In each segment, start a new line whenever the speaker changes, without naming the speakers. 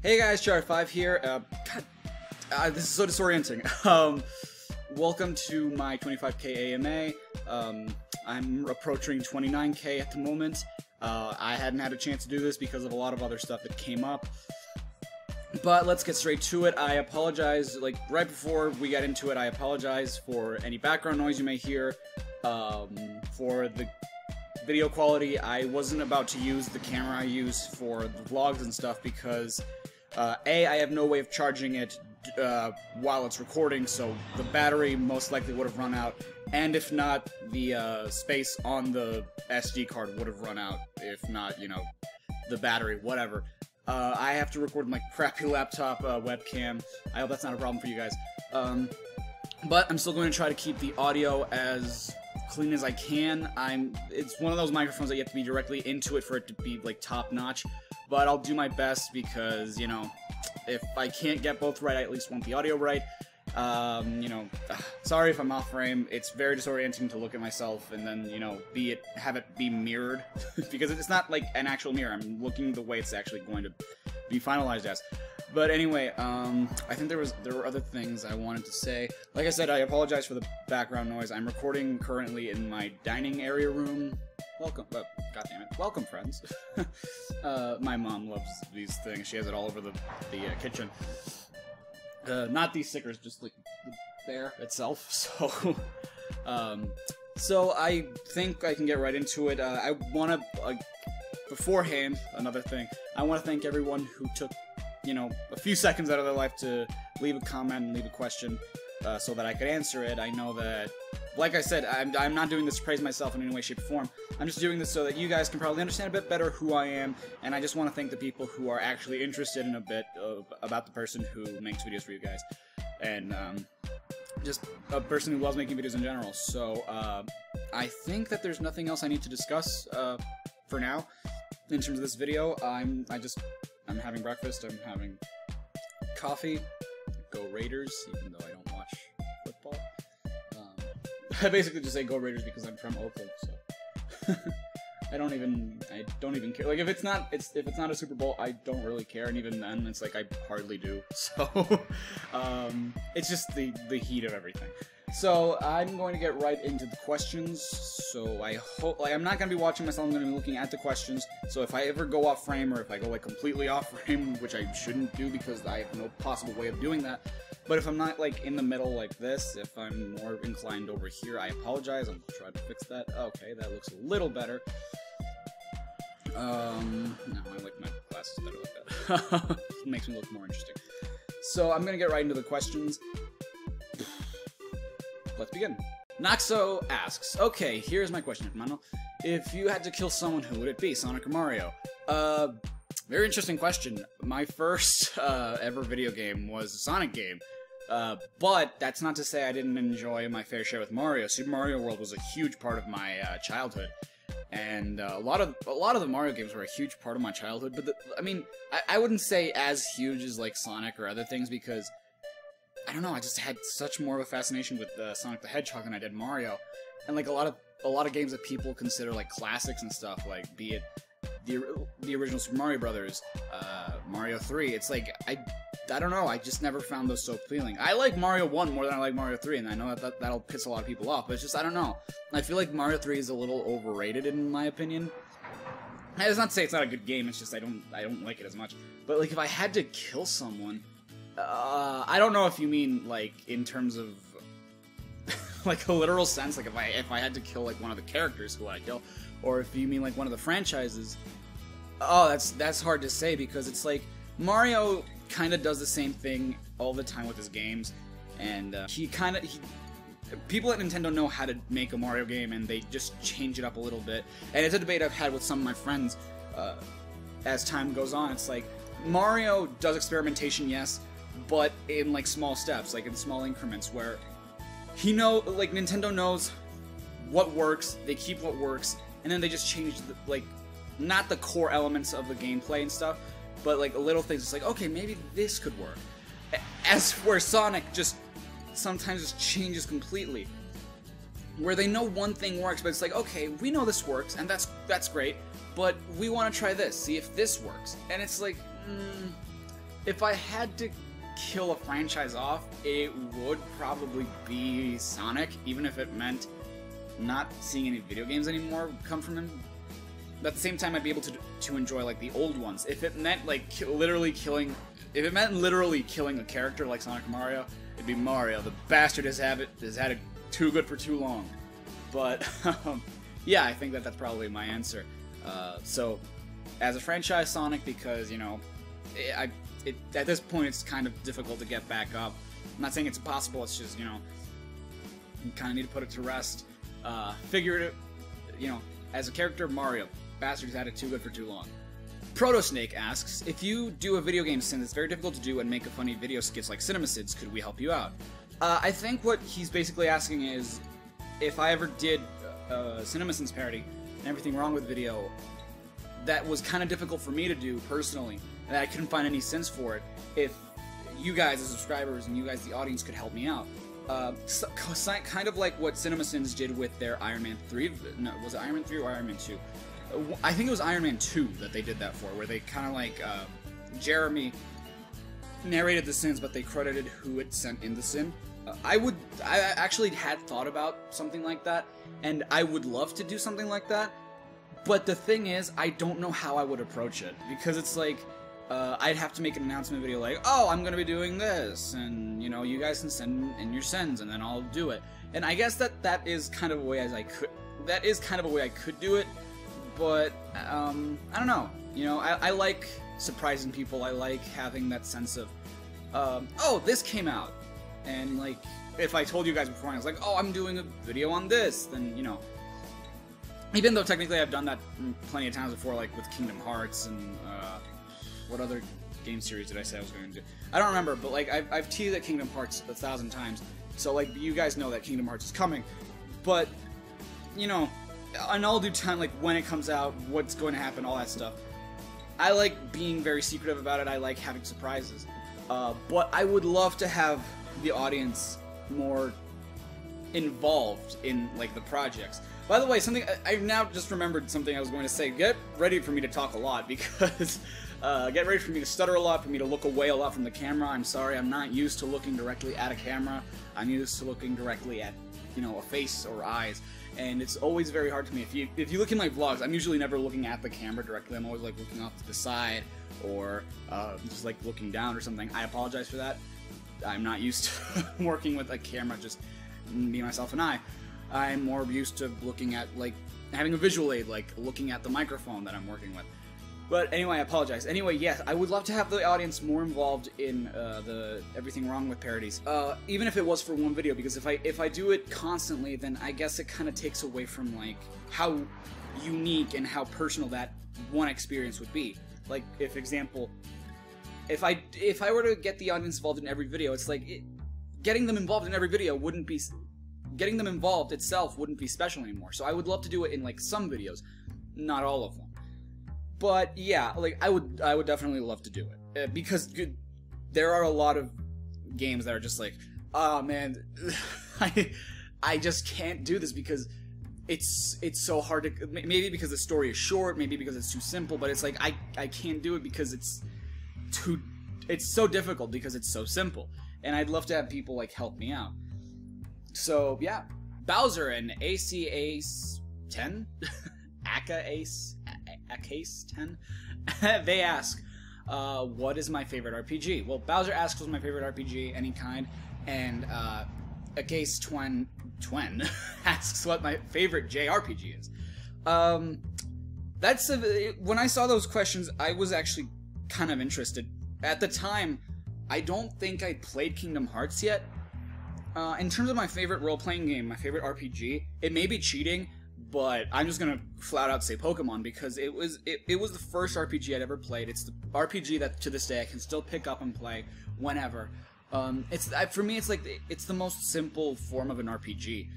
Hey guys, Char5 here. This is so disorienting. Welcome to my 25k AMA. I'm approaching 29k at the moment. I hadn't had a chance to do this because of a lot of other stuff that came up. But let's get straight to it. I apologize, like, right before we get into it, I apologize for any background noise you may hear. For the video quality, I wasn't about to use the camera I use for the vlogs and stuff because A, I have no way of charging it while it's recording, so the battery most likely would have run out, and if not, the space on the SD card would have run out, if not, you know, the battery, whatever. I have to record my crappy laptop webcam. I hope that's not a problem for you guys. But I'm still going to try to keep the audio as clean as I can. It's one of those microphones that you have to be directly into it for it to be, like, top-notch. But I'll do my best because, you know, if I can't get both right, I at least want the audio right. You know, sorry if I'm off frame. It's very disorienting to look at myself and then, you know, have it be mirrored. Because it's not like an actual mirror. I'm looking the way it's actually going to be finalized as. But anyway, I think there were other things I wanted to say. Like I said, I apologize for the background noise. I'm recording currently in my dining area room. Welcome, goddammit, welcome friends. My mom loves these things. She has it all over the kitchen. Not these stickers, just like the bear itself. So I think I can get right into it. I want to, beforehand, another thing. I want to thank everyone who took, you know, a few seconds out of their life to leave a comment and leave a question so that I could answer it. I know that, like I said, I'm not doing this to praise myself in any way, shape, or form. I'm just doing this so that you guys can probably understand a bit better who I am, and I just want to thank the people who are actually interested in a bit about the person who makes videos for you guys, and just a person who loves making videos in general. So I think that there's nothing else I need to discuss for now in terms of this video. I'm having breakfast, I'm having coffee, go Raiders, even though I don't watch football. I basically just say go Raiders because I'm from Oakland, so I don't even care. Like, if it's not a Super Bowl, I don't really care, and even then, it's like I hardly do. So it's just the heat of everything. So I'm going to get right into the questions. So I hope, like, I'm not going to be watching myself, I'm going to be looking at the questions. So if I ever go off frame, or if I go, like, completely off frame, which I shouldn't do because I have no possible way of doing that, but if I'm not, like, in the middle like this, if I'm more inclined over here, I apologize. I'm going to try to fix that. Okay, that looks a little better. No, I like my glasses better like that. It makes me look more interesting. So I'm going to get right into the questions. Let's begin. Naxo asks, okay, here's my question, hermano. If you had to kill someone, who would it be, Sonic or Mario? Very interesting question. My first ever video game was a Sonic game. But that's not to say I didn't enjoy my fair share with Mario. Super Mario World was a huge part of my childhood. And a lot of the Mario games were a huge part of my childhood. But I mean, I wouldn't say as huge as, like, Sonic or other things because, I don't know, I just had such more of a fascination with Sonic the Hedgehog than I did Mario. And, like, a lot of games that people consider, like, classics and stuff, like, be it the original Super Mario Brothers, Mario 3, it's like, I don't know, I just never found those so appealing. I like Mario 1 more than I like Mario 3, and I know that'll piss a lot of people off, but it's just, I don't know. I feel like Mario 3 is a little overrated in my opinion. It's not to say it's not a good game, it's just I don't like it as much. But, like, if I had to kill someone, I don't know if you mean, like, in terms of, like, a literal sense, like, if I had to kill, like, one of the characters, who would I kill? Or if you mean, like, one of the franchises. Oh, that's hard to say, because it's like, Mario kind of does the same thing all the time with his games, and people at Nintendo know how to make a Mario game, and they just change it up a little bit. And it's a debate I've had with some of my friends as time goes on. It's like, Mario does experimentation, yes, but in, like, small steps, like in small increments, where like, Nintendo knows what works, they keep what works, and then they just change like, not the core elements of the gameplay and stuff, but, like, little things. It's like, okay, maybe this could work. As where Sonic just sometimes just changes completely, where they know one thing works, but it's like, okay, we know this works, and that's great, but we want to try this, see if this works. And it's like, if I had to kill a franchise off, it would probably be Sonic, even if it meant not seeing any video games anymore come from him. But at the same time, I'd be able to enjoy like the old ones. If it meant like literally killing a character like Sonic or Mario, it'd be Mario. The bastard has had it too good for too long. But yeah, I think that's probably my answer. So as a franchise, Sonic, because, you know, at this point it's kind of difficult to get back up. I'm not saying it's impossible, it's just, you know, you kind of need to put it to rest. Figure it, you know, as a character, Mario. Bastard's had it too good for too long. Protosnake asks, if you do a video game sim that's very difficult to do and make a funny video skits like CinemaSids, could we help you out? I think what he's basically asking is, if I ever did CinemaSids parody and everything wrong with video, that was kind of difficult for me to do personally, and I couldn't find any sense for it, if you guys as subscribers and you guys the audience could help me out. Kind of like what CinemaSins did with their Iron Man 3, no, was it Iron Man 3 or Iron Man 2? I think it was Iron Man 2 that they did that for, where they kind of like, Jeremy narrated the sins, but they credited who it sent in the sin. I actually had thought about something like that, and I would love to do something like that, but the thing is, I don't know how I would approach it, because it's like, I'd have to make an announcement video like, oh, I'm gonna be doing this, and, you know, you guys can send in your sins, and then I'll do it. And I guess that is kind of a way I could do it, but, I don't know. You know, I like surprising people, I like having that sense of, oh, this came out. And, like, if I told you guys before, I was like, oh, I'm doing a video on this, then, you know. Even though technically I've done that plenty of times before, like with Kingdom Hearts and, what other game series did I say I was going to do? I don't remember, but, like, I've teased at Kingdom Hearts 1,000 times, so, like, you guys know that Kingdom Hearts is coming. But, you know, in all due time, like, when it comes out, what's going to happen, all that stuff. I like being very secretive about it, I like having surprises. But I would love to have the audience more involved in, like, the projects. By the way, something I've now just remembered something I was going to say. Get ready for me to talk a lot, because get ready for me to stutter a lot, for me to look away a lot from the camera. I'm sorry, I'm not used to looking directly at a camera. I'm used to looking directly at, you know, a face or eyes, and it's always very hard to me. If you look in my vlogs, I'm usually never looking at the camera directly. I'm always, like, looking off to the side, or just, like, looking down or something. I apologize for that. I'm not used to working with a camera, just me, myself, and I. I'm more used to looking at, like, having a visual aid, like looking at the microphone that I'm working with. But anyway, I apologize. Anyway, yes, I would love to have the audience more involved in the Everything Wrong with parodies, even if it was for one video, because if I do it constantly, then I guess it kind of takes away from, like, how unique and how personal that one experience would be. Like, if example, if I were to get the audience involved in every video, it's like getting them involved in every video wouldn't be. Getting them involved itself wouldn't be special anymore. So I would love to do it in, like, some videos, not all of them. But yeah, like, I would definitely love to do it, because there are a lot of games that are just like, oh man, I just can't do this because it's so hard to. Maybe because the story is short, maybe because it's too simple. But it's like I can't do it because it's so difficult because it's so simple. And I'd love to have people, like, help me out. So yeah, Bowser and AC Ace 10, Aka Ace 10. They ask, what is my favorite RPG? Well, Bowser asks what's my favorite RPG, any kind, and Ace Twen asks what my favorite JRPG is. When I saw those questions, I was actually kind of interested. At the time, I don't think I played Kingdom Hearts yet. In terms of my favorite role-playing game, my favorite RPG, it may be cheating, but I'm just gonna flat out say Pokemon, because it was the first RPG I'd ever played. It's the RPG that to this day I can still pick up and play whenever. For me, it's like it's the most simple form of an RPG.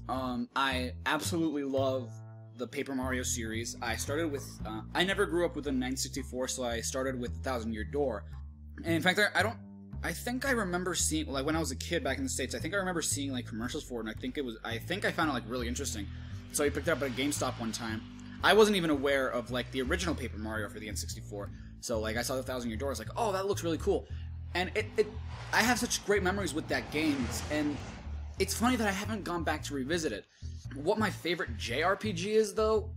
I absolutely love the Paper Mario series. I started with I never grew up with a 964, so I started with the Thousand Year Door. And in fact, I think I remember seeing, like, when I was a kid back in the States, I think I remember seeing, like, commercials for it, and I think I found it, like, really interesting. So I picked it up at a GameStop one time. I wasn't even aware of, like, the original Paper Mario for the N64. So like I saw the Thousand Year Door, I was like, oh, that looks really cool. And I have such great memories with that game, and it's funny that I haven't gone back to revisit it. What my favorite JRPG is, though,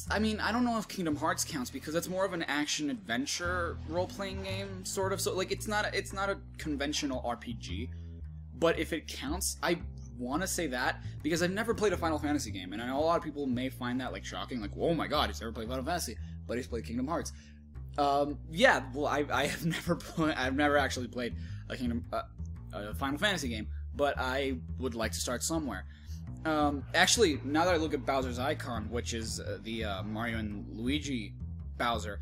I mean, I don't know if Kingdom Hearts counts because it's more of an action-adventure role-playing game, sort of. So, like, it's not a conventional RPG. But if it counts, I want to say that because I've never played a Final Fantasy game, and I know a lot of people may find that, like, shocking. Like, oh my god, he's never played Final Fantasy, but he's played Kingdom Hearts. Yeah, well, I have I've never actually played a Final Fantasy game, but I would like to start somewhere. Actually, now that I look at Bowser's Icon, which is the Mario and Luigi Bowser,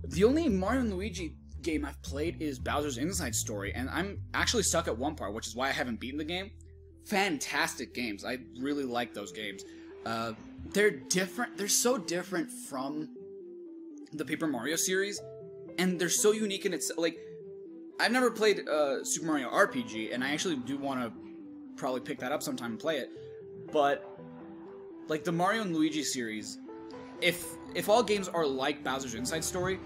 the only Mario and Luigi game I've played is Bowser's Inside Story, and I'm actually stuck at one part, which is why I haven't beaten the game. Fantastic games. I really like those games. They're different. They're so different from the Paper Mario series, and they're so unique in its, like, I've never played Super Mario RPG, and I actually do want to probably pick that up sometime and play it. But like the Mario and Luigi series, if all games are like Bowser's Inside Story,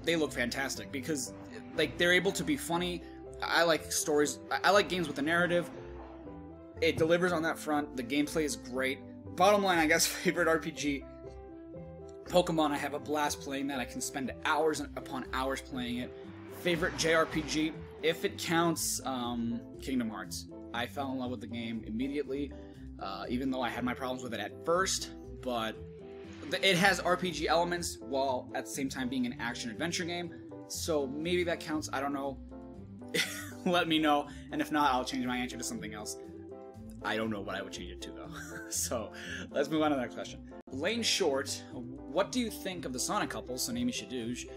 they look fantastic because like they're able to be funny. I like stories. I like games with a narrative. It delivers on that front. The gameplay is great. Bottom line, I guess, favorite RPG, Pokemon. I have a blast playing that. I can spend hours upon hours playing it. Favorite JRPG, if it counts, Kingdom Hearts. I fell in love with the game immediately, even though I had my problems with it at first, but it has RPG elements while at the same time being an action-adventure game, so maybe that counts, I don't know. Let me know, and if not, I'll change my answer to something else. I don't know what I would change it to, though. So, let's move on to the next question. Lane Short, what do you think of the Sonic couple, Sonami Shadouj,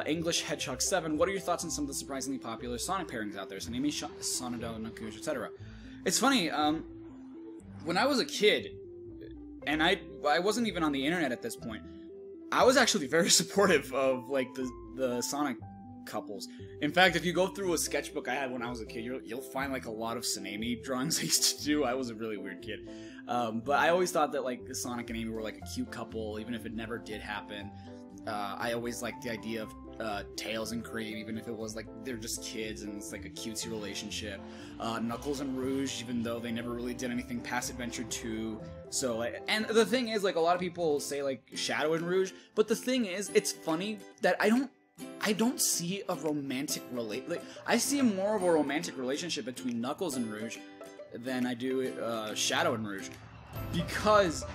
English Hedgehog 7, what are your thoughts on some of the surprisingly popular Sonic pairings out there? Sonami, Sonado, Nakuj, etc. It's funny, when I was a kid, and I wasn't even on the internet at this point, I was actually very supportive of, like, the Sonic couples. In fact, if you go through a sketchbook I had when I was a kid, you'll find, like, a lot of Sonami drawings I used to do. I was a really weird kid. But I always thought that, like, Sonic and Amy were, like, a cute couple, even if it never did happen. I always liked the idea of Tails and Cream, even if it was like they're just kids and it's like a cutesy relationship. Knuckles and Rouge, even though they never really did anything past Adventure 2. So, and the thing is, like, a lot of people say like Shadow and Rouge, but the thing is, it's funny that I don't see a romantic I see more of a romantic relationship between Knuckles and Rouge than I do Shadow and Rouge, because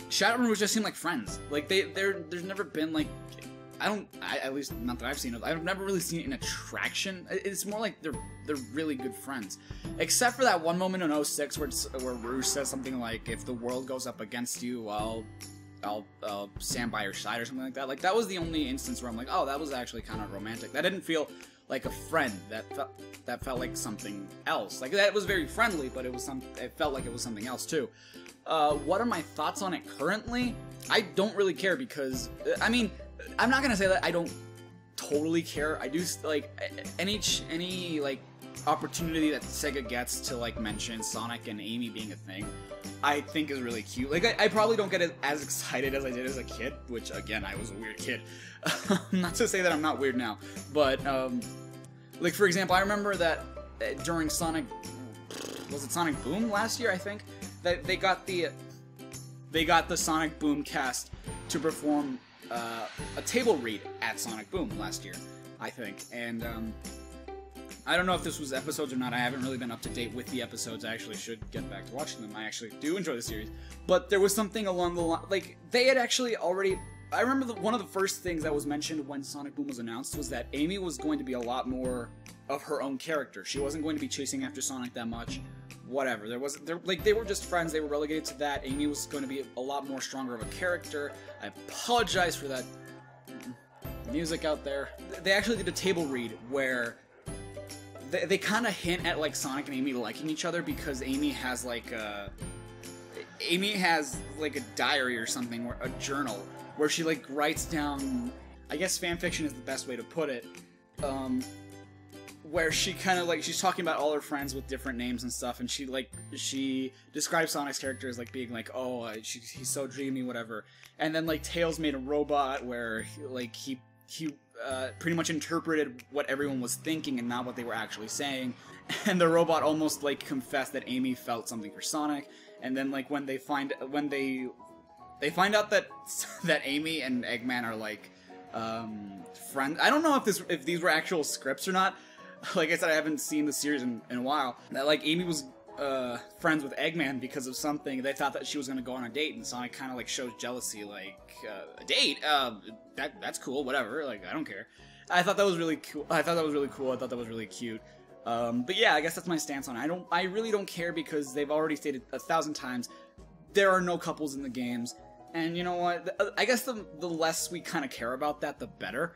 Shadow and Rouge just seem like friends. Like there's never been like, at least not that I've seen. I've never really seen an attraction. It's more like they're really good friends, except for that one moment in 06 where Rouge says something like, "If the world goes up against you, I'll stand by your side," or something like that. Like that was the only instance where I'm like, oh, that was actually kind of romantic. That didn't feel like a friend. That felt like something else. Like that was very friendly, but it felt like it was something else too. What are my thoughts on it currently? I don't really care because, I mean, I'm not gonna say that I don't totally care. I do, like, any like, opportunity that Sega gets to, like, mention Sonic and Amy being a thing, I think is really cute. Like, I probably don't get as excited as I did as a kid, which, again, I was a weird kid. Not to say that I'm not weird now, but, like, for example, I remember that during Sonic, was it Sonic Boom last year, I think? That they got the Sonic Boom cast to perform a table read at Sonic Boom last year, I think. And I don't know if this was episodes or not. I haven't really been up to date with the episodes. I actually should get back to watching them. I actually do enjoy the series. But there was something along the line, like, they had actually already, I remember one of the first things that was mentioned when Sonic Boom was announced was that Amy was going to be a lot more of her own character. She wasn't going to be chasing after Sonic that much. Whatever. They were just friends. They were relegated to that. Amy was going to be a lot more stronger of a character. I apologize for that music out there. They actually did a table read where they kind of hint at, like, Sonic and Amy liking each other because Amy has like a diary or something, or a journal where she, like, writes down, I guess fanfiction is the best way to put it, where she kind of like she's talking about all her friends with different names and stuff, and she describes Sonic's character as like being like, oh, he's so dreamy, whatever. And then like Tails made a robot where he pretty much interpreted what everyone was thinking and not what they were actually saying. And the robot almost like confessed that Amy felt something for Sonic. And then like when they find out that Amy and Eggman are like friends. I don't know if these were actual scripts or not. Like I said, I haven't seen the series in a while. That like Amy was friends with Eggman because of something. They thought that she was going to go on a date, and Sonic kind of like shows jealousy, like a date. That's cool, whatever. Like I don't care. I thought that was really cool. I thought that was really cute. But yeah, I guess that's my stance on it. I really don't care because they've already stated 1,000 times there are no couples in the games. And you know what? I guess the less we kind of care about that, the better.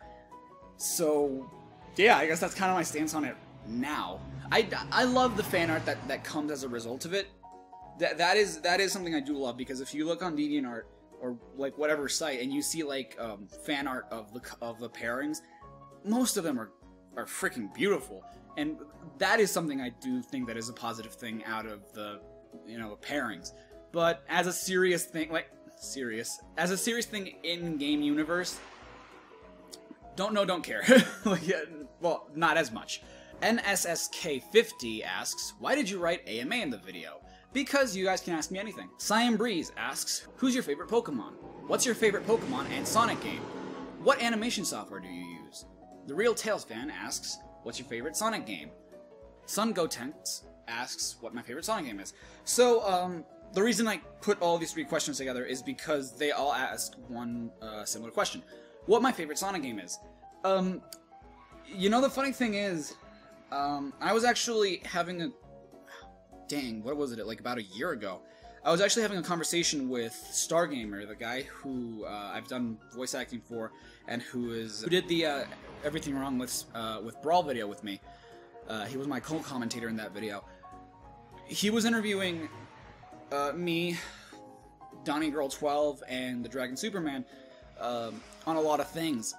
So, yeah, I guess that's kind of my stance on it now. I love the fan art that comes as a result of it. That is something I do love, because if you look on DeviantArt or like whatever site and you see like fan art of the pairings, most of them are freaking beautiful. And that is something I do think that is a positive thing out of the pairings. But as a serious thing, as a serious thing in game universe, don't care. Well, not as much. NSSK50 asks, why did you write AMA in the video? Because you guys can ask me anything. Cyan Breeze asks, who's your favorite Pokemon? What's your favorite Pokemon and Sonic game? What animation software do you use? The Real Tails fan asks, what's your favorite Sonic game? Sun Gotenks asks what my favorite Sonic game is. So, the reason I put all these 3 questions together is because they all ask one similar question. What my favorite Sonic game is. The funny thing is, I was actually having a... Dang, what was it? Like about a year ago. I was actually having a conversation with Stargamer, the guy who I've done voice acting for, and who did the Everything Wrong with Brawl video with me. He was my co-commentator in that video. He was interviewing me, Donnie Girl 12, and the Dragon Superman on a lot of things.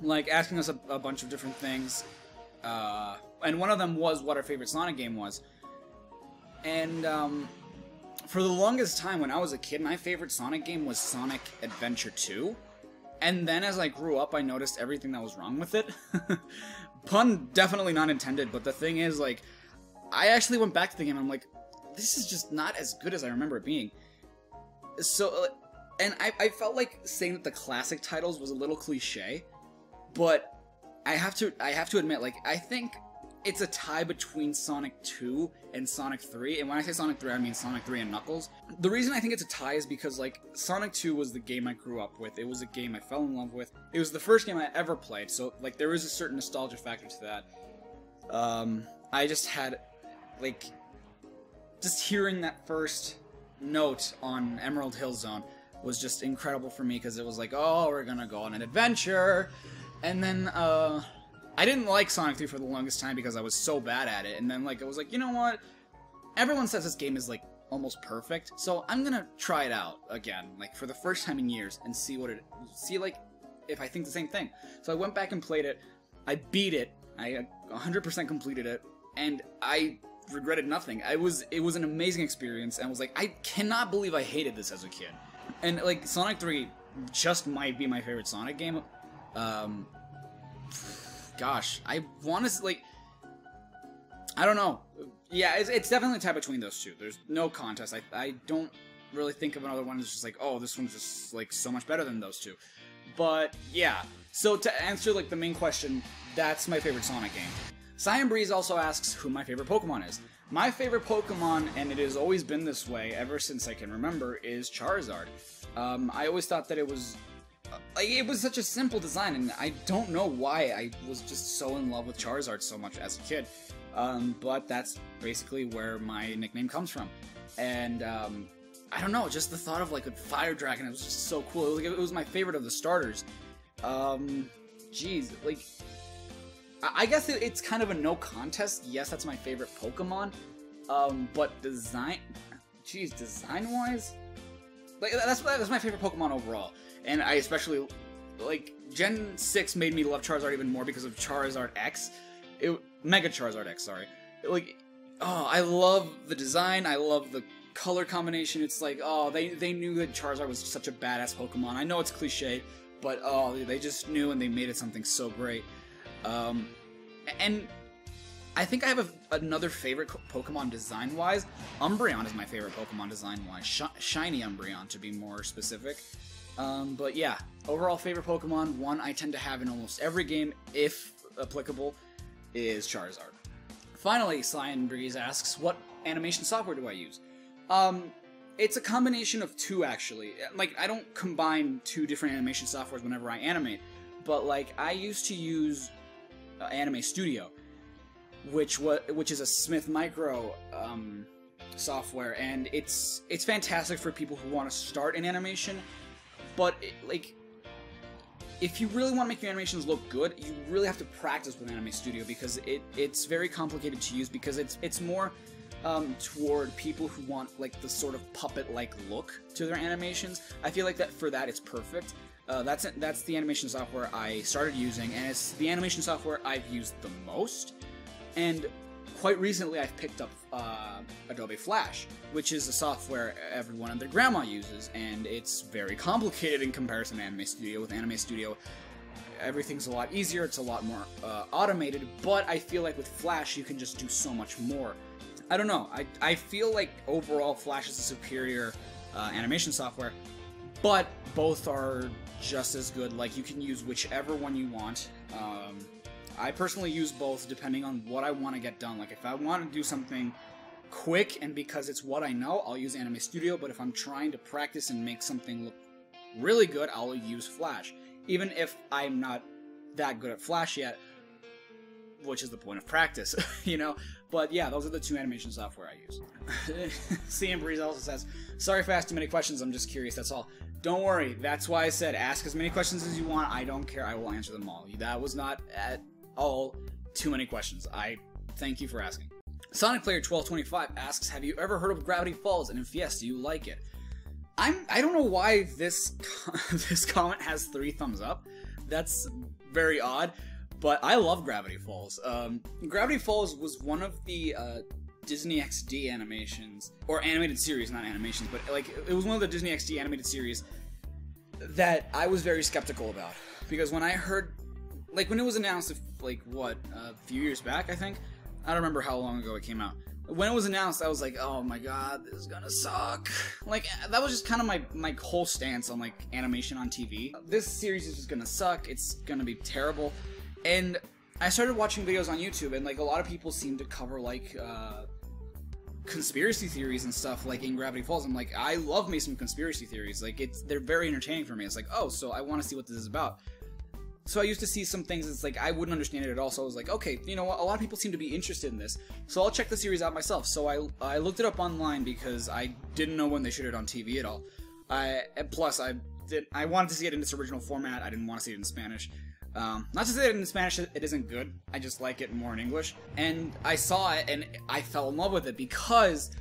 Like asking us a bunch of different things. And one of them was what our favorite Sonic game was. And for the longest time when I was a kid, my favorite Sonic game was Sonic Adventure 2. And then as I grew up, I noticed everything that was wrong with it. Pun definitely not intended, but the thing is, like, I actually went back to the game and I'm like, this is just not as good as I remember it being. So, and I felt like saying that the classic titles was a little cliche, but I have to admit, like, I think it's a tie between Sonic 2 and Sonic 3, and when I say Sonic 3, I mean Sonic 3 and Knuckles. The reason I think it's a tie is because, like, Sonic 2 was the game I grew up with. It was a game I fell in love with. It was the first game I ever played, so, like, there is a certain nostalgia factor to that. I just had, like, just hearing that first note on Emerald Hill Zone was just incredible for me, because it was like, oh, we're gonna go on an adventure, and then, I didn't like Sonic 3 for the longest time because I was so bad at it, and then, like, I was like, you know what? Everyone says this game is, like, almost perfect, so I'm gonna try it out again, like, for the first time in years, and see, like, if I think the same thing. So I went back and played it, I beat it, I 100% completed it, and I regretted nothing. It was an amazing experience, and I was like, I cannot believe I hated this as a kid. And, like, Sonic 3 just might be my favorite Sonic game. Gosh, I want to, like, I don't know. Yeah, it's definitely a tie between those two. There's no contest. I don't really think of another one that's just like, oh, this one's just, like, so much better than those two. But, yeah. So, to answer, like, the main question, that's my favorite Sonic game. Cyan Breeze also asks who my favorite Pokemon is. My favorite Pokemon, and it has always been this way ever since I can remember, is Charizard. I always thought that it was such a simple design, and I don't know why I was just so in love with Charizard so much as a kid. But that's basically where my nickname comes from. And, I don't know, just the thought of, like, a fire dragon, it was just so cool. It was my favorite of the starters. Geez, like, I guess it's kind of a no contest. Yes, that's my favorite Pokemon. But design-wise, like, that's my favorite Pokemon overall. And I especially, like, Gen 6 made me love Charizard even more because of Charizard X. Mega Charizard X, sorry. Like, oh, I love the design, I love the color combination. It's like, oh, they knew that Charizard was such a badass Pokemon. I know it's cliche, but oh, they just knew and they made it something so great. And I think I have another favorite Pokemon design-wise. Umbreon is my favorite Pokemon design-wise. Shiny Umbreon, to be more specific. But yeah, overall favorite Pokemon, one I tend to have in almost every game, if applicable, is Charizard. Finally, Cyan Breeze asks, what animation software do I use? It's a combination of two, actually. Like, I don't combine two different animation softwares whenever I animate, but like, I used to use Anime Studio, which is a Smith Micro software, and it's fantastic for people who want to start in animation. But like, if you really want to make your animations look good, you really have to practice with Anime Studio, because it's very complicated to use, because it's more toward people who want like the sort of puppet-like look to their animations. I feel like that for that it's perfect. That's the animation software I started using, and it's the animation software I've used the most. And quite recently I've picked up Adobe Flash, which is a software everyone and their grandma uses, and it's very complicated in comparison to Anime Studio. With Anime Studio, everything's a lot easier, it's a lot more automated, but I feel like with Flash you can just do so much more. I don't know, I feel like overall Flash is a superior animation software, but both are just as good. Like, you can use whichever one you want. I personally use both depending on what I want to get done. Like, if I want to do something quick and because it's what I know, I'll use Anime Studio, but if I'm trying to practice and make something look really good, I'll use Flash. Even if I'm not that good at Flash yet, which is the point of practice, you know? But yeah, those are the two animation software I use. CM Breeze also says, sorry if I asked too many questions, I'm just curious, that's all. Don't worry, that's why I said ask as many questions as you want, I don't care, I will answer them all. That was not at all too many questions. I thank you for asking. Sonic Player 1225 asks, have you ever heard of Gravity Falls, and if yes, do you like it? I don't know why this comment has 3 thumbs up. That's very odd, but I love Gravity Falls. Gravity Falls was one of the Disney XD animations, or animated series, not animations, but like it was one of the Disney XD animated series that I was very skeptical about, because when I heard, like, when it was announced, like, what, a few years back, I think? I don't remember how long ago it came out. When it was announced, I was like, oh my god, this is gonna suck. Like, that was just kind of my whole stance on, like, animation on TV. This series is just gonna suck, it's gonna be terrible. And I started watching videos on YouTube, and, like, a lot of people seem to cover, like, conspiracy theories and stuff, like, in Gravity Falls. I'm like, I love me some conspiracy theories. Like, they're very entertaining for me. It's like, oh, so I want to see what this is about. So I used to see some things, it's like, I wouldn't understand it at all, so I was like, okay, you know what, a lot of people seem to be interested in this, so I'll check the series out myself. So I looked it up online because I didn't know when they showed it on TV at all. Plus, I wanted to see it in its original format, I didn't want to see it in Spanish. Not to say that in Spanish it isn't good, I just like it more in English. And I saw it, and I fell in love with it because,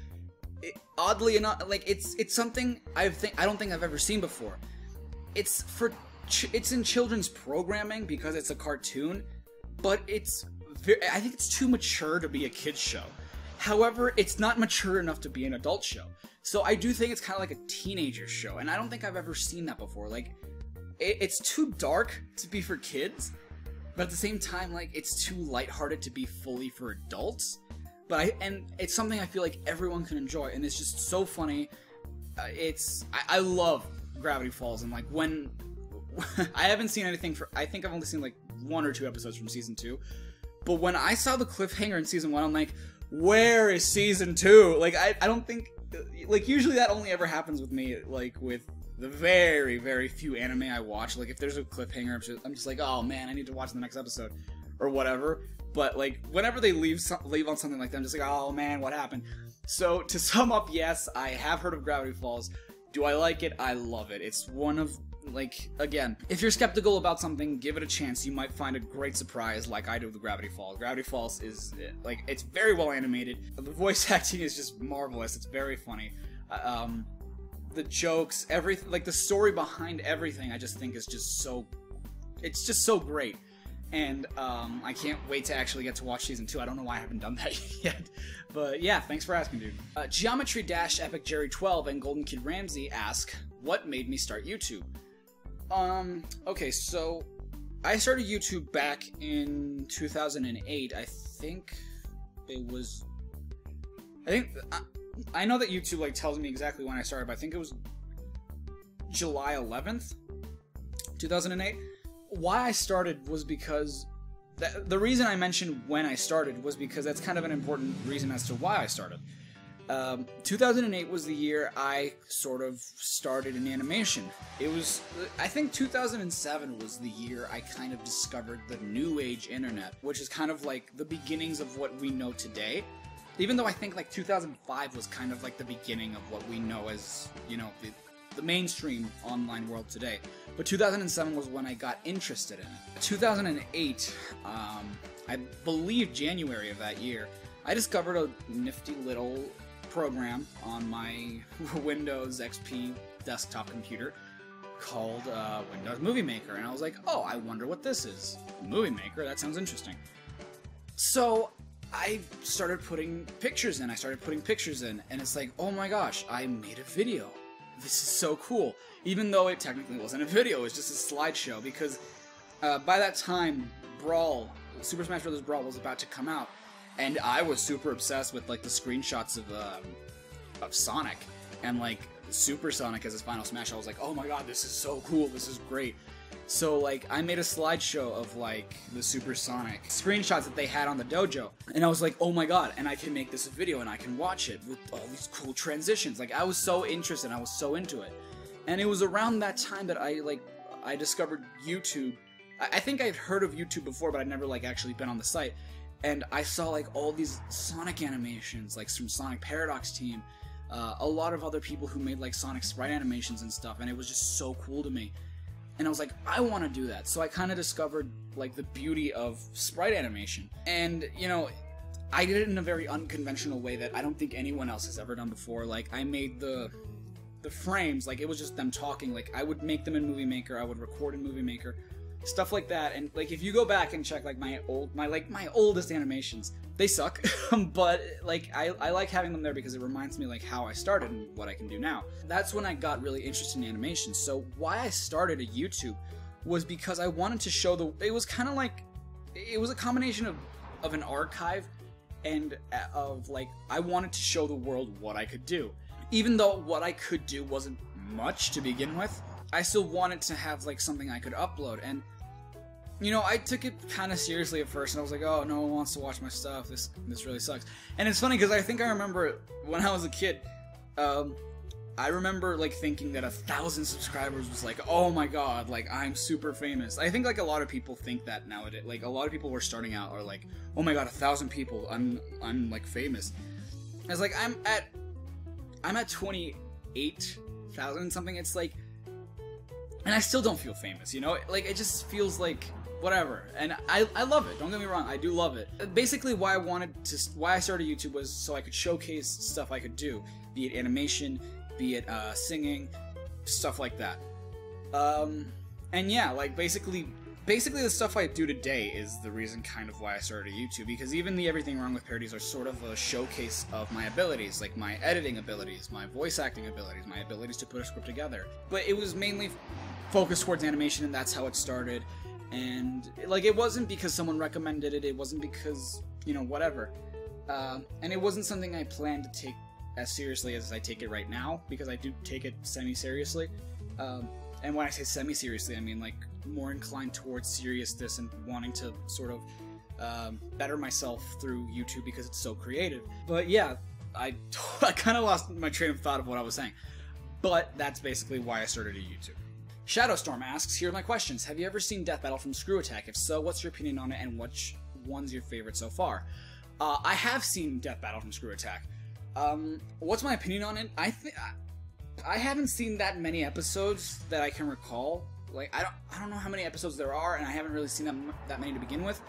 oddly enough, like, it's something I don't think I've ever seen before. It's in children's programming because it's a cartoon, but I think it's too mature to be a kid's show. However, it's not mature enough to be an adult show. So I do think it's kind of like a teenager show, and I don't think I've ever seen that before. Like, it's too dark to be for kids, but at the same time, like, it's too lighthearted to be fully for adults. And it's something I feel like everyone can enjoy, and it's just so funny. I love Gravity Falls, and like, when I haven't seen anything I think I've only seen like 1 or 2 episodes from season 2, but when I saw the cliffhanger in season 1, I'm like, where is season 2? Like, I don't think, like, usually that only ever happens with me, like, with the very, very few anime I watch. Like, if there's a cliffhanger, I'm just like, oh man, I need to watch the next episode, or whatever. But like, whenever they leave on something like that, I'm just like, oh man, what happened? So to sum up, yes, I have heard of Gravity Falls. Do I like it? I love it. It's one of, like, again, if you're skeptical about something, give it a chance. You might find a great surprise like I did with Gravity Falls. Gravity Falls is, like, it's very well animated. The voice acting is just marvelous. It's very funny. The jokes, everything, like, the story behind everything, I just think is just so, it's just so great. And I can't wait to actually get to watch season 2. I don't know why I haven't done that yet. But yeah, thanks for asking, dude. Geometry Dash Epic Jerry 12 and Golden Kid Ramsey ask, what made me start YouTube? Okay, so I started YouTube back in 2008. I know that YouTube like tells me exactly when I started, but I think it was July 11th, 2008. Why I started was because the reason I mentioned when I started was because that's kind of an important reason as to why I started. 2008 was the year I sort of started in animation. I think 2007 was the year I kind of discovered the new age internet, which is kind of like the beginnings of what we know today. Even though I think like 2005 was kind of like the beginning of what we know as, you know, the mainstream online world today. But 2007 was when I got interested in it. 2008, I believe January of that year, I discovered a nifty little program on my Windows XP desktop computer called Windows Movie Maker, and I was like, oh, I wonder what this is. Movie Maker, that sounds interesting. So I started putting pictures in, and it's like, oh my gosh, I made a video. This is so cool. Even though it technically wasn't a video, it was just a slideshow, because by that time, Super Smash Bros. Brawl was about to come out, and I was super obsessed with like the screenshots of Sonic, and like Super Sonic as his final smash. I was like, oh my god, this is so cool, this is great. So like I made a slideshow of like the Super Sonic screenshots that they had on the dojo, and I was like, oh my god, and I can make this a video and I can watch it with all these cool transitions. Like I was so interested, I was so into it. And it was around that time that I discovered YouTube. I think I'd heard of YouTube before, but I'd never like actually been on the site. And I saw like all these Sonic animations, like from Sonic Paradox Team, a lot of other people who made like Sonic sprite animations and stuff, and it was just so cool to me. And I was like, I want to do that. So I kind of discovered like the beauty of sprite animation. And, you know, I did it in a very unconventional way that I don't think anyone else has ever done before. Like I made the frames, like it was just them talking. Like I would make them in Movie Maker, I would record in Movie Maker, stuff like that. And like if you go back and check like my oldest animations, they suck. But like I like having them there because it reminds me like how I started and what I can do now. That's when I got really interested in animation. So why I started a YouTube was because I wanted to show it was kind of like, it was a combination of an archive and of like, I wanted to show the world what I could do. Even though what I could do wasn't much to begin with, I still wanted to have like something I could upload. And you know, I took it kind of seriously at first, and I was like, oh, no one wants to watch my stuff, this really sucks. And it's funny, because I think I remember when I was a kid, I remember like thinking that 1,000 subscribers was like, oh my god, like I'm super famous. I think like a lot of people think that nowadays. Like a lot of people who are starting out are like, oh my god, 1,000 people, I'm like famous. I was like, I'm at 28,000 something. It's like, and I still don't feel famous, you know? Like it just feels like whatever, and I love it, don't get me wrong, I do love it. Basically why I started YouTube was so I could showcase stuff I could do, be it animation, be it singing, stuff like that. And yeah, like basically the stuff I do today is the reason kind of why I started YouTube, because even the Everything Wrong with Parodies are sort of a showcase of my abilities, like my editing abilities, my voice acting abilities, my abilities to put a script together. But it was mainly focused towards animation, and that's how it started. And like it wasn't because someone recommended it, it wasn't because, you know, whatever. And it wasn't something I planned to take as seriously as I take it right now, because I do take it semi-seriously. And when I say semi-seriously, I mean like more inclined towards seriousness and wanting to sort of better myself through YouTube because it's so creative. But yeah, I kind of lost my train of thought of what I was saying. But that's basically why I started a YouTube. Shadowstorm asks, here are my questions. Have you ever seen Death Battle from Screw Attack? If so, what's your opinion on it, and which one's your favorite so far? I have seen Death Battle from Screw Attack. What's my opinion on it? I haven't seen that many episodes that I can recall. Like, I don't know how many episodes there are, and I haven't really seen that many to begin with.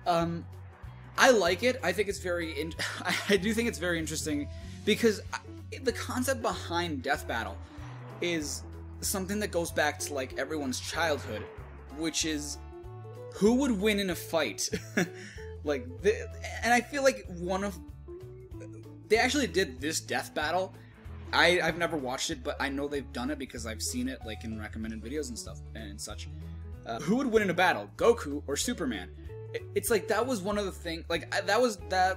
I like it. I think it's I do think it's very interesting, because the concept behind Death Battle is something that goes back to like everyone's childhood, which is who would win in a fight? Like, and I feel like they actually did this death battle. I've never watched it, but I know they've done it because I've seen it like in recommended videos and stuff and such. Who would win in a battle, Goku or Superman? It's like that was one of the things. Like that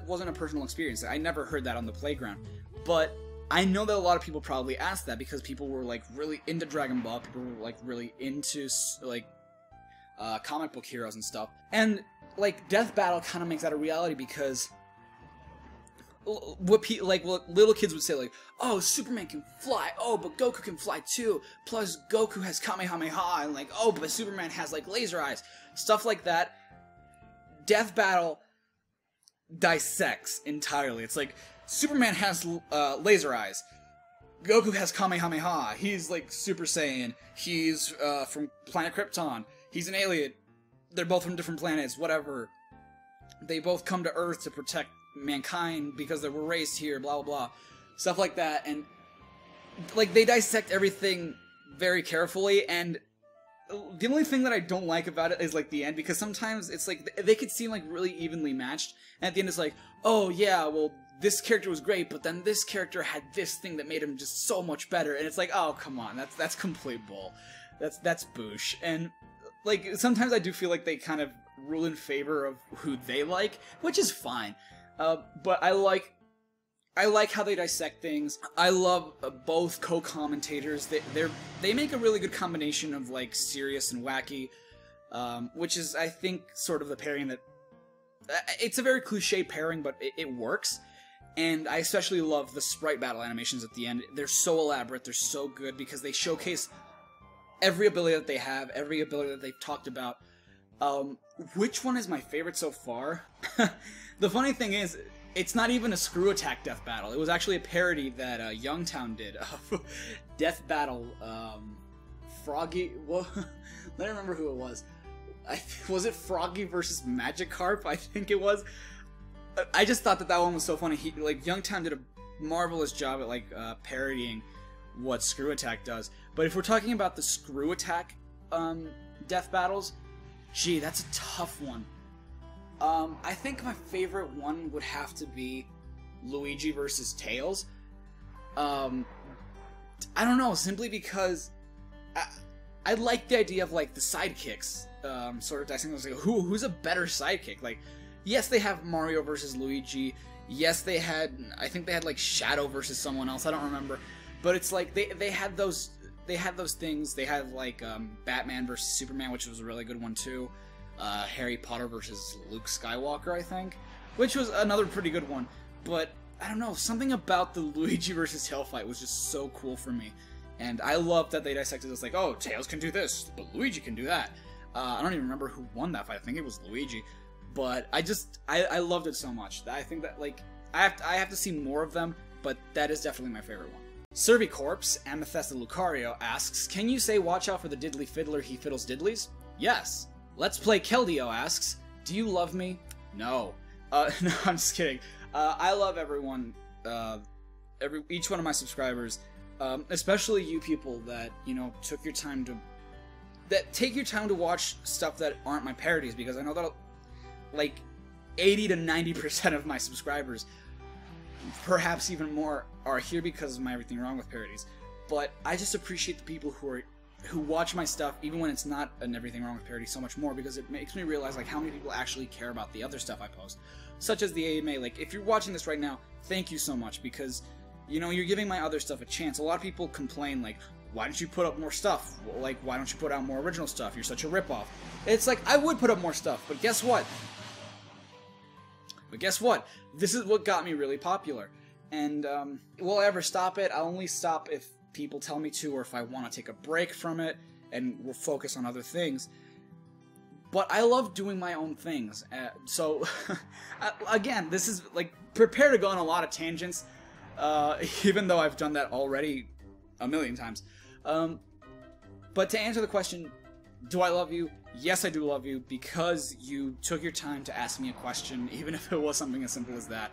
wasn't a personal experience. I never heard that on the playground, but I know that a lot of people probably asked that because people were like really into Dragon Ball. People were like really into like comic book heroes and stuff, and like death battle kind of makes that a reality because what little kids would say, like, oh, Superman can fly, oh, but Goku can fly too, plus Goku has Kamehameha, and like, oh, but Superman has like laser eyes, stuff like that. Death battle dissects entirely. It's like Superman has laser eyes, Goku has Kamehameha, he's like Super Saiyan, he's from planet Krypton, he's an alien, they're both from different planets, whatever, they both come to Earth to protect mankind because they were raised here, blah blah blah, stuff like that. And like they dissect everything very carefully, and the only thing that I don't like about it is like the end, because sometimes it's like they could seem like really evenly matched, and at the end it's like, oh yeah, well this character was great, but then this character had this thing that made him just so much better, and it's like, oh come on, that's complete bull, that's boosh. And like sometimes I do feel like they kind of rule in favor of who they like, which is fine. But I like how they dissect things. I love both co-commentators. They make a really good combination of like serious and wacky, which is, I think, sort of the pairing that it's a very cliche pairing, but it works. And I especially love the sprite battle animations at the end. They're so elaborate. They're so good because they showcase every ability that they have, every ability that they've talked about. Which one is my favorite so far? The funny thing is, it's not even a Screw Attack death battle. It was actually a parody that Youngtown did of death battle. Froggy. Well, let me remember who it was. Was it Froggy versus Magikarp? I think it was. I just thought that one was so funny. Youngtown did a marvelous job at like parodying what Screw Attack does. But if we're talking about the Screw Attack death battles, gee, that's a tough one. I think my favorite one would have to be Luigi versus Tails. I don't know, simply because I like the idea of like the sidekicks, sort of dissecting those. Like, who's a better sidekick? Like, yes, they have Mario versus Luigi. Yes, I think they had like Shadow versus someone else. I don't remember, but it's like they had those things. They had like Batman versus Superman, which was a really good one too. Harry Potter versus Luke Skywalker, I think, which was another pretty good one. But I don't know, something about the Luigi versus Tails fight was just so cool for me, and I love that they dissected this. Like, oh, Tails can do this, but Luigi can do that. I don't even remember who won that fight. I think it was Luigi, but I loved it so much that I think that like I have to see more of them. But that is definitely my favorite one. Servicorpse Amethyst Lucario asks, can you say watch out for the diddly fiddler, he fiddles diddlies? Yes. Let's Play Keldeo asks, do you love me? No. No, I'm just kidding. I love everyone, each one of my subscribers, especially you people that, you know, take your time to watch stuff that aren't my parodies, because I know that like 80 to 90% of my subscribers, perhaps even more, are here because of my Everything Wrong With parodies. But I just appreciate the people who watch my stuff, even when it's not an Everything Wrong With parody, so much more, because it makes me realize like how many people actually care about the other stuff I post, such as the AMA. Like, if you're watching this right now, thank you so much, because, you know, you're giving my other stuff a chance. A lot of people complain, like, why don't you put up more stuff? Like, why don't you put out more original stuff? You're such a ripoff. It's like, I would put up more stuff, but guess what? This is what got me really popular. And, will I ever stop it? I'll only stop if people tell me to, or if I want to take a break from it and we'll focus on other things. But I love doing my own things. So, again, this is, like, prepare to go on a lot of tangents, even though I've done that already a million times. But to answer the question, do I love you? Yes, I do love you, because you took your time to ask me a question, even if it was something as simple as that.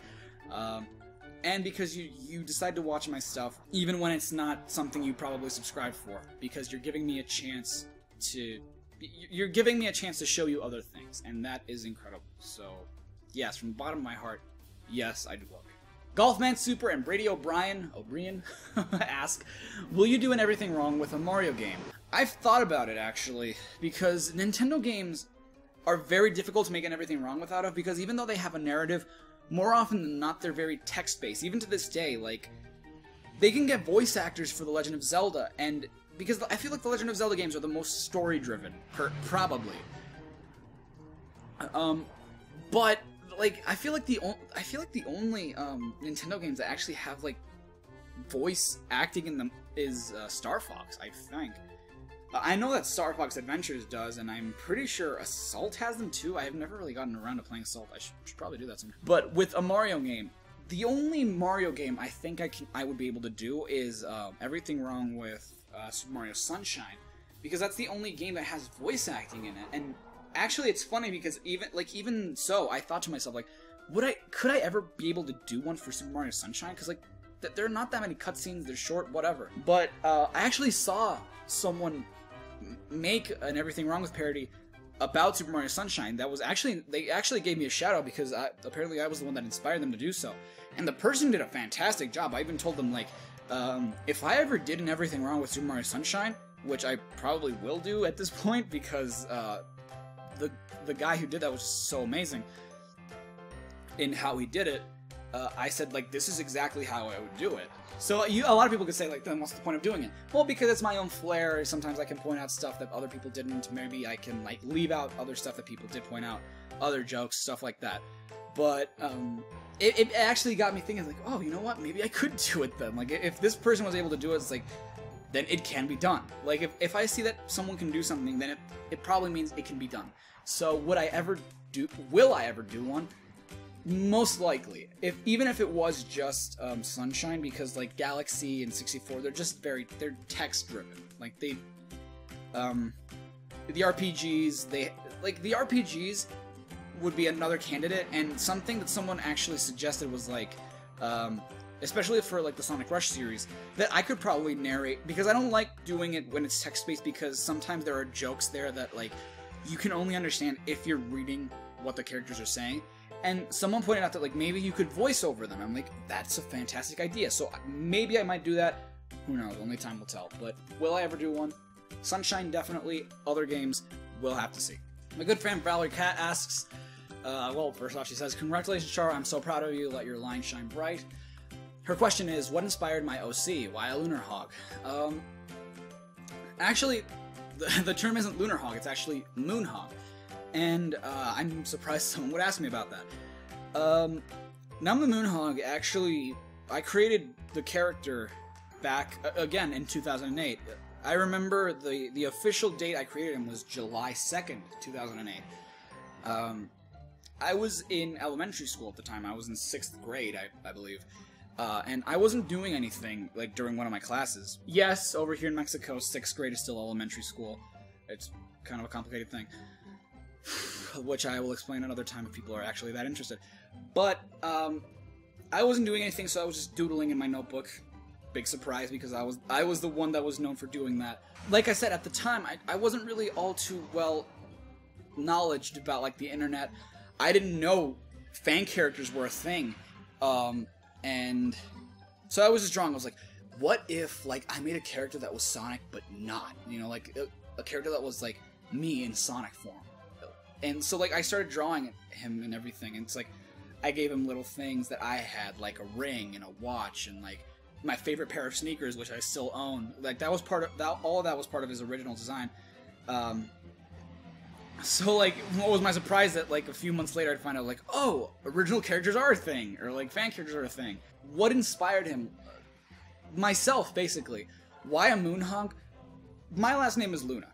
And because you decide to watch my stuff, even when it's not something you probably subscribe for, because you're giving me a chance to you're giving me a chance to show you other things, and that is incredible. So, yes, from the bottom of my heart, yes, I do love you. Golfman Super and Brady O'Brien ask, will you do an everything wrong with a Mario game? I've thought about it, actually, because Nintendo games are very difficult to make an everything wrong with out of, because even though they have a narrative, more often than not, they're very text-based. Even to this day, like, they can get voice actors for The Legend of Zelda, and because I feel like the Legend of Zelda games are the most story-driven, probably. But like I feel like the only Nintendo games that actually have like voice acting in them is Star Fox, I think. I know that Star Fox Adventures does, and I'm pretty sure Assault has them too. I have never really gotten around to playing Assault. I should probably do that sometime. But with a Mario game, the only Mario game I think I would be able to do is Everything Wrong with Super Mario Sunshine, because that's the only game that has voice acting in it. And actually, it's funny because even so, I thought to myself, like, could I ever be able to do one for Super Mario Sunshine? Because like there are not that many cutscenes, they're short, whatever. But I actually saw someone make an Everything Wrong with parody about Super Mario Sunshine. That was they actually gave me a shout out because apparently I was the one that inspired them to do so. And the person did a fantastic job. I even told them, like, if I ever did an Everything Wrong with Super Mario Sunshine, which I probably will do at this point because the guy who did that was so amazing in how he did it, I said, like, this is exactly how I would do it. So a lot of people could say, like, then what's the point of doing it? Well, because it's my own flair. Sometimes I can point out stuff that other people didn't. Maybe I can, like, leave out other stuff that people did point out, other jokes, stuff like that. But it actually got me thinking, like, oh, you know what? Maybe I could do it then. Like, if this person was able to do it, it's like, then it can be done. Like, if I see that someone can do something, then it probably means it can be done. So will I ever do one? Most likely. Even if it was just Sunshine, because like Galaxy and 64, they're text driven. Like the RPGs, the RPGs would be another candidate, and something that someone actually suggested was like, especially for like the Sonic Rush series, that I could probably narrate, because I don't like doing it when it's text-based, because sometimes there are jokes there that like you can only understand if you're reading what the characters are saying. And someone pointed out that like maybe you could voice over them. I'm like, that's a fantastic idea. So maybe I might do that. Who knows? Only time will tell. But will I ever do one? Sunshine, definitely. Other games, we'll have to see. My good friend Valerie Cat asks, well, first off, she says, congratulations, Charo. I'm so proud of you. Let your line shine bright. Her question is, what inspired my OC? Why a lunar hog? Actually, the term isn't lunar hog. It's actually moon hog. And I'm surprised someone would ask me about that. Now the Moonhog, actually, I created the character back, again, in 2008. I remember the official date I created him was July 2nd, 2008. I was in elementary school at the time. I was in 6th grade, I believe. And I wasn't doing anything, like, during one of my classes. Yes, over here in Mexico, 6th grade is still elementary school. It's kind of a complicated thing, which I will explain another time if people are actually that interested. But, I wasn't doing anything, so I was just doodling in my notebook. Big surprise, because I was the one that was known for doing that. Like I said, at the time, I wasn't really all too well knowledged about, like, the internet. I didn't know fan characters were a thing. And so I was just drawing. I was like, what if, like, I made a character that was Sonic, but not? You know, like, a character that was, like, me in Sonic form. And so, like, I started drawing him and everything, and it's like, I gave him little things that I had, like a ring and a watch, and, like, my favorite pair of sneakers, which I still own. Like, that was part of, all of that was part of his original design. So, like, what was my surprise that, like, a few months later I'd find out, like, oh, original characters are a thing, or, like, fan characters are a thing. What inspired him? Myself, basically. Why a Moonhog? My last name is Luna,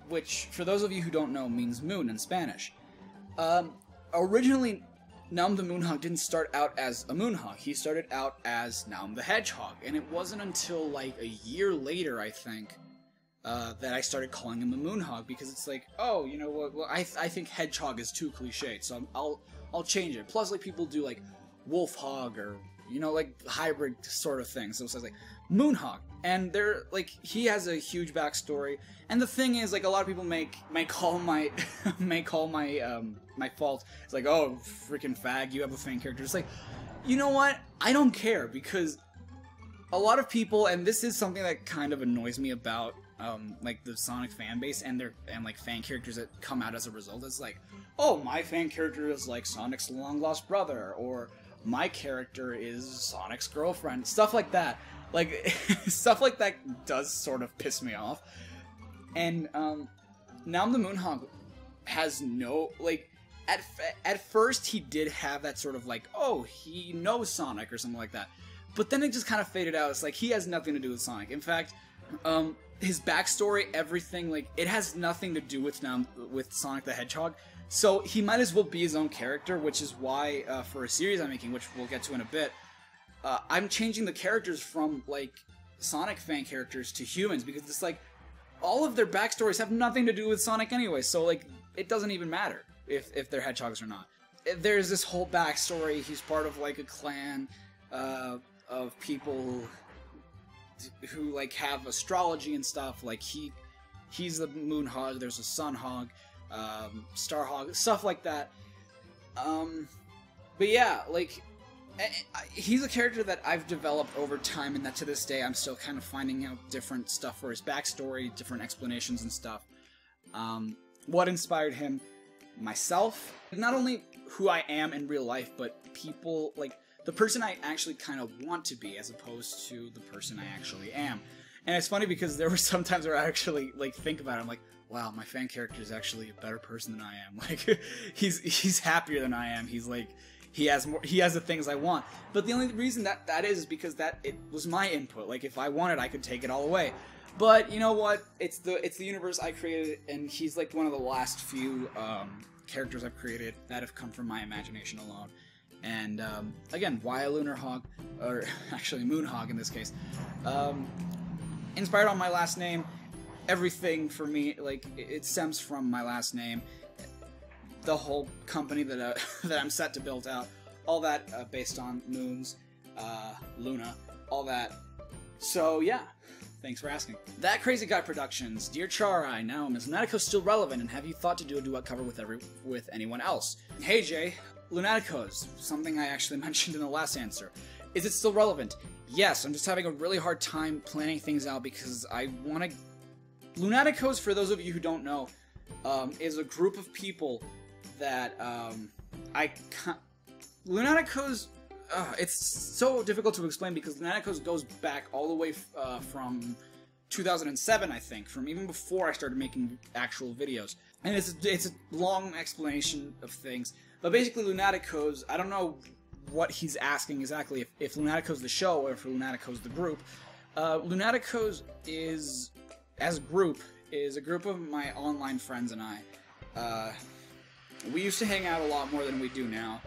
which, for those of you who don't know, means moon in Spanish. Originally, Naum the Moonhog didn't start out as a Moonhog. He started out as Naum the Hedgehog, and it wasn't until, like, a year later, I think, that I started calling him the Moonhog, because it's like, oh, you know what, well, I think Hedgehog is too cliched, so I'll change it. Plus, like, people do, like, Wolf Hog, or, you know, like, hybrid sort of things, so it's like, Moonhog. And they're like, he has a huge backstory. And the thing is, like, a lot of people may call my my fault. It's like, oh, freaking fag, you have a fan character. It's like, you know what? I don't care, because a lot of people, and this is something that kind of annoys me about like the Sonic fan base and like fan characters that come out as a result. It's like, oh, my fan character is like Sonic's long lost brother, or my character is Sonic's girlfriend, stuff like that. Like, stuff like that does sort of piss me off. And now the Moonhog has no, like, at first he did have that sort of like, oh, he knows Sonic or something like that. But then it just kind of faded out. It's like, he has nothing to do with Sonic. In fact, his backstory, everything, like, it has nothing to do with Sonic the Hedgehog. So he might as well be his own character, which is why, for a series I'm making, which we'll get to in a bit, I'm changing the characters from, like, Sonic fan characters to humans, because it's like, all of their backstories have nothing to do with Sonic anyway, so, like, it doesn't even matter if they're hedgehogs or not. There's this whole backstory. He's part of, like, a clan of people who, like, have astrology and stuff. Like, he's the Moon Hog, there's a Sun Hog, Star Hog, stuff like that. But yeah, like, he's a character that I've developed over time, and that to this day I'm still kind of finding out different stuff for his backstory, different explanations and stuff. What inspired him? Myself. Not only who I am in real life, but people, like, the person I actually kind of want to be, as opposed to the person I actually am. And it's funny because there were some times where I actually, like, think about it, I'm like, wow, my fan character is actually a better person than I am. Like, he's happier than I am. He's like, he has the things I want. But the only reason that is because it was my input. Like, if I wanted, I could take it all away. But you know what? It's the universe I created, and he's like one of the last few characters I've created that have come from my imagination alone. And again, why a Lunar Hog, or actually Moon Hog in this case? Inspired on my last name. Everything for me, like, it stems from my last name. The whole company that that I'm set to build out, all that based on moons, Luna, all that. So yeah, thanks for asking. That Crazy Guy Productions, Dear Charai, now is Lunatico still relevant, and have you thought to do a duet cover with anyone else? Hey Jay, Lunatico's something I actually mentioned in the last answer. Is it still relevant? Yes, I'm just having a really hard time planning things out because I want to. Lunatico's, for those of you who don't know, is a group of people that Lunatico's, it's so difficult to explain because Lunatico's goes back all the way from 2007, I think, from even before I started making actual videos. And it's a long explanation of things. But basically, Lunatico's, I don't know what he's asking exactly, if Lunatico's the show or if Lunatico's the group. Lunatico's is, as a group, is a group of my online friends and I. We used to hang out a lot more than we do now.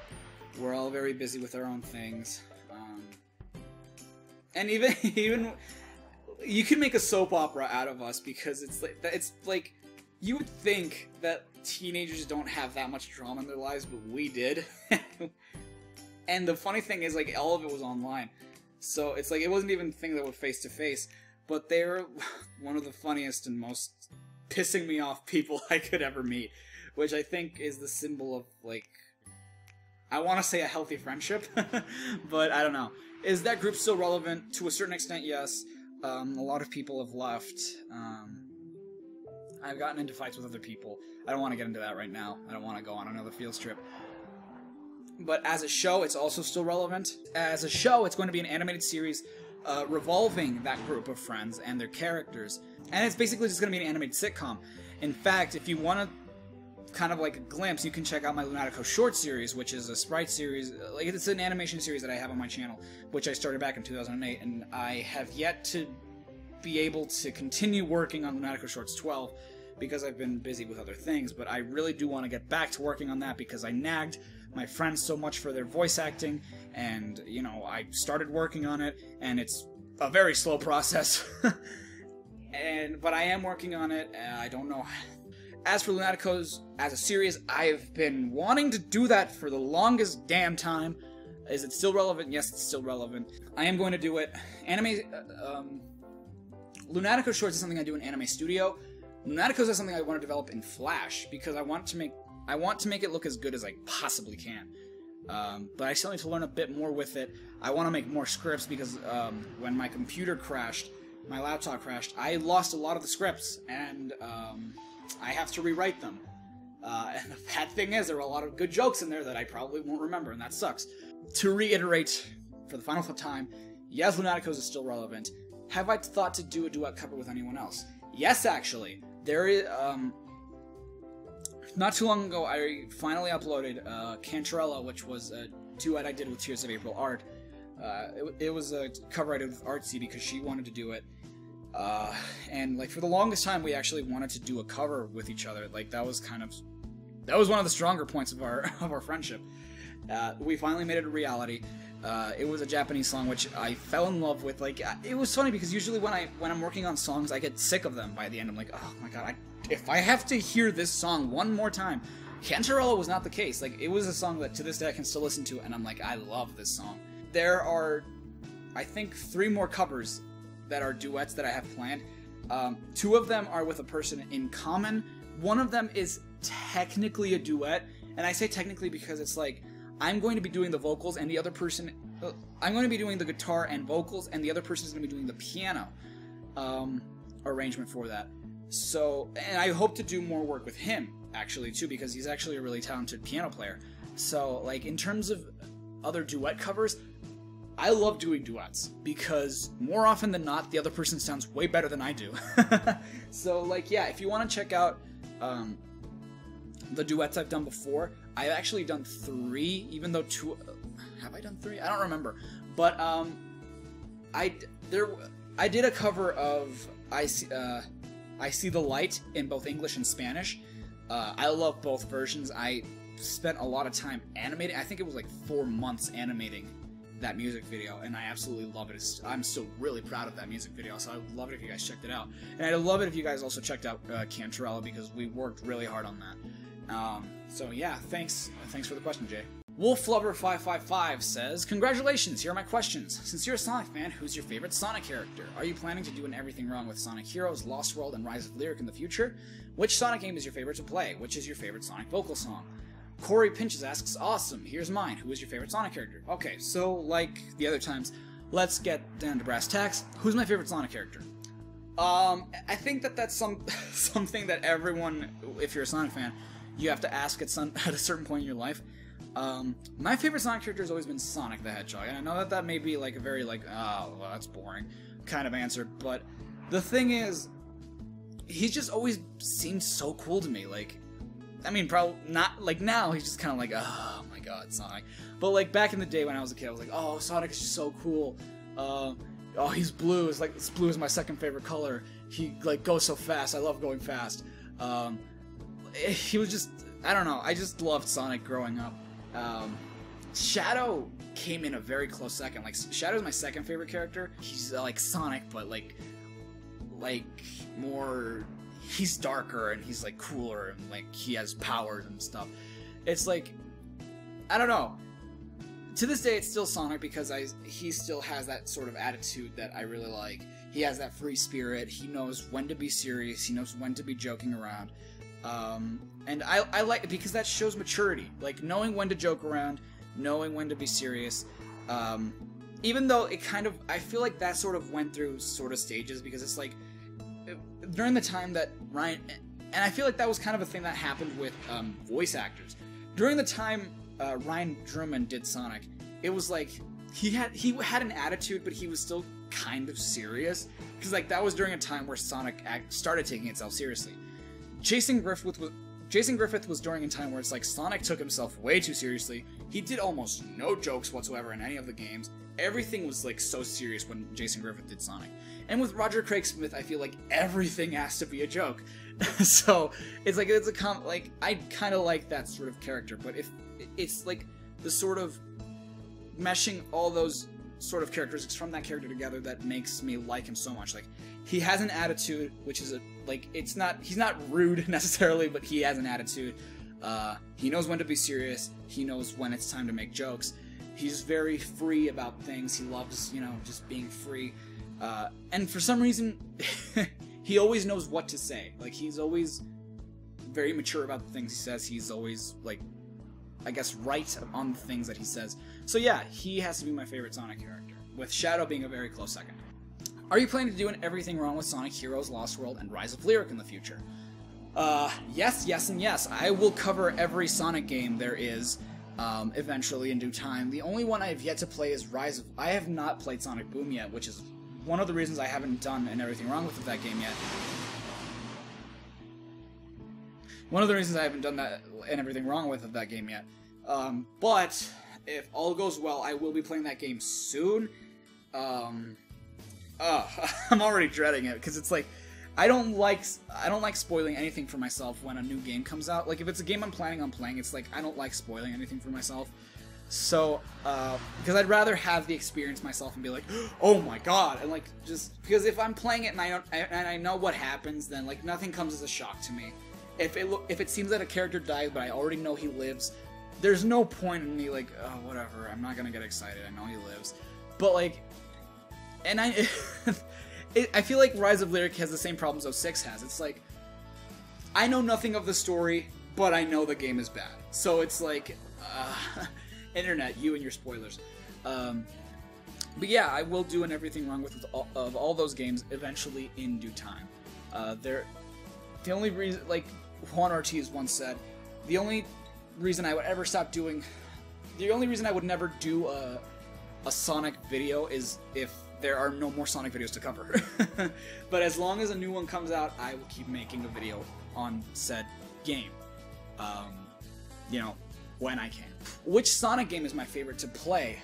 We're all very busy with our own things. And even you can make a soap opera out of us because it's like you would think that teenagers don't have that much drama in their lives, but we did. And the funny thing is, like, all of it was online. So it's like it wasn't even things that were face to face, but they're one of the funniest and most pissing me off people I could ever meet. Which I think is the symbol of, like, I want to say a healthy friendship, but I don't know. Is that group still relevant? To a certain extent, yes. A lot of people have left. I've gotten into fights with other people. I don't want to get into that right now. I don't want to go on another field trip. But as a show, it's also still relevant. As a show, it's going to be an animated series revolving that group of friends and their characters. And it's basically just going to be an animated sitcom. In fact, if you want to kind of like a glimpse, you can check out my Lunatico short series, which is a sprite series. Like, it's an animation series that I have on my channel, which I started back in 2008, and I have yet to be able to continue working on Lunatico Shorts 12 because I've been busy with other things, but I really do want to get back to working on that because I nagged my friends so much for their voice acting, and, you know, I started working on it, and it's a very slow process. But I am working on it, and I don't know. As for Lunatico's as a series, I've been wanting to do that for the longest damn time. Is it still relevant? Yes, it's still relevant. I am going to do it. Lunatico Shorts is something I do in Anime Studio, Lunaticos is something I want to develop in Flash, because I want to make it look as good as I possibly can. But I still need to learn a bit more with it. I want to make more scripts because when my computer crashed, my laptop crashed, I lost a lot of the scripts, and I have to rewrite them. And the bad thing is, there were a lot of good jokes in there that I probably won't remember, and that sucks. To reiterate, for the final time, yes, Lunaticos is still relevant. Have I thought to do a duet cover with anyone else? Yes, actually. There is, not too long ago, I finally uploaded Cantarella, which was a duet I did with Tears of April Art. It was a cover I did with Artsy because she wanted to do it. And like for the longest time, we actually wanted to do a cover with each other. Like that was one of the stronger points of our friendship. We finally made it a reality. It was a Japanese song which I fell in love with. Like it was funny because usually when I'm working on songs, I get sick of them by the end. I'm like, oh my god, if I have to hear this song one more time. Cantarella was not the case. Like it was a song that to this day I can still listen to, and I'm like, I love this song. There are, I think, 3 more covers that are duets that I have planned. 2 of them are with a person in common. One of them is technically a duet, and I say technically because it's like I'm going to be doing the vocals and the other person I'm going to be doing the guitar and vocals, and the other person is going to be doing the piano arrangement for that. So, and I hope to do more work with him actually too, because he's actually a really talented piano player. So like in terms of other duet covers, I love doing duets because more often than not, the other person sounds way better than I do. So like, yeah, if you want to check out the duets I've done before, I've actually done 3, even though 2, have I done 3? I don't remember. But I did a cover of I See the Light in both English and Spanish. I love both versions. I spent a lot of time animating. I think it was like 4 months animating that music video, and I absolutely love it. I'm still really proud of that music video, so I would love it if you guys checked it out. And I'd love it if you guys also checked out Cantarella, because we worked really hard on that. So yeah, thanks for the question, Jay. WolfLover555 says, congratulations, here are my questions. Since you're a Sonic fan, who's your favorite Sonic character? Are you planning to do an Everything Wrong with Sonic Heroes, Lost World, and Rise of Lyric in the future? Which Sonic game is your favorite to play? Which is your favorite Sonic vocal song? Corey Pinches asks, awesome, here's mine. Who is your favorite Sonic character? Okay, so like the other times, let's get down to brass tacks. Who's my favorite Sonic character? I think that's something that everyone, if you're a Sonic fan, you have to ask at a certain point in your life. My favorite Sonic character has always been Sonic the Hedgehog, and I know that may be like a very like, oh, well, that's boring kind of answer, but the thing is, he's just always seemed so cool to me. Like, I mean, probably not, like now he's just kind of like, oh my god, Sonic. But like back in the day when I was a kid, I was like, oh, Sonic is just so cool. Oh, he's blue. It's like, blue is my second favorite color. He like goes so fast. I love going fast. He was just, I don't know. I just loved Sonic growing up. Shadow came in a very close second. Like, Shadow's my second favorite character. He's like Sonic, but like more, he's darker and he's like cooler and like he has powers and stuff. It's like, I don't know. To this day, it's still Sonic because he still has that sort of attitude that I really like. He has that free spirit. He knows when to be serious. He knows when to be joking around. And I like it because that shows maturity, like knowing when to joke around, knowing when to be serious. Even though it kind of, I feel like that sort of went through sort of stages, because it's like during the time that Ryan, and I feel like that was kind of a thing that happened with voice actors. During the time Ryan Drummond did Sonic, it was like he had an attitude, but he was still kind of serious, because like that was during a time where Sonic started taking itself seriously. Jason Griffith was during a time where it's like Sonic took himself way too seriously. He did almost no jokes whatsoever in any of the games. Everything was like so serious when Jason Griffith did Sonic. And with Roger Craig Smith, I feel like everything has to be a joke. So it's like I kind of like that sort of character. But if it's like the sort of meshing all those sort of characteristics from that character together that makes me like him so much. Like, he has an attitude, which is he's not rude necessarily, but he has an attitude. He knows when to be serious. He knows when it's time to make jokes. He's very free about things. He loves, just being free. And for some reason, he always knows what to say. Like, he's always very mature about the things he says. He's always, like, I guess, right on the things that he says. So yeah, he has to be my favorite Sonic character, with Shadow being a very close second. Are you planning to do everything wrong with Sonic Heroes, Lost World, and Rise of Lyric in the future? Yes, yes, and yes. I will cover every Sonic game there is, eventually in due time. The only one I have yet to play is Rise of... I have not played Sonic Boom yet, which is one of the reasons I haven't done everything wrong with that game yet. One of the reasons I haven't done that and everything wrong with that game yet. But if all goes well, I will be playing that game soon. I'm already dreading it because it's like I don't like spoiling anything for myself when a new game comes out. Like if it's a game I'm planning on playing, it's like I don't like spoiling anything for myself. So because I'd rather have the experience myself and be like, oh my god, and like just because if I'm playing it and I know what happens, then like nothing comes as a shock to me. If it seems that a character dies but I already know he lives, there's no point in me like, oh whatever, I'm not gonna get excited, I know he lives. But like, and I feel like Rise of Lyric has the same problems 06 has. It's like, I know nothing of the story, but I know the game is bad. So it's like, internet, you and your spoilers. But yeah, I will do everything wrong with all those games eventually in due time. The only reason, like Juan Ortiz once said, the only reason I would ever stop doing, the only reason I would never do a Sonic video is if there are no more Sonic videos to cover. But as long as a new one comes out, I will keep making a video on said game. You know, when I can. Which Sonic game is my favorite to play?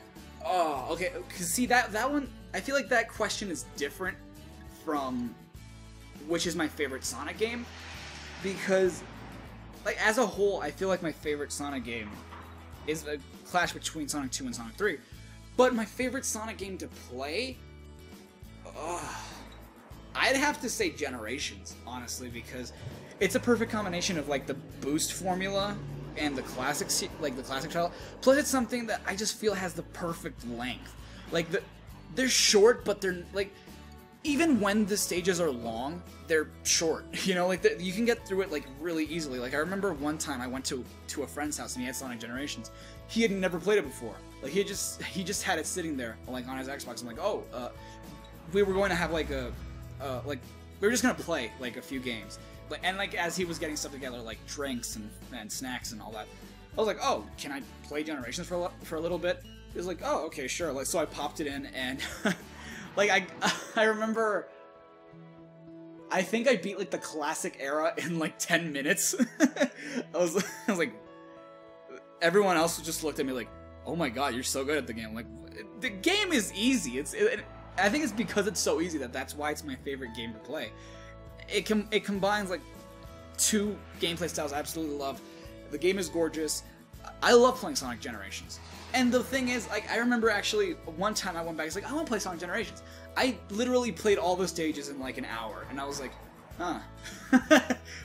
Oh, okay, because see, that one, I feel like that question is different from which is my favorite Sonic game, because, like, as a whole, I feel like my favorite Sonic game is a clash between Sonic 2 and Sonic 3. But my favorite Sonic game to play, I'd have to say Generations, honestly, because it's a perfect combination of like the boost formula and the classic, like the classic title. Plus, it's something that I just feel has the perfect length. Like they're short, but they're like, even when the stages are long, they're short. You know, like you can get through it like really easily. Like I remember one time I went to a friend's house and he had Sonic Generations. He had never played it before. Like he just had it sitting there like on his Xbox. I'm like, oh, we were going to have like like we were just gonna play like a few games. Like, and like as he was getting stuff together, like drinks and snacks and all that, I was like, oh, can I play Generations for a little bit? He was like, oh, okay, sure. Like so I popped it in and like I remember. I think I beat like the classic era in like 10 minutes. I was like, everyone else just looked at me like, oh my god, you're so good at the game. I'm like, the game is easy. I think it's because it's so easy that's why it's my favorite game to play. It combines like two gameplay styles I absolutely love. The game is gorgeous. I love playing Sonic Generations. And the thing is, like, I remember actually one time I went back, it's like, I want to play Sonic Generations. I literally played all the stages in like an hour, and I was like, huh.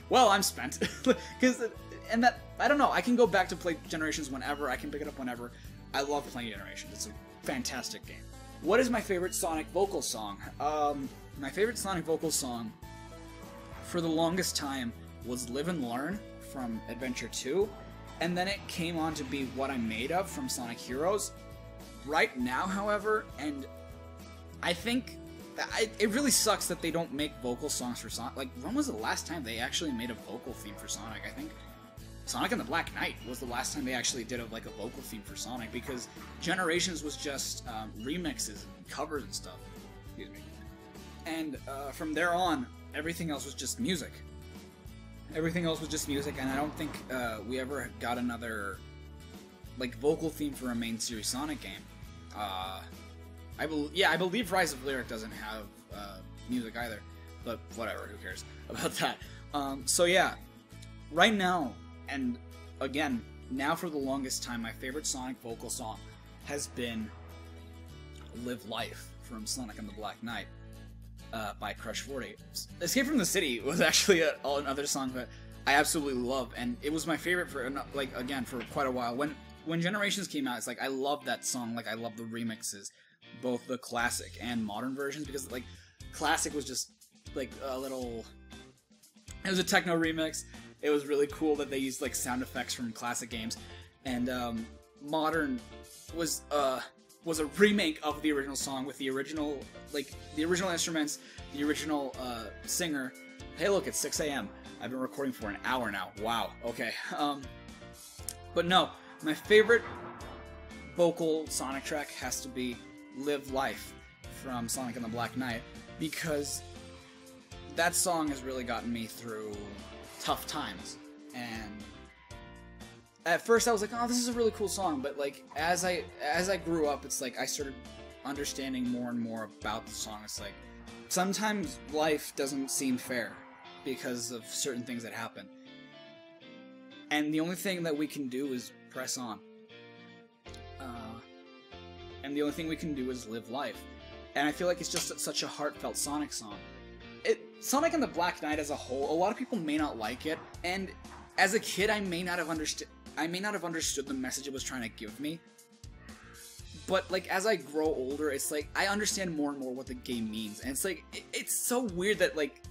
Well, I'm spent. And that, I don't know, I can go back to play Generations whenever, I can pick it up whenever. I love playing Generations, it's a fantastic game. What is my favorite Sonic vocal song? My favorite Sonic vocal song, for the longest time, was Live and Learn from Adventure 2. And then it came on to be What I'm Made Of from Sonic Heroes. Right now, however, and I think it really sucks that they don't make vocal songs for Sonic. Like, when was the last time they actually made a vocal theme for Sonic? I think Sonic and the Black Knight was the last time they actually did a vocal theme for Sonic, because Generations was just remixes and covers and stuff. Excuse me. And from there on, everything else was just music. Everything else was just music, and I don't think we ever got another like vocal theme for a main series Sonic game. I believe Rise of Lyric doesn't have music either, but whatever, who cares about that? So yeah, right now, and again, now for the longest time, my favorite Sonic vocal song has been Live Life from Sonic and the Black Knight. By Crush 40. Escape from the City was actually another song that I absolutely love, and it was my favorite for like again for quite a while. When Generations came out, it's like I love that song. Like I love the remixes. both the classic and modern versions, because like classic was just like a little, it was a techno remix. It was really cool that they used like sound effects from classic games, and modern was a remake of the original song with the original instruments, the original singer. Hey, look, it's 6 a.m. I've been recording for an hour now. Wow. Okay. But no, my favorite vocal Sonic track has to be "Live Life" from Sonic and the Black Knight, because that song has really gotten me through tough times. And at first I was like, oh, this is a really cool song, but like as I grew up, it's like I started understanding more and more about the song. It's like sometimes life doesn't seem fair because of certain things that happen, and the only thing that we can do is press on, and the only thing we can do is live life. And I feel like it's just such a heartfelt Sonic song. Sonic and the Black Knight as a whole, a lot of people may not like it, and as a kid I may not have understood the message it was trying to give me. But like as I grow older, it's like I understand more and more what the game means, and it's like it's so weird that like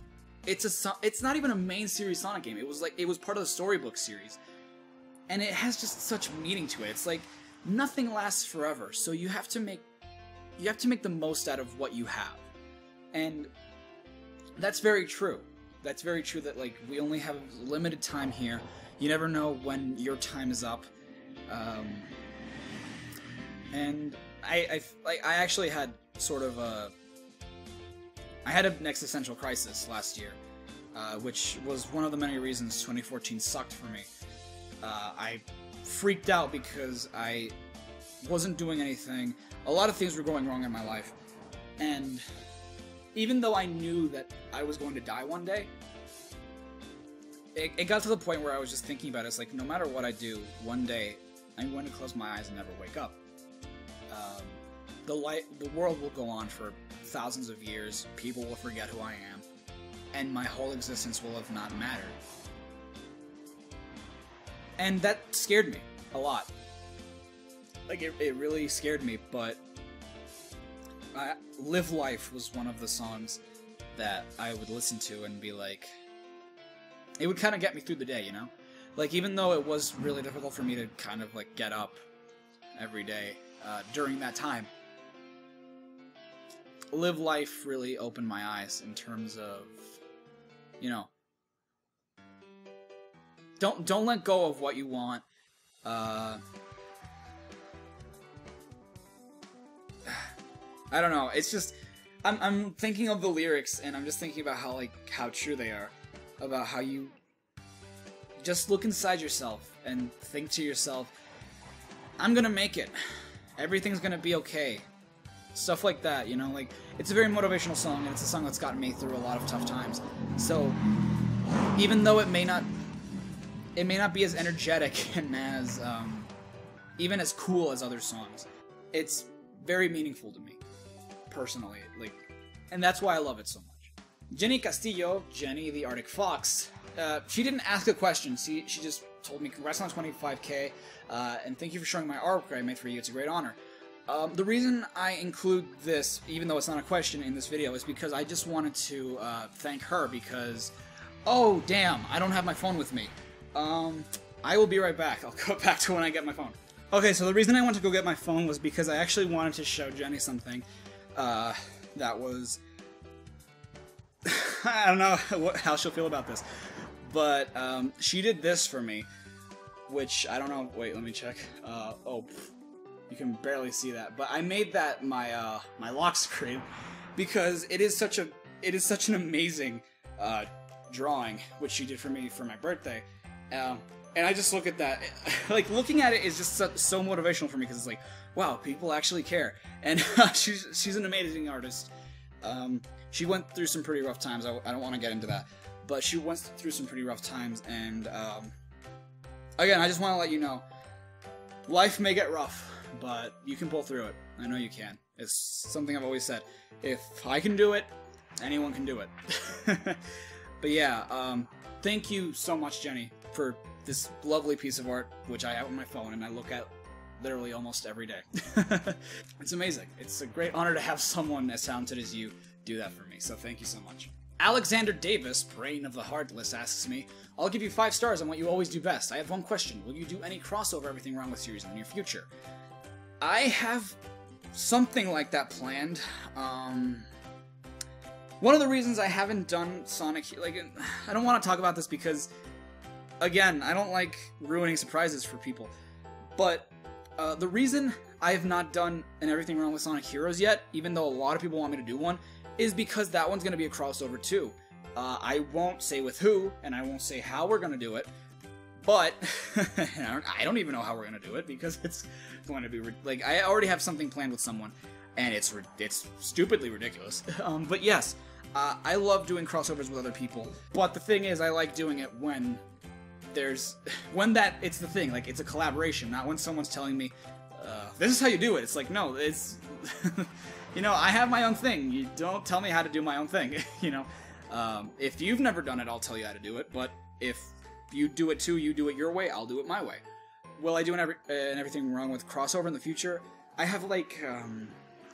it's not even a main series Sonic game. It was part of the storybook series, and it has just such meaning to it. It's like nothing lasts forever, so you have to make the most out of what you have, and that's very true. That's very true that like we only have limited time here. You never know when your time is up. And I actually had sort of I had an existential crisis last year, which was one of the many reasons 2014 sucked for me. I freaked out because I wasn't doing anything. A lot of things were going wrong in my life, and even though I knew that I was going to die one day, it got to the point where I was just thinking about it. It's like, no matter what I do, one day I'm going to close my eyes and never wake up. The world will go on for thousands of years, people will forget who I am, and my whole existence will have not mattered. And that scared me a lot. Like, it really scared me, but Live Life was one of the songs that I would listen to and be like, it would kind of get me through the day, you know? Like, even though it was really difficult for me to kind of, like, get up every day during that time, Live Life really opened my eyes in terms of, you know, don't let go of what you want. I don't know, it's just, I'm thinking of the lyrics, and I'm just thinking about how true they are, about how you just look inside yourself and think to yourself, I'm gonna make it, everything's gonna be okay, stuff like that, you know, like, it's a very motivational song, and it's a song that's gotten me through a lot of tough times. So even though it may not be as energetic and as even as cool as other songs, it's very meaningful to me personally, like, and that's why I love it so much. Jenny Castillo, Jenny the Arctic Fox, she didn't ask a question. She just told me, congrats on 25K, and thank you for showing my artwork I made for you. It's a great honor. The reason I include this, even though it's not a question in this video, is because I just wanted to thank her because, oh damn, I don't have my phone with me. I will be right back. I'll go back to when I get my phone. Okay, so the reason I went to go get my phone was because I actually wanted to show Jenny something that was... I don't know how she'll feel about this, but she did this for me, which I don't know. Wait, let me check. Oh, you can barely see that, but I made that my my lock screen because it is such an amazing drawing, which she did for me for my birthday. And I just look at that, like, looking at it is just so motivational for me, because it's like, wow, people actually care. And she's an amazing artist. She went through some pretty rough times. I don't want to get into that, but she went through some pretty rough times. And again, I just want to let you know, life may get rough, but you can pull through it. I know you can. It's something I've always said. If I can do it, anyone can do it. But yeah, thank you so much, Jenny, for this lovely piece of art, which I have on my phone, and I look at literally almost every day. It's amazing. It's a great honor to have someone as talented as you do that for me, so thank you so much. Alexander Davis, Brain of the Heartless, asks me, I'll give you 5 stars on what you always do best. I have one question. Will you do any crossover Everything Wrong With series in the near future? I have something like that planned. One of the reasons I haven't done Sonic, like, I don't want to talk about this because, again, I don't like ruining surprises for people, but the reason I have not done an Everything Wrong With Sonic Heroes yet, even though a lot of people want me to do one, is because that one's going to be a crossover too. I won't say with who, and I won't say how we're going to do it, but I don't even know how we're going to do it because it's going to be, like, I already have something planned with someone, and it's stupidly ridiculous. But yes, I love doing crossovers with other people, but the thing is, I like doing it when it's the thing, like, it's a collaboration, not when someone's telling me, this is how you do it. It's like, no, it's, you know, I have my own thing. You don't tell me how to do my own thing, you know. If you've never done it, I'll tell you how to do it, but if you do it too, you do it your way, I'll do it my way. Will I do Everything Wrong With crossover in the future? I have, like,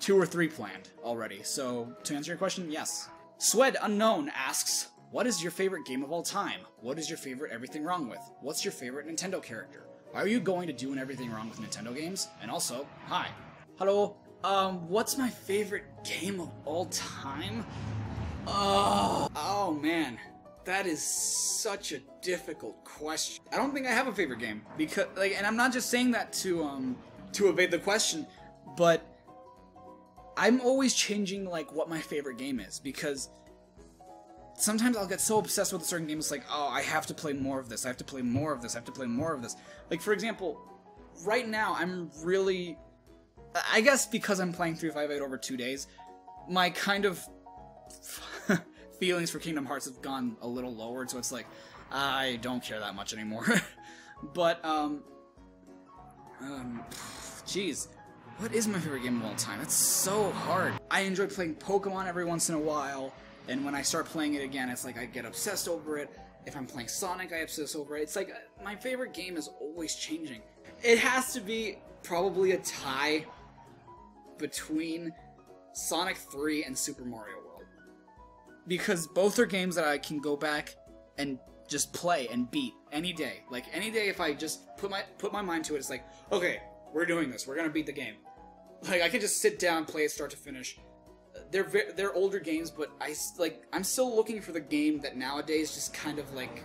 2 or 3 planned already, so to answer your question, yes. Swed Unknown asks, what is your favorite game of all time? What is your favorite Everything Wrong With? What's your favorite Nintendo character? Are you going to do an Everything Wrong With Nintendo games? And also, hi. Hello. What's my favorite game of all time? Oh man. That is such a difficult question. I don't think I have a favorite game because, like, and I'm not just saying that to evade the question, but I'm always changing, like, what my favorite game is because sometimes I'll get so obsessed with a certain game, it's like, oh, I have to play more of this, I have to play more of this, I have to play more of this. Like, for example, right now, I'm really, I guess because I'm playing 358 over 2 days, my kind of feelings for Kingdom Hearts have gone a little lowered, so it's like, I don't care that much anymore. But, jeez, what is my favorite game of all time? It's so hard. I enjoy playing Pokemon every once in a while, and when I start playing it again, it's like I get obsessed over it. If I'm playing Sonic, I obsess over it. It's like, my favorite game is always changing. It has to be probably a tie between Sonic 3 and Super Mario World. Because both are games that I can go back and just play and beat any day. Like, any day if I just put my mind to it, it's like, okay, we're doing this, we're gonna beat the game. Like, I can just sit down, play it start to finish. They're older games, but I'm still looking for the game that nowadays just kind of, like,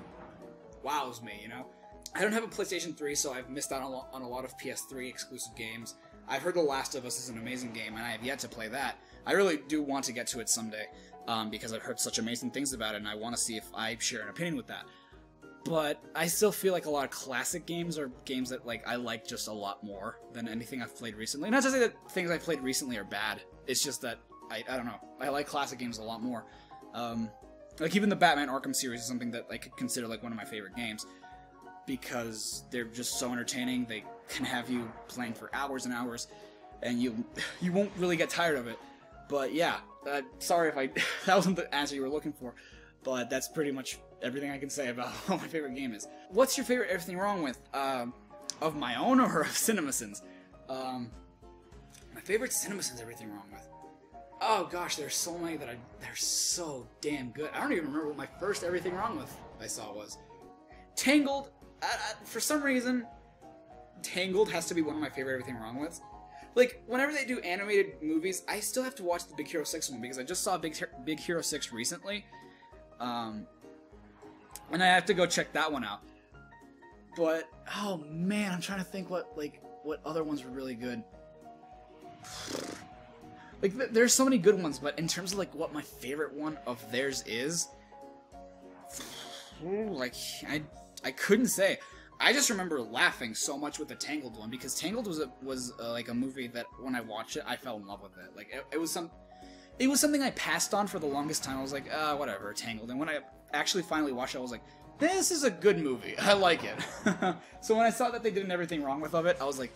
wows me, you know? I don't have a PlayStation 3, so I've missed out on a lot of PS3 exclusive games. I've heard The Last of Us is an amazing game, and I have yet to play that. I really do want to get to it someday, because I've heard such amazing things about it, and I want to see if I share an opinion with that. But I still feel like a lot of classic games are games that, like, I like just a lot more than anything I've played recently. Not to say that things I've played recently are bad, it's just that I don't know. I like classic games a lot more. Like, even the Batman Arkham series is something that I could consider, like, one of my favorite games. Because they're just so entertaining, they can have you playing for hours and hours, and you won't really get tired of it. But yeah, sorry if that wasn't the answer you were looking for, but that's pretty much everything I can say about what my favorite game is. What's your favorite Everything Wrong With? Of my own or of CinemaSins? My favorite CinemaSins Everything Wrong With? Oh gosh, there's so many that they're so damn good. I don't even remember what my first Everything Wrong With I saw was. Tangled, for some reason, Tangled has to be one of my favorite Everything Wrong With. Like, whenever they do animated movies, I still have to watch the Big Hero 6 one, because I just saw Big Hero 6 recently. And I have to go check that one out. But, oh man, I'm trying to think what other ones were really good. Like, there's so many good ones, but in terms of, like, what my favorite one of theirs is, like, I couldn't say. I just remember laughing so much with the Tangled one, because Tangled was like a movie that when I watched it, I fell in love with it. Like, it was something I passed on for the longest time. I was like, whatever, Tangled. And when I actually finally watched it, I was like, this is a good movie. I like it. So when I saw that they did Everything Wrong With of it, I was like,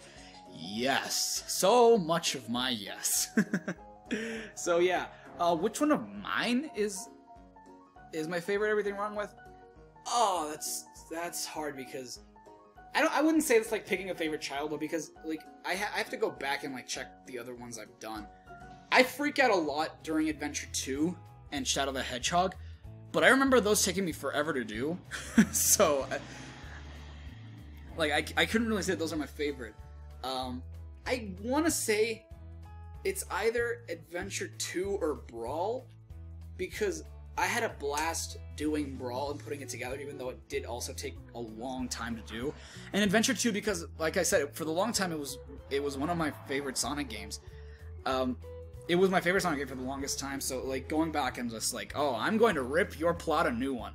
yes. So much of my yes. So yeah, which one of mine is my favorite Everything Wrong With? Oh, that's hard, because I wouldn't say it's like picking a favorite child, though, because like I have to go back and like check the other ones I've done. I freak out a lot during Adventure 2 and Shadow the Hedgehog, but I remember those taking me forever to do. So, like, I couldn't really say those are my favorite. I want to say it's either Adventure 2 or Brawl, because I had a blast doing Brawl and putting it together, even though it did also take a long time to do. And Adventure 2, because, like I said, for the long time, it was one of my favorite Sonic games. It was my favorite Sonic game for the longest time, so, like, going back and just like, oh, I'm going to rip your plot a new one.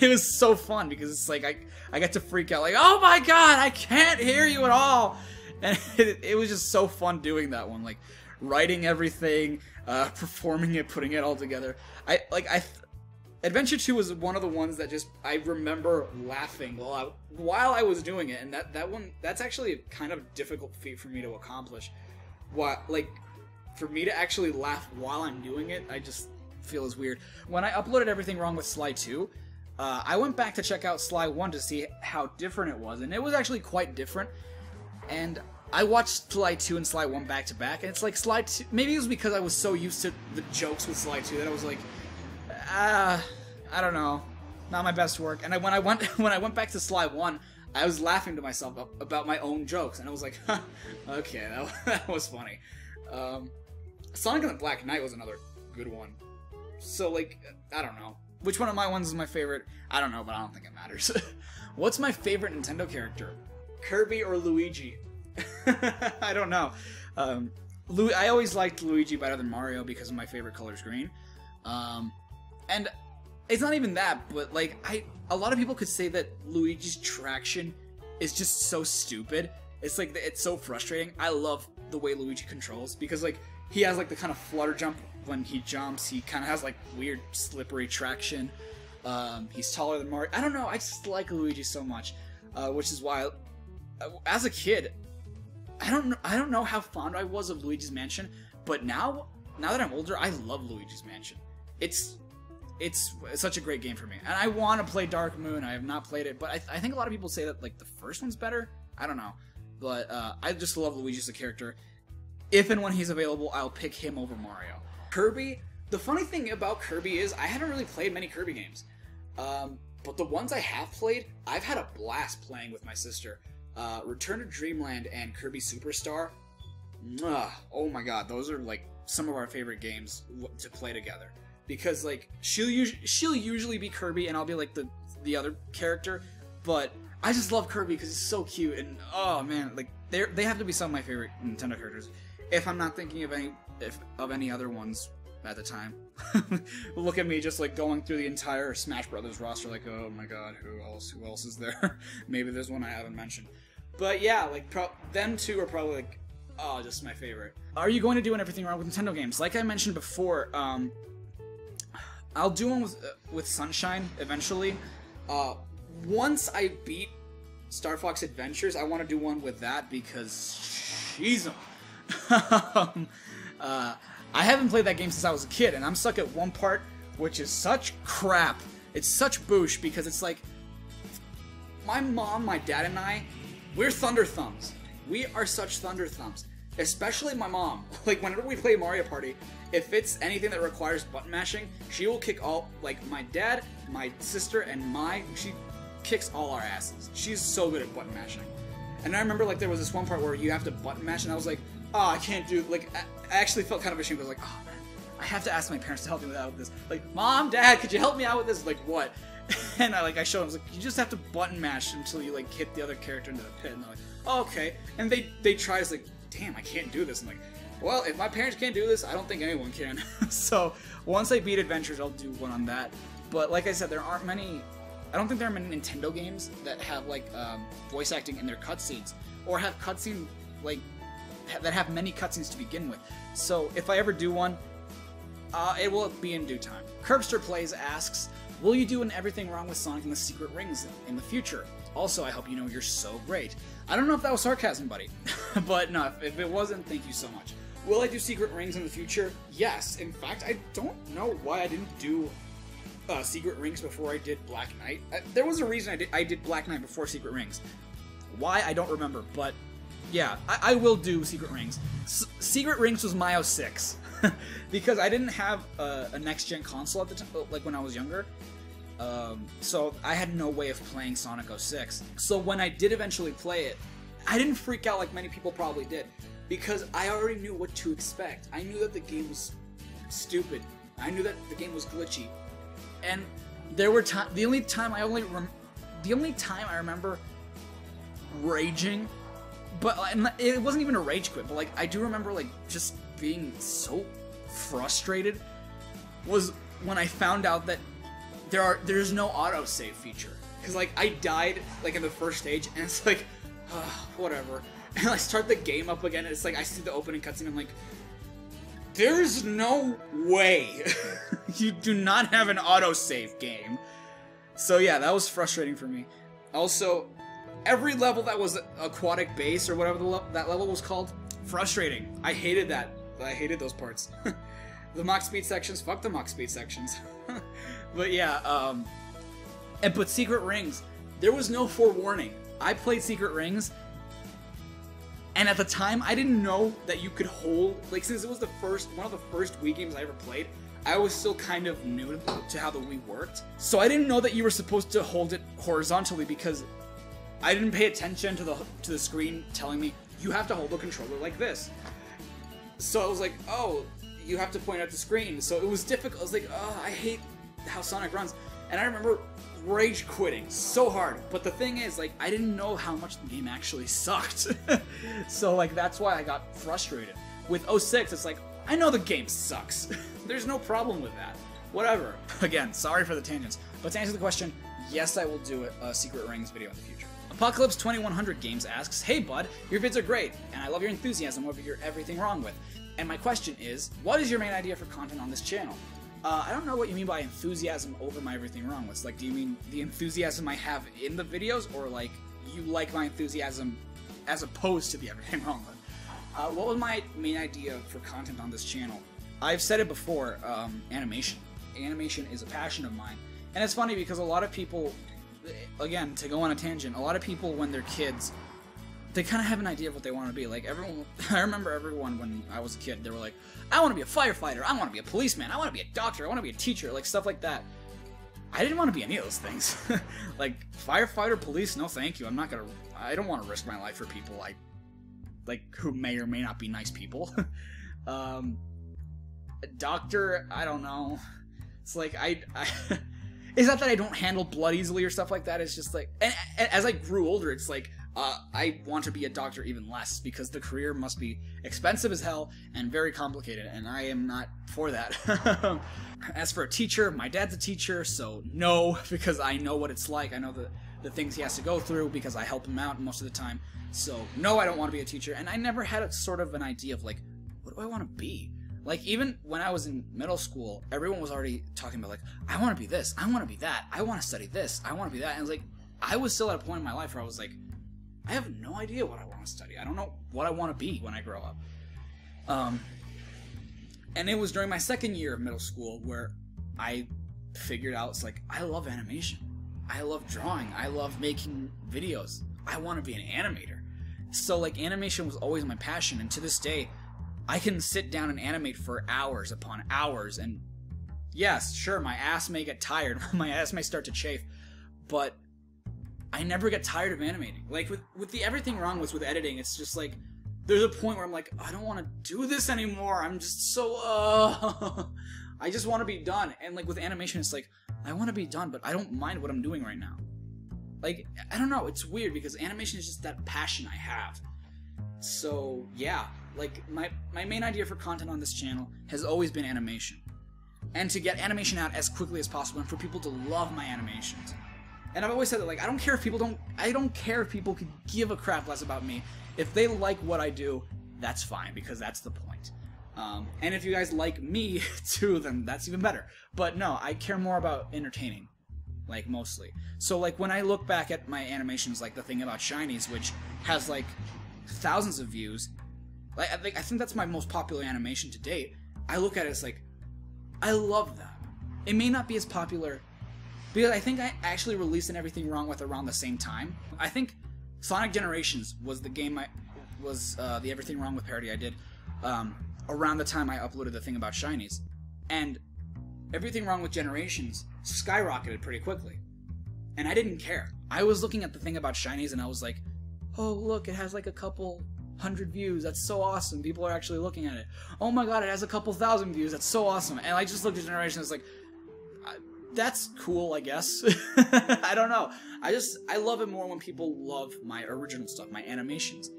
It was so fun, because it's like, I get to freak out, like, oh my god, I can't hear you at all! And it was just so fun doing that one, like, writing everything, performing it, putting it all together. Adventure 2 was one of the ones that just, I remember laughing while I was doing it, and that's actually a kind of difficult feat for me to accomplish. For me to actually laugh while I'm doing it, I just feel is weird. When I uploaded Everything Wrong with Sly 2, I went back to check out Sly 1 to see how different it was, and it was actually quite different. And I watched Sly 2 and Sly 1 back to back, and it's like Sly 2, maybe it was because I was so used to the jokes with Sly 2 that I was like, I don't know, not my best work. And when I went back to Sly 1, I was laughing to myself about my own jokes, and I was like, huh, okay, that was funny. Sonic and the Black Knight was another good one. So, like, I don't know. Which one of my ones is my favorite? I don't know, but I don't think it matters. What's my favorite Nintendo character? Kirby or Luigi? I don't know. I always liked Luigi better than Mario because my favorite color is green. And it's not even that, but, like, a lot of people could say that Luigi's traction is just so stupid. It's like, it's so frustrating. I love the way Luigi controls, because, like, he has, like, the kind of flutter jump when he jumps. He kind of has, like, weird slippery traction. He's taller than Mario. I don't know. I just like Luigi so much, which is why, as a kid, I don't know how fond I was of Luigi's Mansion, but now that I'm older, I love Luigi's Mansion. It's such a great game for me, and I want to play Dark Moon. I have not played it, but I think a lot of people say that, like, the first one's better. I don't know, but I just love Luigi as a character. If and when he's available, I'll pick him over Mario. Kirby, the funny thing about Kirby is I haven't really played many Kirby games. But the ones I have played, I've had a blast playing with my sister. Return to Dreamland and Kirby Superstar. Oh my god, those are, like, some of our favorite games to play together. Because, like, she'll usually be Kirby and I'll be, like, the other character. But I just love Kirby because he's so cute, and oh man, like, they have to be some of my favorite Nintendo characters. If I'm not thinking of any other ones at the time. Look at me just, like, going through the entire Smash Brothers roster, like, oh my god, who else is there? Maybe there's one I haven't mentioned. But yeah, like, them two are probably, like, oh, just my favorite. Are you going to do Everything Wrong with Nintendo games? Like I mentioned before, I'll do one with Sunshine eventually. Once I beat Star Fox Adventures, I want to do one with that because she's I haven't played that game since I was a kid, and I'm stuck at one part, which is such crap. It's such boosh, because it's like, my mom, my dad, and I, we're Thunder Thumbs. We are such Thunder Thumbs. Especially my mom. Like, whenever we play Mario Party, if it's anything that requires button mashing, she will kick all, like, my dad, my sister, and she kicks all our asses. She's so good at button mashing. And I remember, like, there was this one part where you have to button mash, and I was like, oh, I can't do, like, I actually felt kind of ashamed. I was like, oh man, I have to ask my parents to help me out with this. Like, Mom, Dad, could you help me out with this? Like, what? And I showed them, I was like, you just have to button mash until you, like, hit the other character into the pit. And they're like, oh, okay. And they try, it's like, damn, I can't do this. I'm like, well, if my parents can't do this, I don't think anyone can. So, once I beat Adventures, I'll do one on that. But, like I said, there aren't many, I don't think there are many Nintendo games that have, like, voice acting in their cutscenes, or have cutscene, like, that have many cutscenes to begin with. So if I ever do one, it will be in due time. Curbster Plays asks, will you do Everything Wrong with Sonic and the Secret Rings in the future? Also, I hope you know you're so great. I don't know if that was sarcasm, buddy. But no, if it wasn't, thank you so much. Will I do Secret Rings in the future? Yes. In fact, I don't know why I didn't do Secret Rings before I did Black Knight. There was a reason I did Black Knight before Secret Rings. Why, I don't remember, but yeah, I will do Secret Rings. Secret Rings was my 06 because I didn't have a next-gen console at the time, like when I was younger. So I had no way of playing Sonic 06. So when I did eventually play it, I didn't freak out like many people probably did, because I already knew what to expect. I knew that the game was stupid. I knew that the game was glitchy, and there were the only time I remember raging, but it wasn't even a rage quit. But like I do remember like just being so frustrated was when I found out that there's no autosave feature, because like I died like in the first stage, and it's like whatever, and I start the game up again, and it's like I see the opening cutscene, I'm like, there's no way you do not have an autosave game. So yeah, that was frustrating for me. Also, every level that was aquatic base or whatever that level was called, frustrating. I hated that. I hated those parts. The Mach Speed sections, fuck the Mach Speed sections. But yeah, but Secret Rings, there was no forewarning. I played Secret Rings, and at the time, I didn't know that you could hold, like, since it was one of the first Wii games I ever played, I was still kind of new to how the Wii worked. So I didn't know that you were supposed to hold it horizontally, because I didn't pay attention to the screen telling me, you have to hold the controller like this. So I was like, oh, you have to point out the screen. So it was difficult. I was like, oh, I hate how Sonic runs. And I remember rage quitting so hard. But the thing is, like, I didn't know how much the game actually sucked. So, like, that's why I got frustrated. With 06, it's like, I know the game sucks. There's no problem with that. Whatever. Again, sorry for the tangents. But to answer the question, yes, I will do a Secret Rings video in the future. Apocalypse 2100 Games asks, hey bud, your vids are great, and I love your enthusiasm over your everything wrong with. And my question is, what is your main idea for content on this channel? I don't know what you mean by enthusiasm over my everything wrong with. Like, do you mean the enthusiasm I have in the videos, or like, you like my enthusiasm as opposed to the everything wrong with? What was my main idea for content on this channel? I've said it before, animation. Animation is a passion of mine. And it's funny because a lot of people, again, to go on a tangent, a lot of people when they're kids, they kind of have an idea of what they want to be. Like, everyone, I remember everyone when I was a kid, they were like, I want to be a firefighter, I want to be a policeman, I want to be a doctor, I want to be a teacher, like stuff like that. I didn't want to be any of those things. Like, firefighter, police, no thank you. I don't want to risk my life for people who may or may not be nice people. Doctor, I don't know. It's like, it's not that I don't handle blood easily or stuff like that. It's just like, and as I grew older, it's like, I want to be a doctor even less, because the career must be expensive as hell and very complicated, and I am not for that. As for a teacher, my dad's a teacher, so no, because I know what it's like. I know the things he has to go through, because I help him out most of the time. So no, I don't want to be a teacher, and I never had sort of an idea of like, what do I want to be? Like, even when I was in middle school, everyone was already talking about like, I want to be this, I want to be that, I want to study this, I want to be that, and it's like, I was still at a point in my life where I was like, I have no idea what I want to study. I don't know what I want to be when I grow up. And it was during my second year of middle school where I figured out, it's like, I love animation. I love drawing. I love making videos. I want to be an animator. So, like, animation was always my passion, and to this day, I can sit down and animate for hours upon hours, and yes, sure, my ass may get tired, my ass may start to chafe, but I never get tired of animating. Like, with the everything wrong with editing, it's just like, there's a point where I'm like, I don't want to do this anymore, I'm just so, I just want to be done. And like, with animation, it's like, I want to be done, but I don't mind what I'm doing right now. Like, I don't know, it's weird, because animation is just that passion I have. So, yeah, like, my main idea for content on this channel has always been animation. And to get animation out as quickly as possible, and for people to love my animations. And I've always said that, like, I don't care if people could give a crap less about me. If they like what I do, that's fine, because that's the point. And if you guys like me, too, then that's even better. But no, I care more about entertaining, like, mostly. So, like, when I look back at my animations, like the thing about Shinies, which has, like, thousands of views, like, I think that's my most popular animation to date. I look at it as, like, I love that. It may not be as popular, because I think I actually released an Everything Wrong with around the same time. I think Sonic Generations was the game the Everything Wrong with parody I did around the time I uploaded the thing about shinies. And Everything Wrong with Generations skyrocketed pretty quickly. And I didn't care. I was looking at the thing about shinies and I was like, oh look, it has like a couple 100 views. That's so awesome. People are actually looking at it. Oh my god, it has a couple thousand views. That's so awesome. And I just looked at Generations and was like, that's cool, I guess. I don't know. I love it more when people love my original stuff, my animations.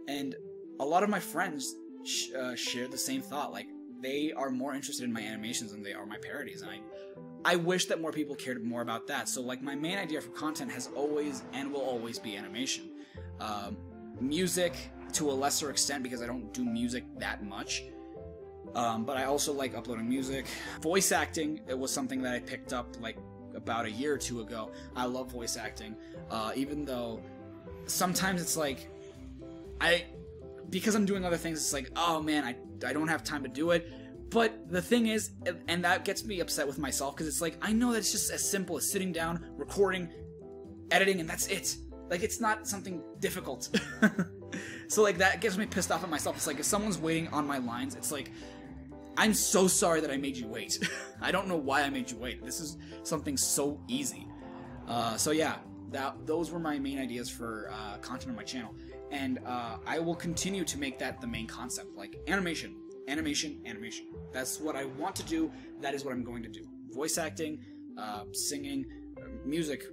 And a lot of my friends share the same thought. Like, they are more interested in my animations than they are my parodies. And I wish that more people cared more about that. So, like, my main idea for content has always and will always be animation. Music, to a lesser extent, because I don't do music that much. But I also like uploading music. Voice acting, it was something that I picked up, like, about a year or two ago. I love voice acting. Even though sometimes it's like, because I'm doing other things, it's like, oh man, I don't have time to do it. But the thing is, and that gets me upset with myself, because it's like, I know that it's just as simple as sitting down, recording, editing, and that's it. Like, it's not something difficult. So, like, that gets me pissed off at myself. It's like, if someone's waiting on my lines, it's like, I'm so sorry that I made you wait. I don't know why I made you wait. This is something so easy. So yeah, those were my main ideas for content on my channel. And I will continue to make that the main concept. Like, animation, animation, animation. That's what I want to do. That is what I'm going to do. Voice acting, singing, music.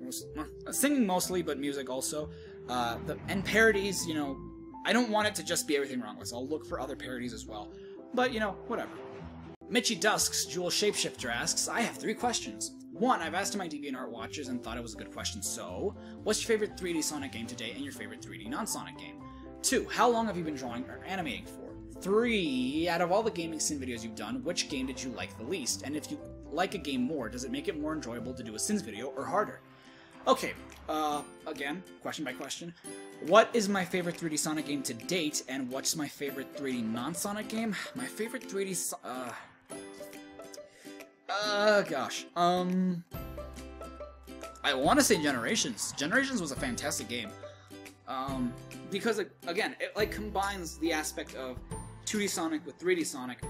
Singing mostly, but music also. And parodies, you know, I don't want it to just be Everything Wrong with. I'll look for other parodies as well. But, you know, whatever. Mitchy Dusk's Jewel Shapeshifter asks, I have 3 questions. 1, I've asked my DeviantArt watchers and thought it was a good question, so what's your favorite 3D Sonic game to date and your favorite 3D non-Sonic game? 2, how long have you been drawing or animating for? 3, out of all the gaming sim videos you've done, which game did you like the least? And if you like a game more, does it make it more enjoyable to do a Sims video or harder? Okay, again, question by question. What is my favorite 3D Sonic game to date, and what's my favorite 3D non-Sonic game? My favorite 3D gosh. I want to say Generations. Generations was a fantastic game. Because, again, it, like, combines the aspect of 2D Sonic with 3D Sonic.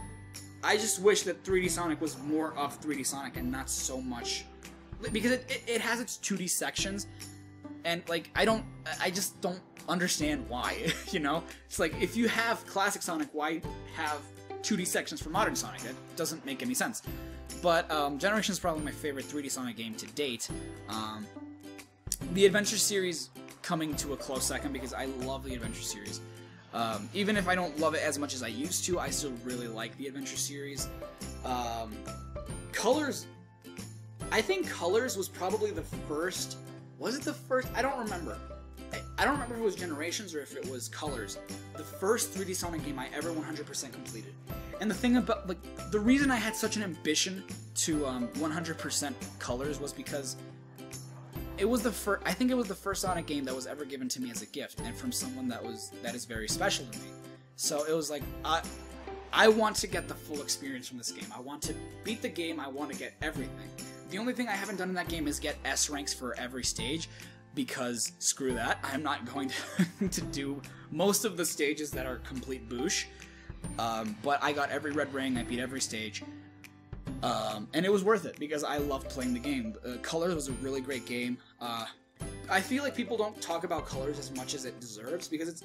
I just wish that 3D Sonic was more of 3D Sonic and not so much... Because it has its 2D sections, and, like, I just don't understand why, you know? It's like, if you have classic Sonic, why have 2D sections for modern Sonic? That doesn't make any sense. But, Generations is probably my favorite 3D Sonic game to date. The Adventure series coming to a close second, because I love the Adventure series. Even if I don't love it as much as I used to, I still really like the Adventure series. Colors... I think Colors was probably the first... Was it the first? I don't remember. I don't remember if it was Generations or if it was Colors. The first 3D Sonic game I ever 100% completed. And the thing about... like, the reason I had such an ambition to 100% Colors was because it was the first... I think it was the first Sonic game that was ever given to me as a gift, and from someone that is very special to me. So it was like... I want to get the full experience from this game. I want to beat the game. I want to get everything. The only thing I haven't done in that game is get S ranks for every stage, because screw that. I'm not going to do most of the stages that are complete boosh. But I got every red ring. I beat every stage. And it was worth it, because I loved playing the game. Colors was a really great game. I feel like people don't talk about Colors as much as it deserves, because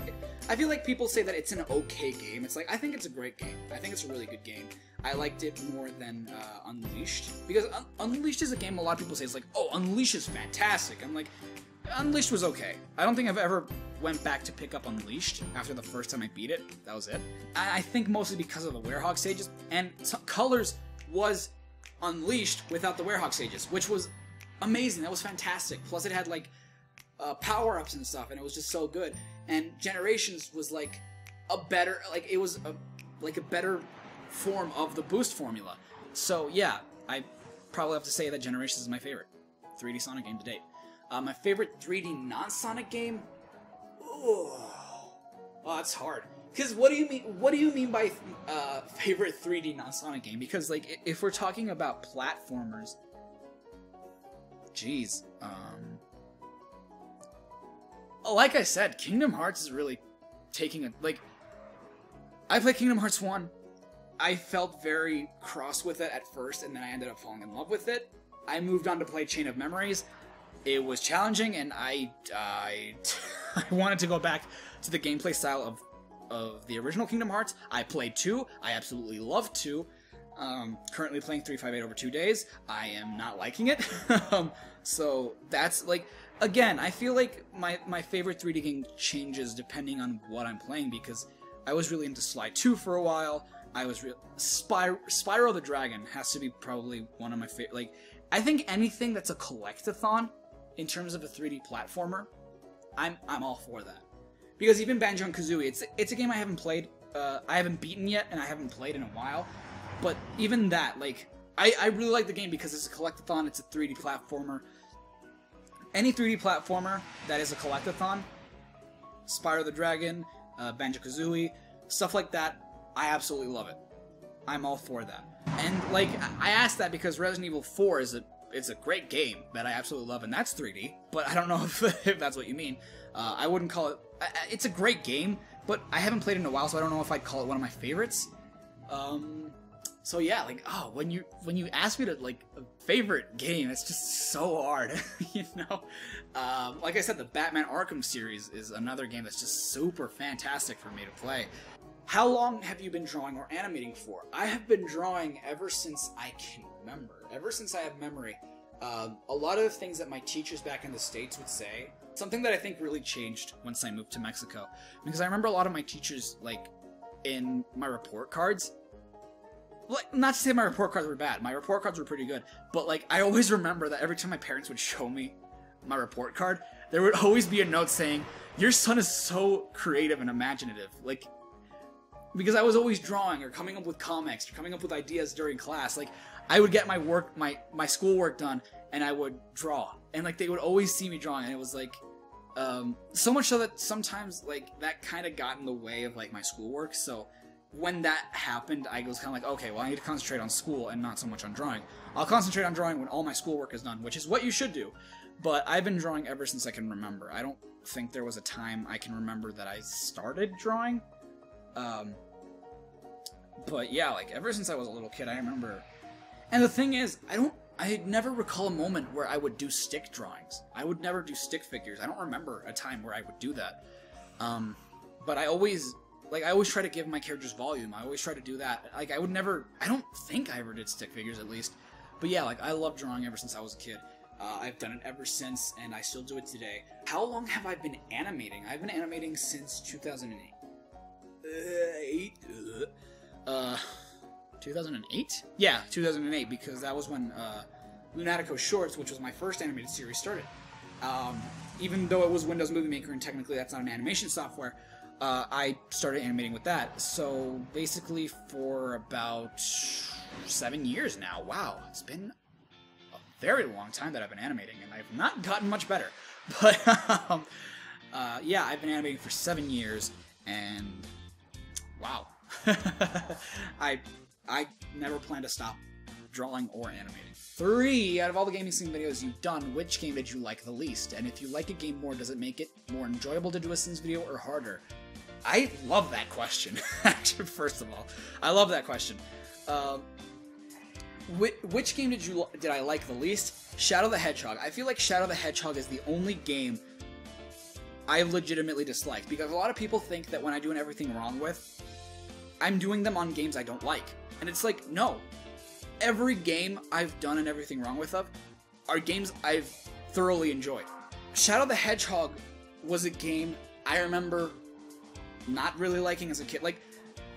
I feel like people say that it's an okay game. It's like, I think it's a great game. I think it's a really good game. I liked it more than Unleashed, because Unleashed is a game a lot of people say, it's like, oh, Unleashed is fantastic. I'm like, Unleashed was okay. I don't think I've ever went back to pick up Unleashed after the first time I beat it. That was it. I think mostly because of the Werehog stages, and Colors was Unleashed without the Werehog stages, which was amazing. That was fantastic. Plus it had, like, power-ups and stuff, and it was just so good. And Generations was like a better, like, it was a better form of the boost formula. So yeah, I probably have to say that Generations is my favorite 3D Sonic game to date. My favorite 3D non-Sonic game? Oh, that's hard. Because what do you mean by favorite 3D non-Sonic game? Because, like, if we're talking about platformers, jeez, like I said, Kingdom Hearts is really taking a, like, I played Kingdom Hearts 1. I felt very cross with it at first, and then I ended up falling in love with it. I moved on to play Chain of Memories. It was challenging, and I wanted to go back to the gameplay style of the original Kingdom Hearts. I played 2. I absolutely loved 2. Currently playing 358 over 2 days. I am not liking it. So that's like, again, I feel like my favorite 3D game changes depending on what I'm playing, because I was really into Sly 2 for a while. I was Spyro the Dragon has to be probably one of my favorite. Like, I think anything that's a collectathon in terms of a 3D platformer, I'm all for that. Because even Banjo and Kazooie, it's a game I haven't played. I haven't beaten yet, and I haven't played in a while. But even that, like, I really like the game because it's a collectathon. It's a 3D platformer. Any 3D platformer that is a collectathon, Spyro the Dragon, Banjo Kazooie, stuff like that, I absolutely love it. I'm all for that. And like, I asked that because Resident Evil 4 is a great game that I absolutely love, and that's 3D. But I don't know if that's what you mean. I wouldn't call it. It's a great game, but I haven't played it in a while, so I don't know if I'd call it one of my favorites. So yeah, like, oh, when you ask me to, like, a favorite game, it's just so hard, you know? Like I said, the Batman Arkham series is another game that's just super fantastic for me to play. How long have you been drawing or animating for? I have been drawing ever since I can remember, ever since I have memory. A lot of the things that my teachers back in the States would say, something that I think really changed once I moved to Mexico, because I remember a lot of my teachers, like, in my report cards, like, not to say my report cards were bad, my report cards were pretty good, but, like, I always remember that every time my parents would show me my report card, there would always be a note saying, your son is so creative and imaginative, like, because I was always drawing or coming up with comics or coming up with ideas during class. Like, I would get my work, my schoolwork done, and I would draw, and, like, they would always see me drawing, and it was like, so much so that sometimes, like, that kind of got in the way of, like, my schoolwork. So when that happened, I was kind of like, okay, well, I need to concentrate on school and not so much on drawing. I'll concentrate on drawing when all my schoolwork is done, which is what you should do. But I've been drawing ever since I can remember. I don't think there was a time I can remember that I started drawing. But yeah, like, ever since I was a little kid, I remember. And the thing is, I never recall a moment where I would do stick drawings. I would never do stick figures. I don't remember a time where I would do that. But I always try to give my characters volume. I always try to do that. Like, I don't think I ever did stick figures, at least. But yeah, like, I love drawing ever since I was a kid. I've done it ever since, and I still do it today. How long have I been animating? I've been animating since 2008. 2008? Yeah, 2008, because that was when Lunatico Shorts, which was my first animated series, started. Even though it was Windows Movie Maker, and technically that's not an animation software, I started animating with that. So basically for about 7 years now. Wow, it's been a very long time that I've been animating, and I've not gotten much better. But yeah, I've been animating for 7 years, and wow. I never plan to stop drawing or animating. 3, out of all the gaming scene videos you've done, which game did you like the least? And if you like a game more, does it make it more enjoyable to do a scenes video or harder? I love that question, actually, first of all. I love that question. Which game did I like the least? Shadow the Hedgehog. I feel like Shadow the Hedgehog is the only game I legitimately disliked, because a lot of people think that when I do everything wrong with, I'm doing them on games I don't like. And it's like, no. Every game I've done and everything wrong with are games I've thoroughly enjoyed. Shadow the Hedgehog was a game I remember not really liking as a kid. Like,